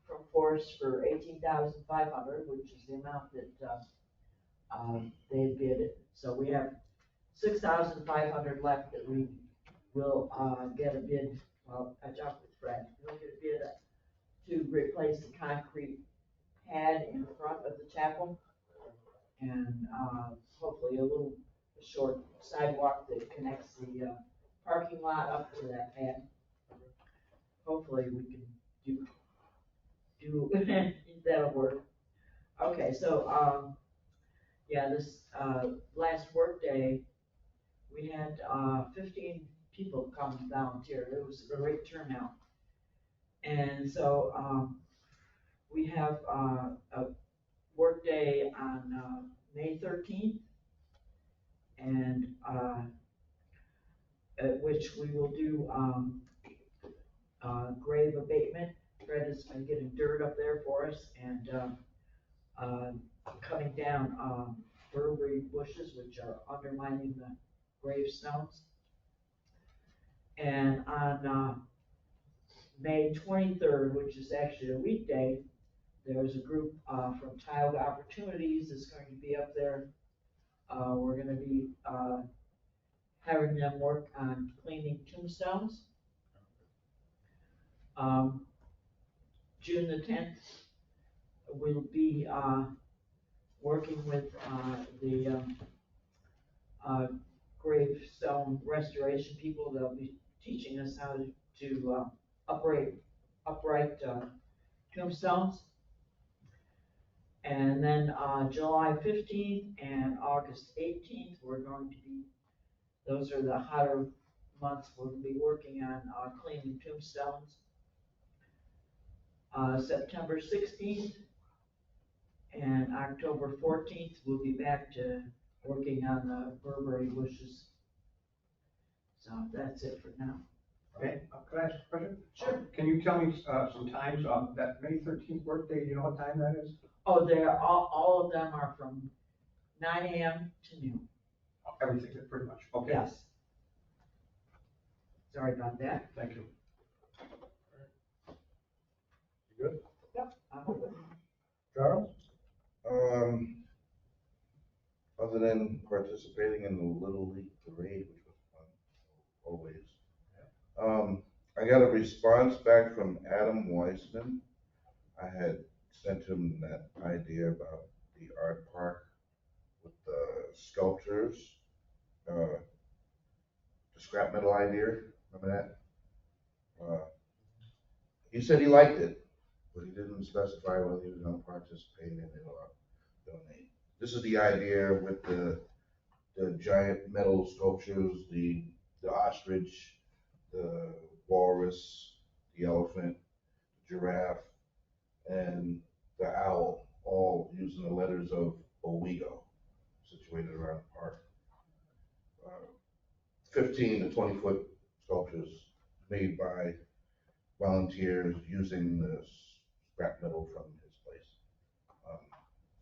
Speaker 6: from Forest for $18,500, which is the amount that, they bid. So we have $6,500 left that we will, get a bid, I talked with Fred, we'll get a bid to replace the concrete pad in front of the chapel. and, hopefully a short sidewalk that connects the, parking lot up to that pad. Hopefully we can do, that'll work. Okay, so, yeah, this, last workday, we had, 15 people come volunteer. It was a great turnout. And so, we have, a workday on, May 13th. And, at which we will do, grave abatement. Fred has been getting dirt up there for us and, cutting down, Burberry bushes, which are undermining the gravestones. And on, May 23rd, which is actually a weekday, there's a group, from Tioga Opportunities that's going to be up there. We're gonna be, having them work on cleaning tombstones. June the 10th, we'll be, working with, the, gravestone restoration people. They'll be teaching us how to upright tombstones. And then, July 15th and August 18th, we're going to be, those are the hotter months, we'll be working on, cleaning tombstones. September 16th and October 14th, we'll be back to working on the Burberry bushes. So that's it for now.
Speaker 4: Okay, could I ask a question?
Speaker 6: Sure.
Speaker 4: Can you tell me, some times on that May 13th workday, do you know what time that is?
Speaker 6: Oh, all of them are from 9 a.m. to noon.
Speaker 4: Everything, pretty much, okay.
Speaker 6: Yes. Sorry about that.
Speaker 4: Thank you.
Speaker 2: You good?
Speaker 6: Yep.
Speaker 2: Charles?
Speaker 9: Other than participating in the Little League Parade, which was fun, always. I got a response back from Adam Weissman. I had sent him that idea about the art park with the sculptures, the scrap metal idea, remember that? He said he liked it, but he didn't specify whether he was gonna participate in it or donate. This is the idea with the giant metal sculptures, the ostrich, the walrus, the elephant, the giraffe, and the owl, all using the letters of Owego, situated around the park. 15 to 20-foot sculptures made by volunteers using the scrap metal from his place.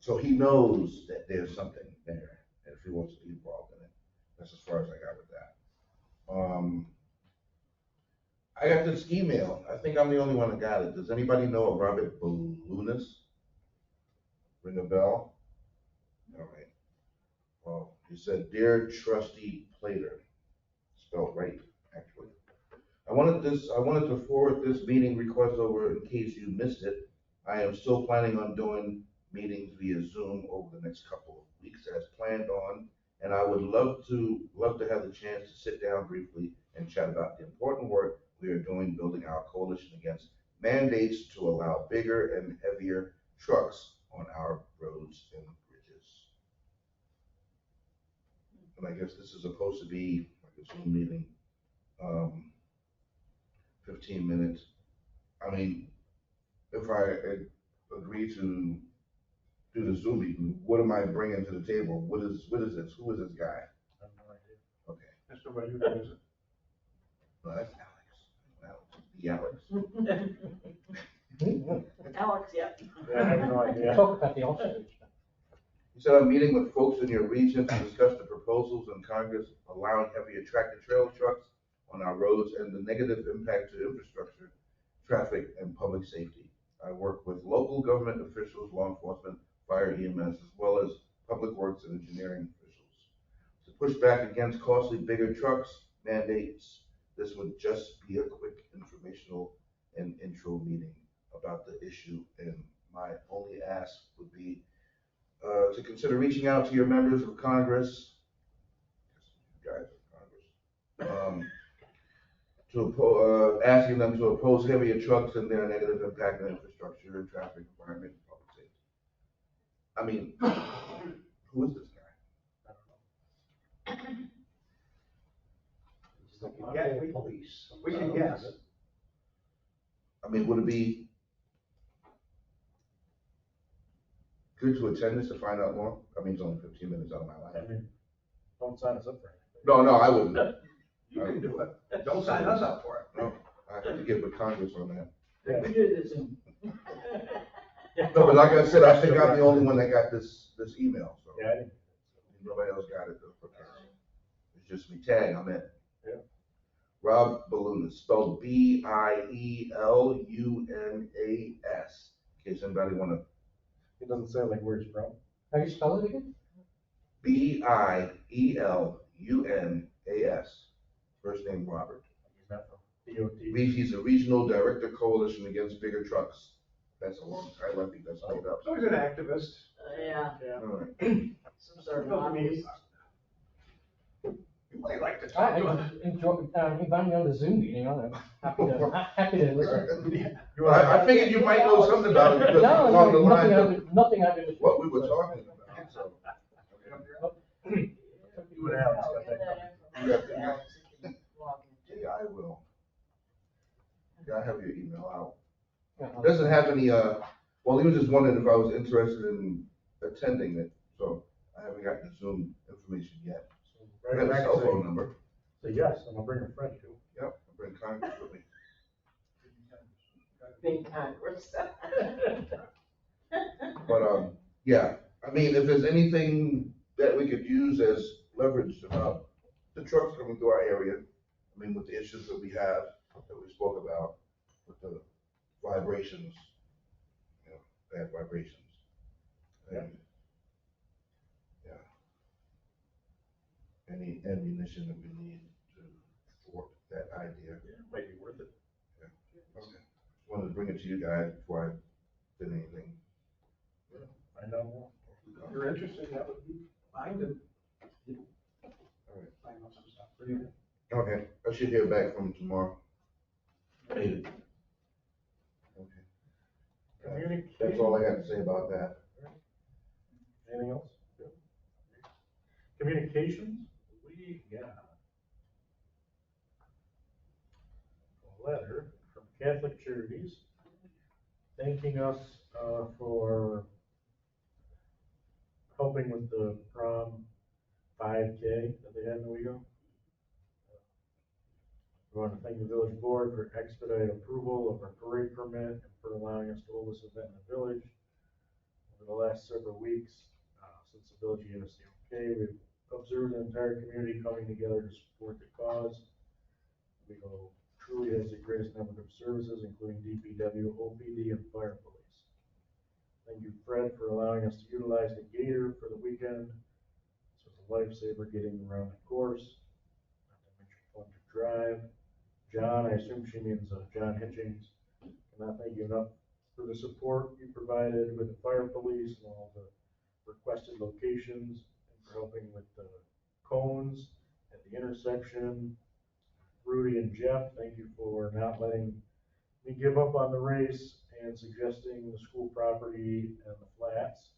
Speaker 9: So he knows that there's something there, and if he wants to be involved in it. That's as far as I got with that. I got this email. I think I'm the only one that got it. Does anybody know a Robert Ballounis? Ring a bell? All right. Well, he said, "Dear Trustee Plater," spelled right, actually. I wanted to forward this meeting request over in case you missed it. I am still planning on doing meetings via Zoom over the next couple of weeks as planned on, and I would love to have the chance to sit down briefly and chat about the important work we are doing building our coalition against mandates to allow bigger and heavier trucks on our roads and bridges. And I guess this is supposed to be like a Zoom meeting, 15 minutes. I mean, if I agree to do the Zoom meeting, what am I bringing to the table? What is this? Who is this guy?
Speaker 2: I have no idea.
Speaker 9: Okay.
Speaker 4: Mr. What is it?
Speaker 9: Well, that's Alex. The Alex.
Speaker 6: Alex, yeah.
Speaker 2: Yeah, I have no idea.
Speaker 5: Talk about the offset.
Speaker 9: He said, "I'm meeting with folks in your region to discuss the proposals in Congress allowing heavier tractor trailer trucks on our roads and the negative impact to infrastructure, traffic, and public safety. I work with local government officials, law enforcement, fire, EMS, as well as public works and engineering officials to push back against costly bigger trucks mandates. This would just be a quick informational and intro meeting about the issue, and my only ask would be To consider reaching out to your members of Congress, guys of Congress, asking them to oppose heavier trucks and their negative impact on infrastructure and traffic environment and public safety. I mean, who is this guy?
Speaker 4: Yeah, we can guess.
Speaker 9: I mean, would it be good to attend this to find out more? I mean, it's only 15 minutes out of my
Speaker 2: I
Speaker 9: life.
Speaker 2: mean, don't sign us up for anything.
Speaker 9: No, I wouldn't.
Speaker 4: You can do it. Don't sign us up for it.
Speaker 9: No, I have to get with Congress on that.
Speaker 2: Yeah.
Speaker 6: We do this in.
Speaker 9: No, but like I said, I think I'm the only one that got this email, so.
Speaker 2: Yeah, I didn't.
Speaker 9: Nobody else got it though. It's just me, Tag, I'm in.
Speaker 2: Yeah.
Speaker 9: Rob Balloon, it's spelled Bielunas, in case anybody wanna,
Speaker 2: It doesn't say like where he's from.
Speaker 3: How do you spell it again?
Speaker 9: Bielunas, first name Robert.
Speaker 2: He's not from DOT.
Speaker 9: He's a regional director coalition against bigger trucks. That's a long title, I think that's made up.
Speaker 4: So he's an activist.
Speaker 6: Yeah,
Speaker 2: Yeah.
Speaker 9: All right.
Speaker 6: some sort of
Speaker 4: Doesn't mean
Speaker 6: lobbyist.
Speaker 4: You might like to talk
Speaker 3: I
Speaker 4: to him.
Speaker 3: enjoy, invite me on the Zoom meeting, I'm happy to listen.
Speaker 9: I figured you might know something about it because
Speaker 3: No,
Speaker 9: it's along the
Speaker 3: no,
Speaker 9: lines of
Speaker 3: nothing I've been.
Speaker 9: what we were talking about, so.
Speaker 2: You would have,
Speaker 6: I'll
Speaker 2: got
Speaker 6: get
Speaker 2: that
Speaker 6: that
Speaker 2: covered.
Speaker 6: information to Alex, he can log into it.
Speaker 9: Yeah, I will. Yeah, I have your email out.
Speaker 3: Yeah,
Speaker 9: Doesn't have any, well, he was just wondering if I was interested in attending it, so I haven't got the Zoom information yet. I have a cell phone number.
Speaker 2: Say yes, and I'll bring a friend too.
Speaker 9: Yep, I'll bring Congress with me.
Speaker 6: Big Congress.
Speaker 9: But, yeah, I mean, if there's anything that we could use as leverage about the trucks coming through our area, I mean, with the issues that we have, that we spoke about, with the vibrations, you know, bad vibrations. And, yeah. Any ammunition that we need to thwart that idea.
Speaker 2: Yeah, it might be worth it.
Speaker 9: Okay. Wanted to bring it to you guys before I did anything.
Speaker 2: Find out more.
Speaker 4: If you're interested, that would be fine to.
Speaker 9: All right.
Speaker 4: Find out some stuff for you.
Speaker 9: Okay, I should hear back from him tomorrow. Maybe. Okay. That's all I got to say about that.
Speaker 2: Anything else? Good. Communications, we got a letter from Catholic Charities thanking us for helping with the prom 5K that they had in Owego. We want to thank the village board for expedited approval of our parade permit and for allowing us to hold this event in the village. Over the last several weeks, since the village gave us the okay, we've observed the entire community coming together to support the cause. Owego truly has the greatest network of services, including DPW, OPD, and fire police. Thank you, Fred, for allowing us to utilize the Gator for the weekend. This was a lifesaver getting around the course, not to mention fun to drive. John, I assume she means John Hitchings, cannot thank you enough for the support you provided with the fire police and all the requested locations, and for helping with the cones at the intersection. Rudy and Jeff, thank you for not letting me give up on the race and suggesting the school property and the flats.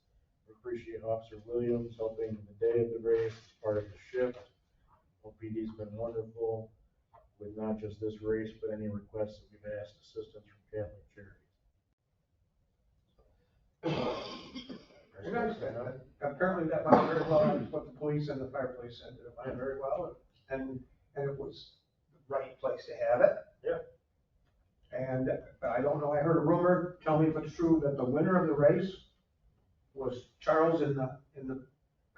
Speaker 2: We appreciate Officer Williams helping the day of the race as part of the shift. OPD's been wonderful with not just this race, but any requests that we've asked assistance from Catholic Charities.
Speaker 4: Very nice, apparently that went very well, that's what the police and the fire police said, that it went very well, and it was the right place to have it.
Speaker 2: Yeah.
Speaker 4: And I don't know, I heard a rumor, tell me if it's true, that the winner of the race was Charles in the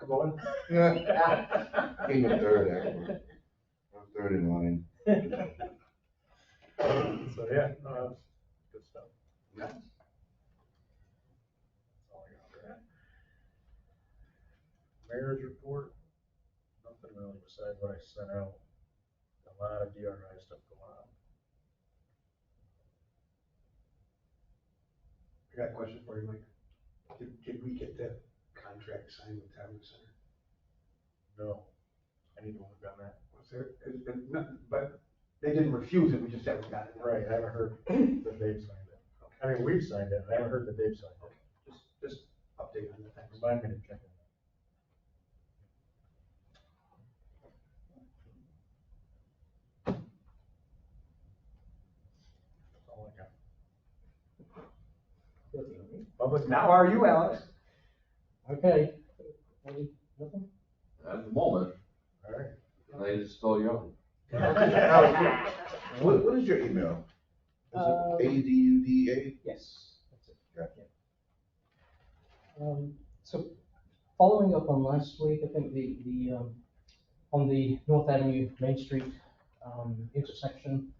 Speaker 4: Kubota.
Speaker 9: Yeah. Came in third, actually. I'm third in line.
Speaker 2: So, yeah, good stuff.
Speaker 9: Yeah.
Speaker 2: That's all I got for that. Mayor's report, nothing really besides what I sent out. A lot of DRI stuff going on.
Speaker 4: I got a question for you, Mike. Did we get the contract signed with Tavern Center?
Speaker 2: No, I need to work on that.
Speaker 4: Was there, but they didn't refuse it, we just haven't gotten it.
Speaker 2: Right, I haven't heard that they've signed it. I mean, we've signed it, I haven't heard that they've signed it.
Speaker 4: Just update on the things.
Speaker 2: Remind me to check it. That's all I got. Public,
Speaker 4: Now are you, Alex?
Speaker 12: Okay. Nothing?
Speaker 3: At the moment,
Speaker 2: all right.
Speaker 3: they just still young.
Speaker 9: What is your email? Is it ADUDA?
Speaker 12: Yes, that's it.
Speaker 9: Gotcha.
Speaker 12: So following up on last week, I think on the North Avenue Main Street, intersection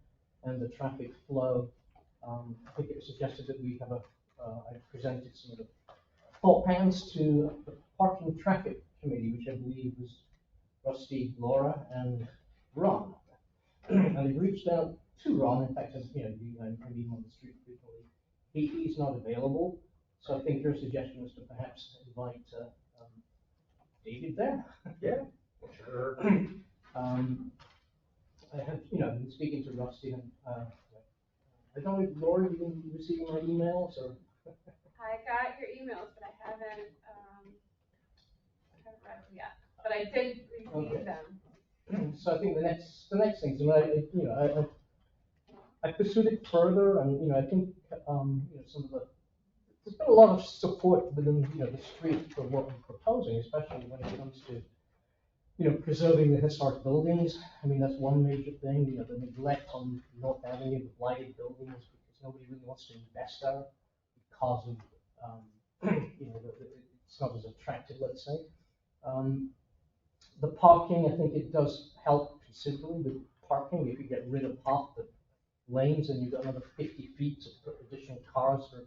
Speaker 12: and the traffic flow, I think it was suggested that we have I presented some of the thought plans to the Parking Traffic Committee, which I believe was Rusty, Laura, and Ron. And they've reached out to Ron, in fact, as, I meet him on the street frequently. He's not available, so I think your suggestion was to perhaps invite David there.
Speaker 2: Yeah, sure.
Speaker 12: I have, been speaking to Rusty, and I don't know if Laura, you've been receiving my emails, or?
Speaker 8: I got your emails, but I haven't read them yet, but I did receive them.
Speaker 12: So I think the next thing, so I pursued it further, and I think there's been a lot of support within the street for what we're proposing, especially when it comes to preserving the historic buildings. I mean, that's one major thing. The neglect on North Avenue, the blighted buildings, because nobody really wants to invest there because of it's not as attractive, let's say. The parking, I think it does help considerably with parking. If you get rid of half the lanes, and you've got another 50 feet of additional cars for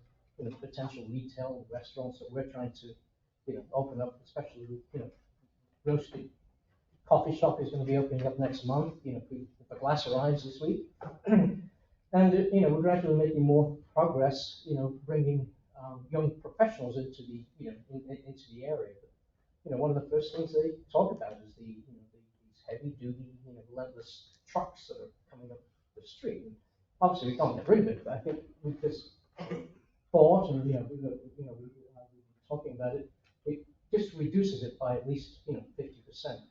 Speaker 12: potential retail and restaurants that we're trying to open up, especially with roasted coffee shop is going to be opening up next month. If the glass arrives this week, and we're gradually making more progress. Bringing young professionals into the into the area. But, one of the first things they talk about is these heavy duty, relentless trucks that are coming up the street. And obviously, we can't get rid of it, but I think with this thought, and we were talking about it, it just reduces it by at least 50%.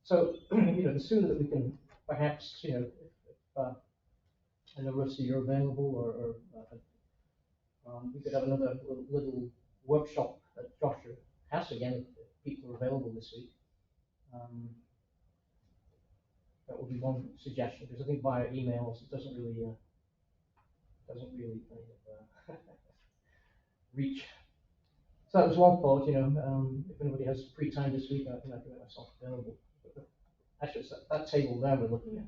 Speaker 12: So the sooner that we can perhaps if I know Rusty, you're available, or we could have another little workshop at Joshua House again if people are available this week. That would be one suggestion, because I think via emails it doesn't really reach. So that was one thought. If anybody has free time this week, I can make myself available. But actually, it's that table there we're looking at.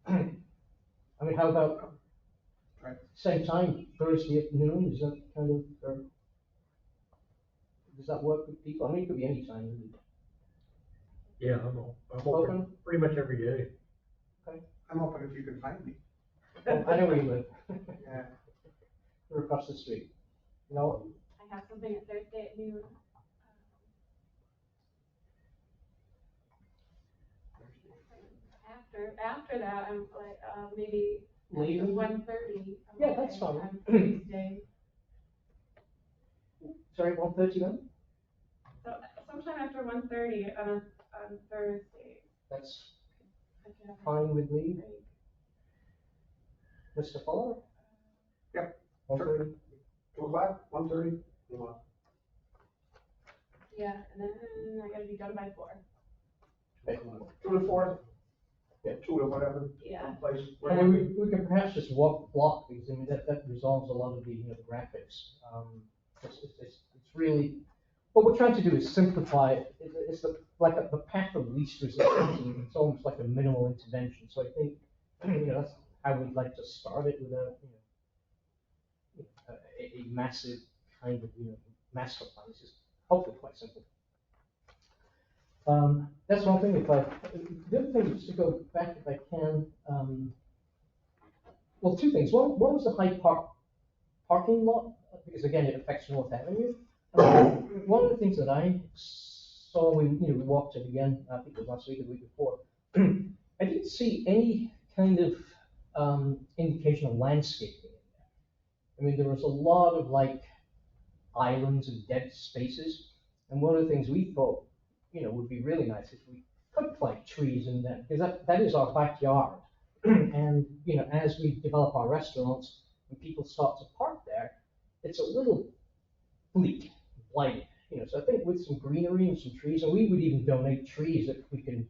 Speaker 12: I mean, how about same time, Thursday at noon? Is that kind of, does that work with people? I mean, it could be any time, really.
Speaker 5: Yeah, I'm open pretty much every day.
Speaker 12: Okay.
Speaker 4: I'm open if you can find me.
Speaker 12: Well, I know where you live.
Speaker 4: Yeah.
Speaker 12: We're across the street. No?
Speaker 8: I have something at Thursday at noon. After that, I'm like, maybe
Speaker 12: Later?
Speaker 8: 1:30.
Speaker 12: Yeah, that's fine.
Speaker 8: On Tuesday.
Speaker 12: Sorry, 1:30 then?
Speaker 8: So sometime after 1:30 on Thursday.
Speaker 12: That's
Speaker 8: I can have
Speaker 12: fine with me.
Speaker 8: break.
Speaker 12: Mr. Fuller?
Speaker 4: Yep.
Speaker 12: 1:30?
Speaker 4: 2 o'clock, 1:30?
Speaker 8: Yeah, and then I gotta be done by 4.
Speaker 4: 2 to 4?
Speaker 12: Yeah.
Speaker 4: 2 to whatever.
Speaker 8: Yeah.
Speaker 4: Place.
Speaker 12: I mean, we can perhaps just walk the block, because I mean that resolves a lot of the the graphics. It's really what we're trying to do is simplify it. It's the path of least resistance, and it's almost like a minimal intervention. So I think that's how we'd like to start it, without a massive kind of master plan. It's just hopefully quite simple. That's one thing. The other thing is to go back, if I can. Well, two things. One was the Hyde Park parking lot because again, it affects North Avenue. One of the things that I saw when, we walked it again, I think it was last week or the week before, I didn't see any kind of indication of landscaping in there. I mean, there was a lot of like islands and dead spaces, and one of the things we thought, would be really nice if we could plant trees in there, because that is our backyard. And, as we develop our restaurants, when people start to park there, it's a little bleak, blighted. So I think with some greenery and some trees, and we would even donate trees if we can,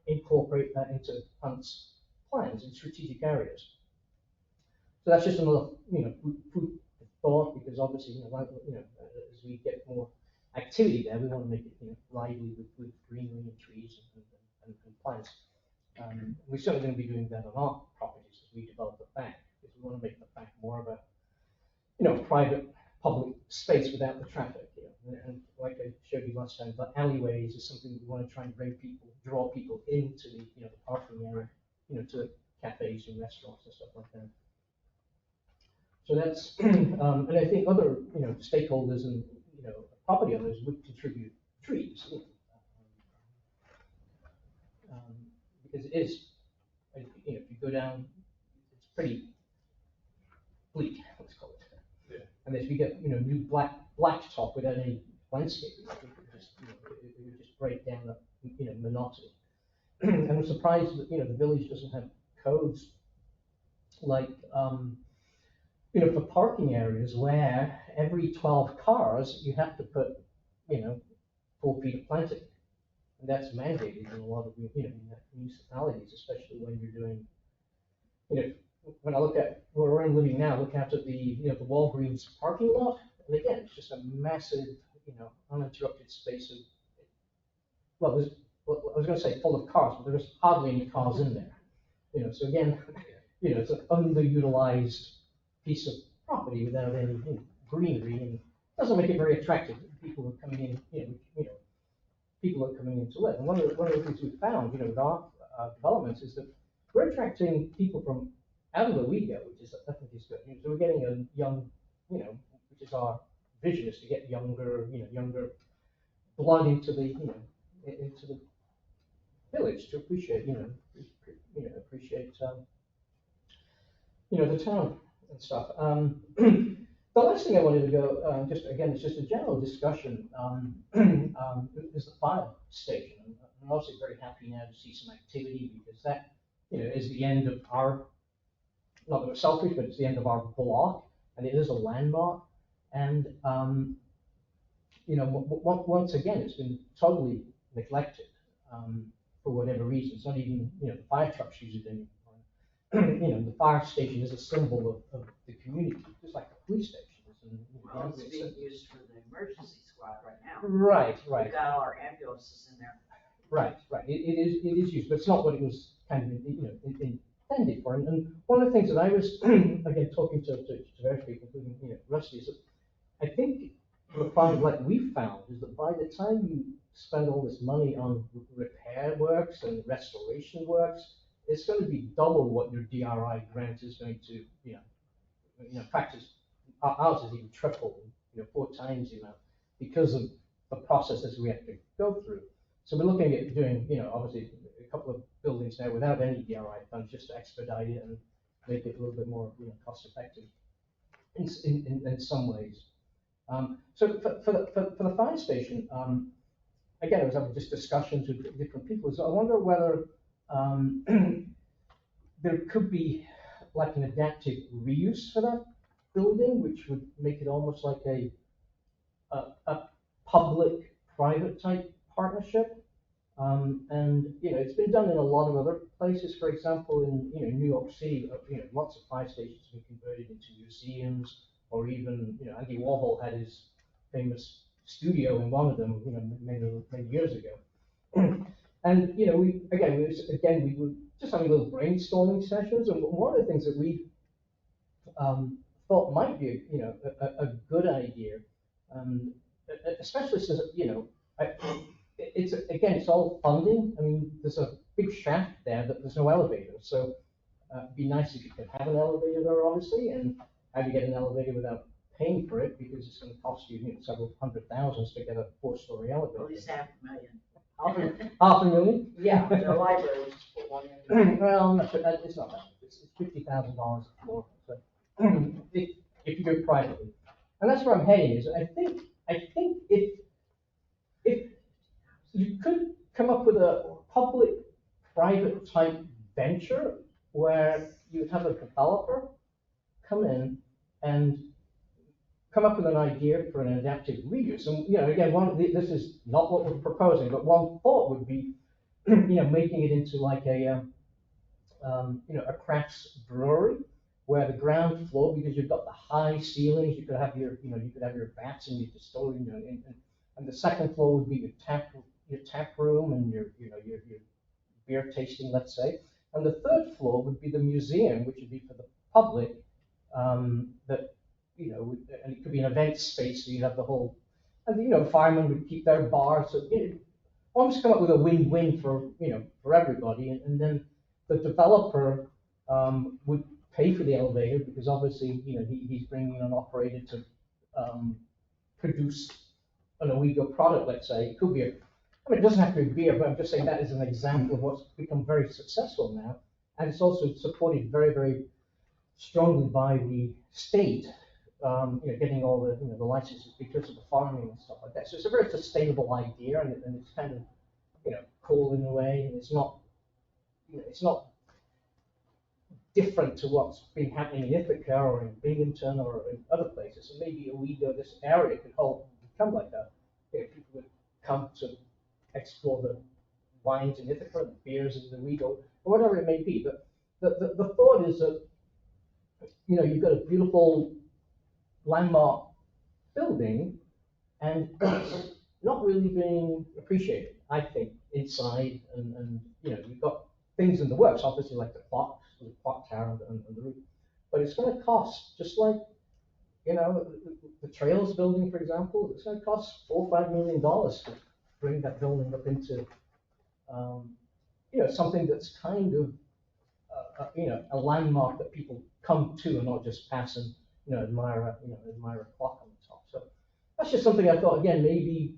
Speaker 12: incorporate that into Hunt's plans in strategic areas. So that's just another, food for thought, because obviously, as we get more activity there, we want to make it, lively with greenery and trees and plants. We're certainly going to be doing that on our properties as we develop the bank, because we want to make the bank more of a, private public space without the traffic. And like I showed you last time, the alleyways is something we want to try and draw people into the parking area, to the cafes and restaurants and stuff like that. So that's, and I think other, stakeholders and, property owners would contribute trees, because it is, if you go down, it's pretty bleak, let's call it.
Speaker 11: Yeah.
Speaker 12: And if you get, new blacktop without any landscaping, it would just break down the, monotony. And I'm surprised that, the village doesn't have codes like, for parking areas where every 12 cars, you have to put, 4 feet of planting. And that's mandated in a lot of, municipalities, especially when you're doing, when I look at where I'm living now, look out at the, the Walgreens parking lot, and again, it's just a massive, uninterrupted space of, well, I was going to say full of cars, but there's hardly any cars in there. So again, it's an underutilized piece of property without any greenery, and doesn't make it very attractive. People are coming in, people are coming in to live. And one of the things we found, with our developments is that we're attracting people from out of Owego, which is, I think is good. So we're getting a young, which is our vision, is to get younger blood into the, into the village to appreciate, appreciate, the town and stuff. The last thing I wanted to go, just again, it's just a general discussion, is the fire station. I'm obviously very happy now to see some activity, because that, is the end of our, not that we're selfish, but it's the end of our block, and it is a landmark. And, once again, it's been totally neglected, for whatever reason. It's not even, the fire trucks use it anymore. The fire station is a symbol of the community, just like the police station is.
Speaker 6: Well, it's being used for the emergency squad right now.
Speaker 12: Right.
Speaker 6: We've got all our ambulances in there.
Speaker 12: Right. It is used, but it's not what it was kind of, intended for. And one of the things that I was, again, talking to various people, including, Rusty, is that I think the find, like we found, is that by the time you spend all this money on repair works and restoration works, it's going to be double what your DRI grant is going to, in fact, ours is even triple, 4 times the amount, because of the processes we have to go through. So we're looking at doing, obviously a couple of buildings now without any DRI funds, just to expedite it and make it a little bit more, cost effective in some ways. So for the fire station, again, I was having just discussions with different people. So I wonder whether there could be like an adaptive reuse for that building, which would make it almost like a public-private type partnership. And it's been done in a lot of other places. For example, in New York City, lots of fire stations have been converted into museums, or even Andy Warhol had his famous studio in one of them, many years ago. And we were just having little brainstorming sessions, and one of the things that we thought might be a good idea, especially since it's all funding. I mean, there's a big shaft there, but there's no elevator, so it'd be nice if you could have an elevator there, obviously. And how do you get an elevator without paying for it because it's gonna cost you, several hundred thousands to get a 4-story
Speaker 6: At
Speaker 12: elevator.
Speaker 6: least $500,000.
Speaker 12: $500,000?
Speaker 6: Yeah, the library just put one in.
Speaker 12: Well, I'm not sure, it's not that, it's $50,000 a floor, so, if you go privately. And that's where I'm heading, is I think if you could come up with a public-private type venture where you'd have a developer come in and come up with an idea for an adaptive reuse. And, again, this is not what we're proposing, but one thought would be, making it into like a crafts brewery where the ground floor, because you've got the high ceilings, you could have your vats and your distillery, and the second floor would be your tap room and your beer tasting, let's say. And the third floor would be the museum, which would be for the public, that, and it could be an event space, so you'd have the whole, and, the firemen would keep their bar, so, almost come up with a win-win for everybody, and then the developer, would pay for the elevator, because obviously, he's bringing in an operator to, produce an Owego product, let's say. It could be it doesn't have to be beer, but I'm just saying that is an example of what's become very successful now. And it's also supported very, very strongly by the state, getting all the licenses because of the farming and stuff like that. So it's a very sustainable idea, and it's kind of, cool in a way, and it's not different to what's been happening in Ithaca or in Binghamton or in other places. So maybe Owego, this area, could become like that. People would come to explore the wines in Ithaca and the beers in Owego, or whatever it may be. But the thought is that, you've got a beautiful landmark building, and it's not really being appreciated, I think, inside, and you've got things in the works, obviously, like the clock tower and the roof, but it's going to cost, just like, the trails building, for example, it's going to cost $4 or $5 million to bring that building up into, something that's kind of, a landmark that people come to and not just pass and, admire a clock on the top. So that's just something I thought, again, maybe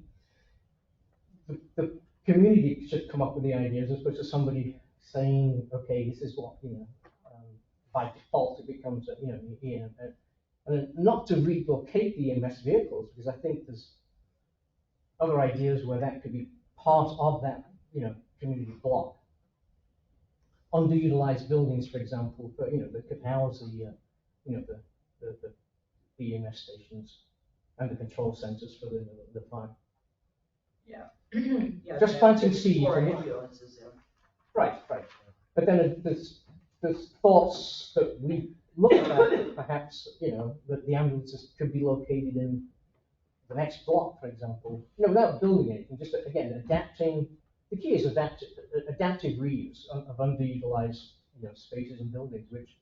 Speaker 12: the community should come up with the ideas as opposed to somebody saying, okay, this is what, by default it becomes, and not to relocate the EMS vehicles, because I think there's other ideas where that could be part of that, community block. Underutilized buildings, for example, that could house the EMS stations and the control centers for the fire.
Speaker 6: Yeah. Yeah,
Speaker 12: Just planting seeds.
Speaker 6: More ambulances in.
Speaker 12: Right. But then there's thoughts that we look at, perhaps, that the ambulances could be located in the next block, for example, without building anything, just, again, adapting. The key is adaptive reuse of underutilized, spaces and buildings, which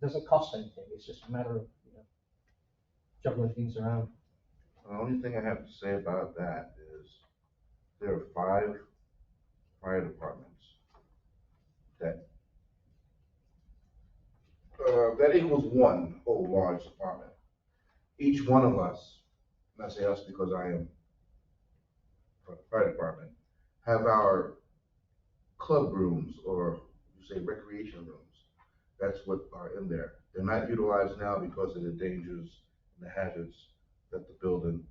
Speaker 12: doesn't cost anything. It's just a matter of, juggling things around.
Speaker 9: The only thing I have to say about that is there are 5 fire departments that equals one whole large department. Each one of us, and I say us because I am from the fire department, have our club rooms, or you say recreation rooms. That's what are in there. They're not utilized now because of the dangers and the hazards that the building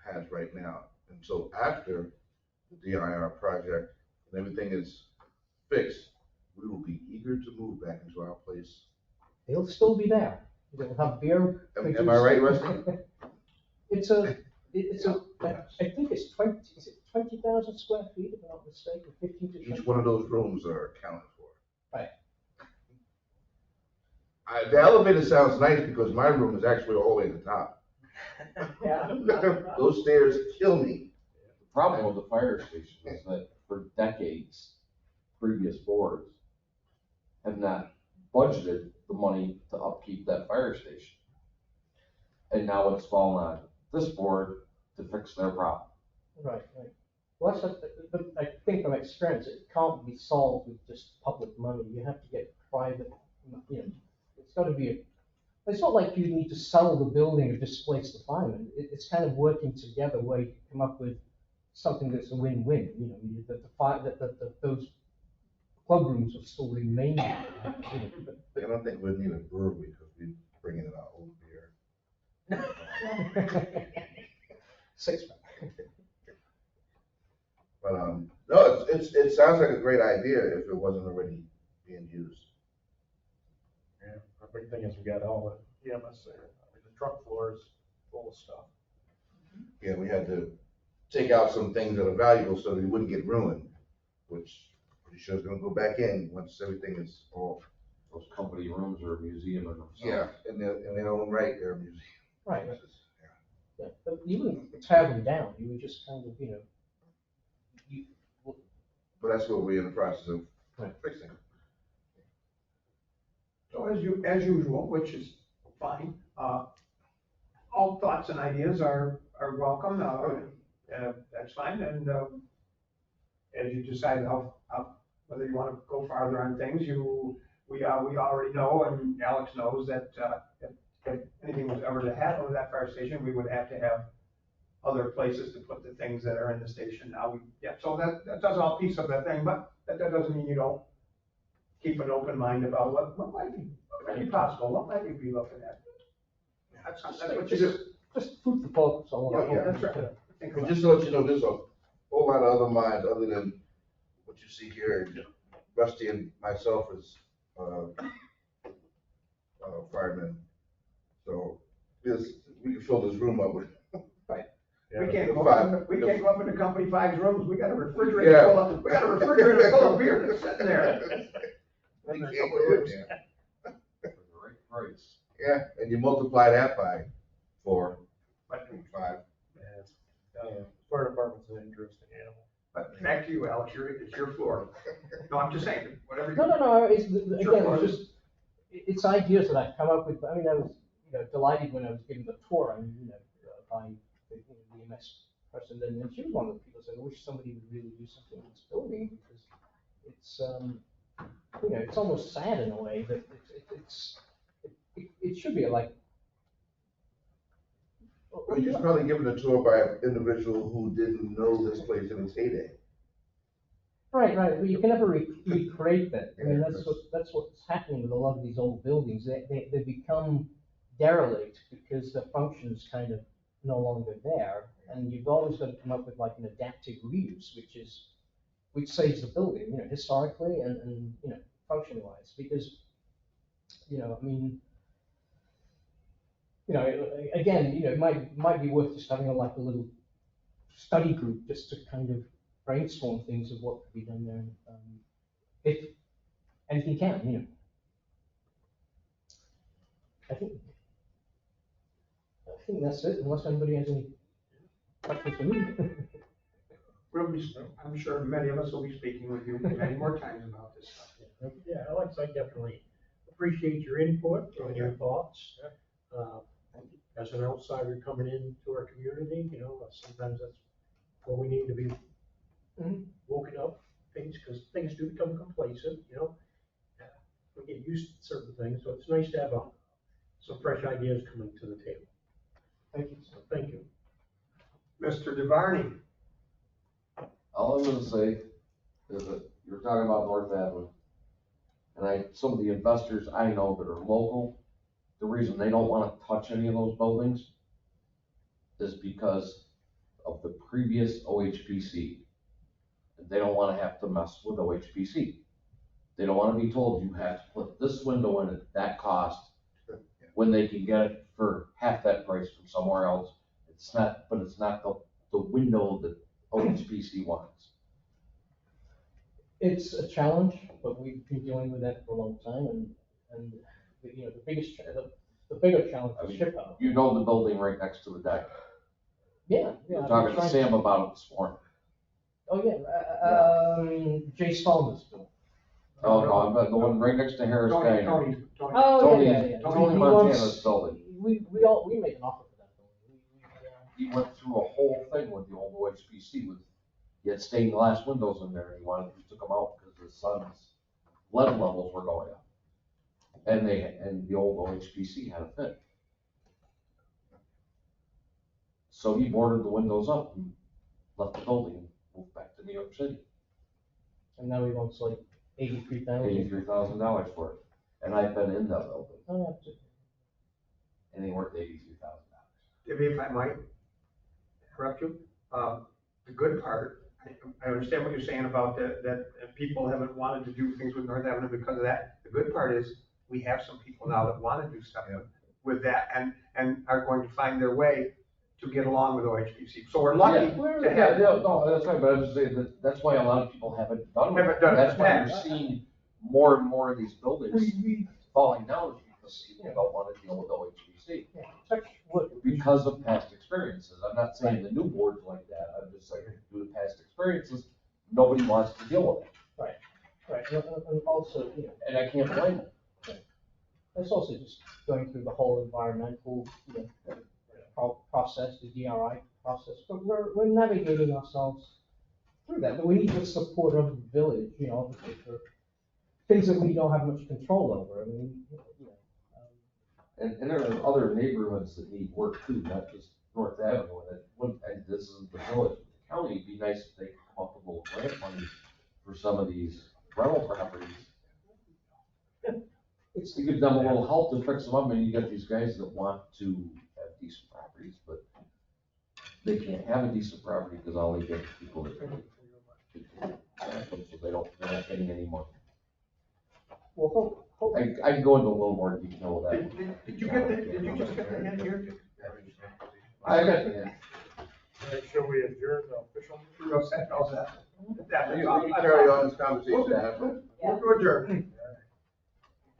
Speaker 9: has right now. And so after the DIR project and everything is fixed, we will be eager to move back into our place.
Speaker 12: They'll still be there. They'll have beer.
Speaker 9: Am I right, Rusty?
Speaker 12: It's a, I think it's 20,000 square feet, if I'm not mistaken, 15 to 20.
Speaker 9: Each one of those rooms are accounted for.
Speaker 12: Right.
Speaker 9: The elevator sounds nice because my room is actually all the way at the top.
Speaker 6: Yeah.
Speaker 9: Those stairs kill me.
Speaker 3: The problem with the fire station is that for decades, previous boards have not budgeted the money to upkeep that fire station. And now it's fallen on this board to fix their problem.
Speaker 12: Right. Well, I think from experience, it can't be solved with just public money. You have to get private, it's got to be It's not like you need to sell the building or displace the firemen. It's kind of working together where you come up with something that's a win-win, you know, that the fire, that those club rooms will still remain.
Speaker 9: I don't think we'd need a brewery because we're bringing in our own beer.
Speaker 12: Six pack.
Speaker 9: But, no, it sounds like a great idea if it wasn't already being used.
Speaker 2: Yeah, our big thing is we got all the EMS there. I mean, the truck floor is full of stuff.
Speaker 9: Yeah, we had to take out some things that are valuable so they wouldn't get ruined, which pretty sure is gonna go back in once everything is all.
Speaker 3: Those company rooms or a museum or something.
Speaker 9: Yeah, in their own right, they're a museum.
Speaker 12: Right.
Speaker 9: Yeah.
Speaker 12: Yeah, but you wouldn't tear them down. You would just kind of, you know,
Speaker 9: But that's what we're in the process of
Speaker 12: Right.
Speaker 9: fixing.
Speaker 4: So as usual, which is fine, all thoughts and ideas are welcome, that's fine, and, as you decide whether you wanna go farther on things, we already know, and Alex knows that, if anything was ever to happen with that fire station, we would have to have other places to put the things that are in the station now. So that's all piece of that thing, but that doesn't mean you don't keep an open mind about what might be possible, what might we be looking at. That's what you do.
Speaker 12: just food for thought. So
Speaker 9: Yeah,
Speaker 4: That's right. Think
Speaker 9: And
Speaker 4: about
Speaker 9: just to let you know, there's a whole lot of other minds other than what you see here. Rusty and myself as, firemen. So, we can fill this room up with.
Speaker 4: We can't go up in the company five's rooms, we got a refrigerator
Speaker 9: Yeah.
Speaker 4: full of beer that's sitting there.
Speaker 9: We can't go in there.
Speaker 3: For the right price.
Speaker 9: Yeah, and you multiply that by 4, 5.
Speaker 2: Fire department's an interesting animal.
Speaker 4: But back to you, Alex, it's your floor. No, I'm just saying, whatever you.
Speaker 12: No, it's,
Speaker 4: Sure.
Speaker 12: again, it's just, it's ideas that I've come up with. I mean, I was, you know, delighted when I was given the tour, I mean, you know, by the EMS person, and she was one of the people who said, I wish somebody would really do something with this building, because it's, you know, it's almost sad in a way that it should be like.
Speaker 9: Well, you're probably given a tour by an individual who didn't know this place in its heyday.
Speaker 12: Right, but you can never recreate that. I mean,
Speaker 9: Yeah,
Speaker 12: that's what's happening with a lot of these old buildings. They become derelict because the function's kind of no longer there. And you've always got to come up with like an adaptive reuse, which saves the building, you know, historically and you know, function wise. Because, you know, I mean, you know, again, you know, it might be worth just having like a little study group just to kind of brainstorm things of what could be done there. If anything can, you know. I think that's it, unless anybody has any questions for me.
Speaker 4: I'm sure many of us will be speaking with you many more times about this stuff.
Speaker 5: Yeah, Alex, I definitely appreciate your input and your thoughts. As an outsider coming into our community, you know, sometimes that's what we need to be woken up, because things do become complacent, you know. We get used to certain things, so it's nice to have some fresh ideas coming to the table.
Speaker 12: Thank you.
Speaker 5: So thank you.
Speaker 4: Mr. DeVarney.
Speaker 3: All I'm gonna say is that you're talking about North Avenue. And some of the investors I know that are local, the reason they don't wanna touch any of those buildings is because of the previous OHPC. They don't wanna have to mess with OHPC. They don't wanna be told you have to put this window in at that cost when they can get it for half that price from somewhere else. It's not the window that OHPC wants.
Speaker 12: It's a challenge, but we've been dealing with that for a long time, and you know, the bigger challenge is ship out.
Speaker 3: You know the building right next to the deck.
Speaker 12: Yeah.
Speaker 3: We were talking to Sam about it this morning.
Speaker 12: Oh, yeah, Jay Stallman's building.
Speaker 3: Oh, no, I'm the one right next to Harris Diner.
Speaker 4: Tony.
Speaker 12: Oh, yeah.
Speaker 3: Tony
Speaker 12: He
Speaker 3: Montana's
Speaker 12: wants-
Speaker 3: building.
Speaker 12: We made an offer for that building.
Speaker 3: He went through a whole thing with the old OHPC with, he had stained glass windows in there and he took them out because his son's lead levels were going up. And the old OHPC had a fit. So he boarded the windows up and left the building and moved back to New York City.
Speaker 12: And now he wants like $83,000.
Speaker 3: $83,000 for it. And I've been in that building,
Speaker 12: Oh, yeah.
Speaker 3: and they worth $83,000.
Speaker 4: If I might interrupt you, the good part, I understand what you're saying about that people haven't wanted to do things with North Avenue because of that. The good part is, we have some people now that want to do stuff with that and are going to find their way to get along with OHPC. So we're lucky to have.
Speaker 3: No, that's right, but I was just saying that that's why a lot of people haven't done it.
Speaker 4: Haven't done it.
Speaker 3: That's why you're seeing more and more of these buildings falling down, because people don't want to deal with OHPC.
Speaker 12: Yeah, touch wood.
Speaker 3: Because of past experiences. I'm not saying the new board's like that, I'm just saying, due to past experiences, nobody wants to deal with it.
Speaker 12: Right, and also, you know,
Speaker 3: And I can't blame them.
Speaker 12: it's also just going through the whole environmental, you know, process, the DRI process, but we're navigating ourselves through that. But we need the support of the village, you know, obviously for things that we don't have much control over. I mean, you know.
Speaker 3: And there are other neighborhoods that need work too, not just North Avenue, and this is the village, the county, it'd be nice if they could come up with a little grant money for some of these rental properties. It's to give them a little help to fix them up, and you got these guys that want to have decent properties, but they can't have a decent property because all they get is people that so they're not getting any money.
Speaker 12: Well,
Speaker 3: I can go into a little more detail with that.
Speaker 4: Did you just get the hint here?
Speaker 3: I got the hint.
Speaker 2: Shall we adjourn the official?
Speaker 4: All set.
Speaker 9: You can carry on this conversation.
Speaker 4: We'll adjourn.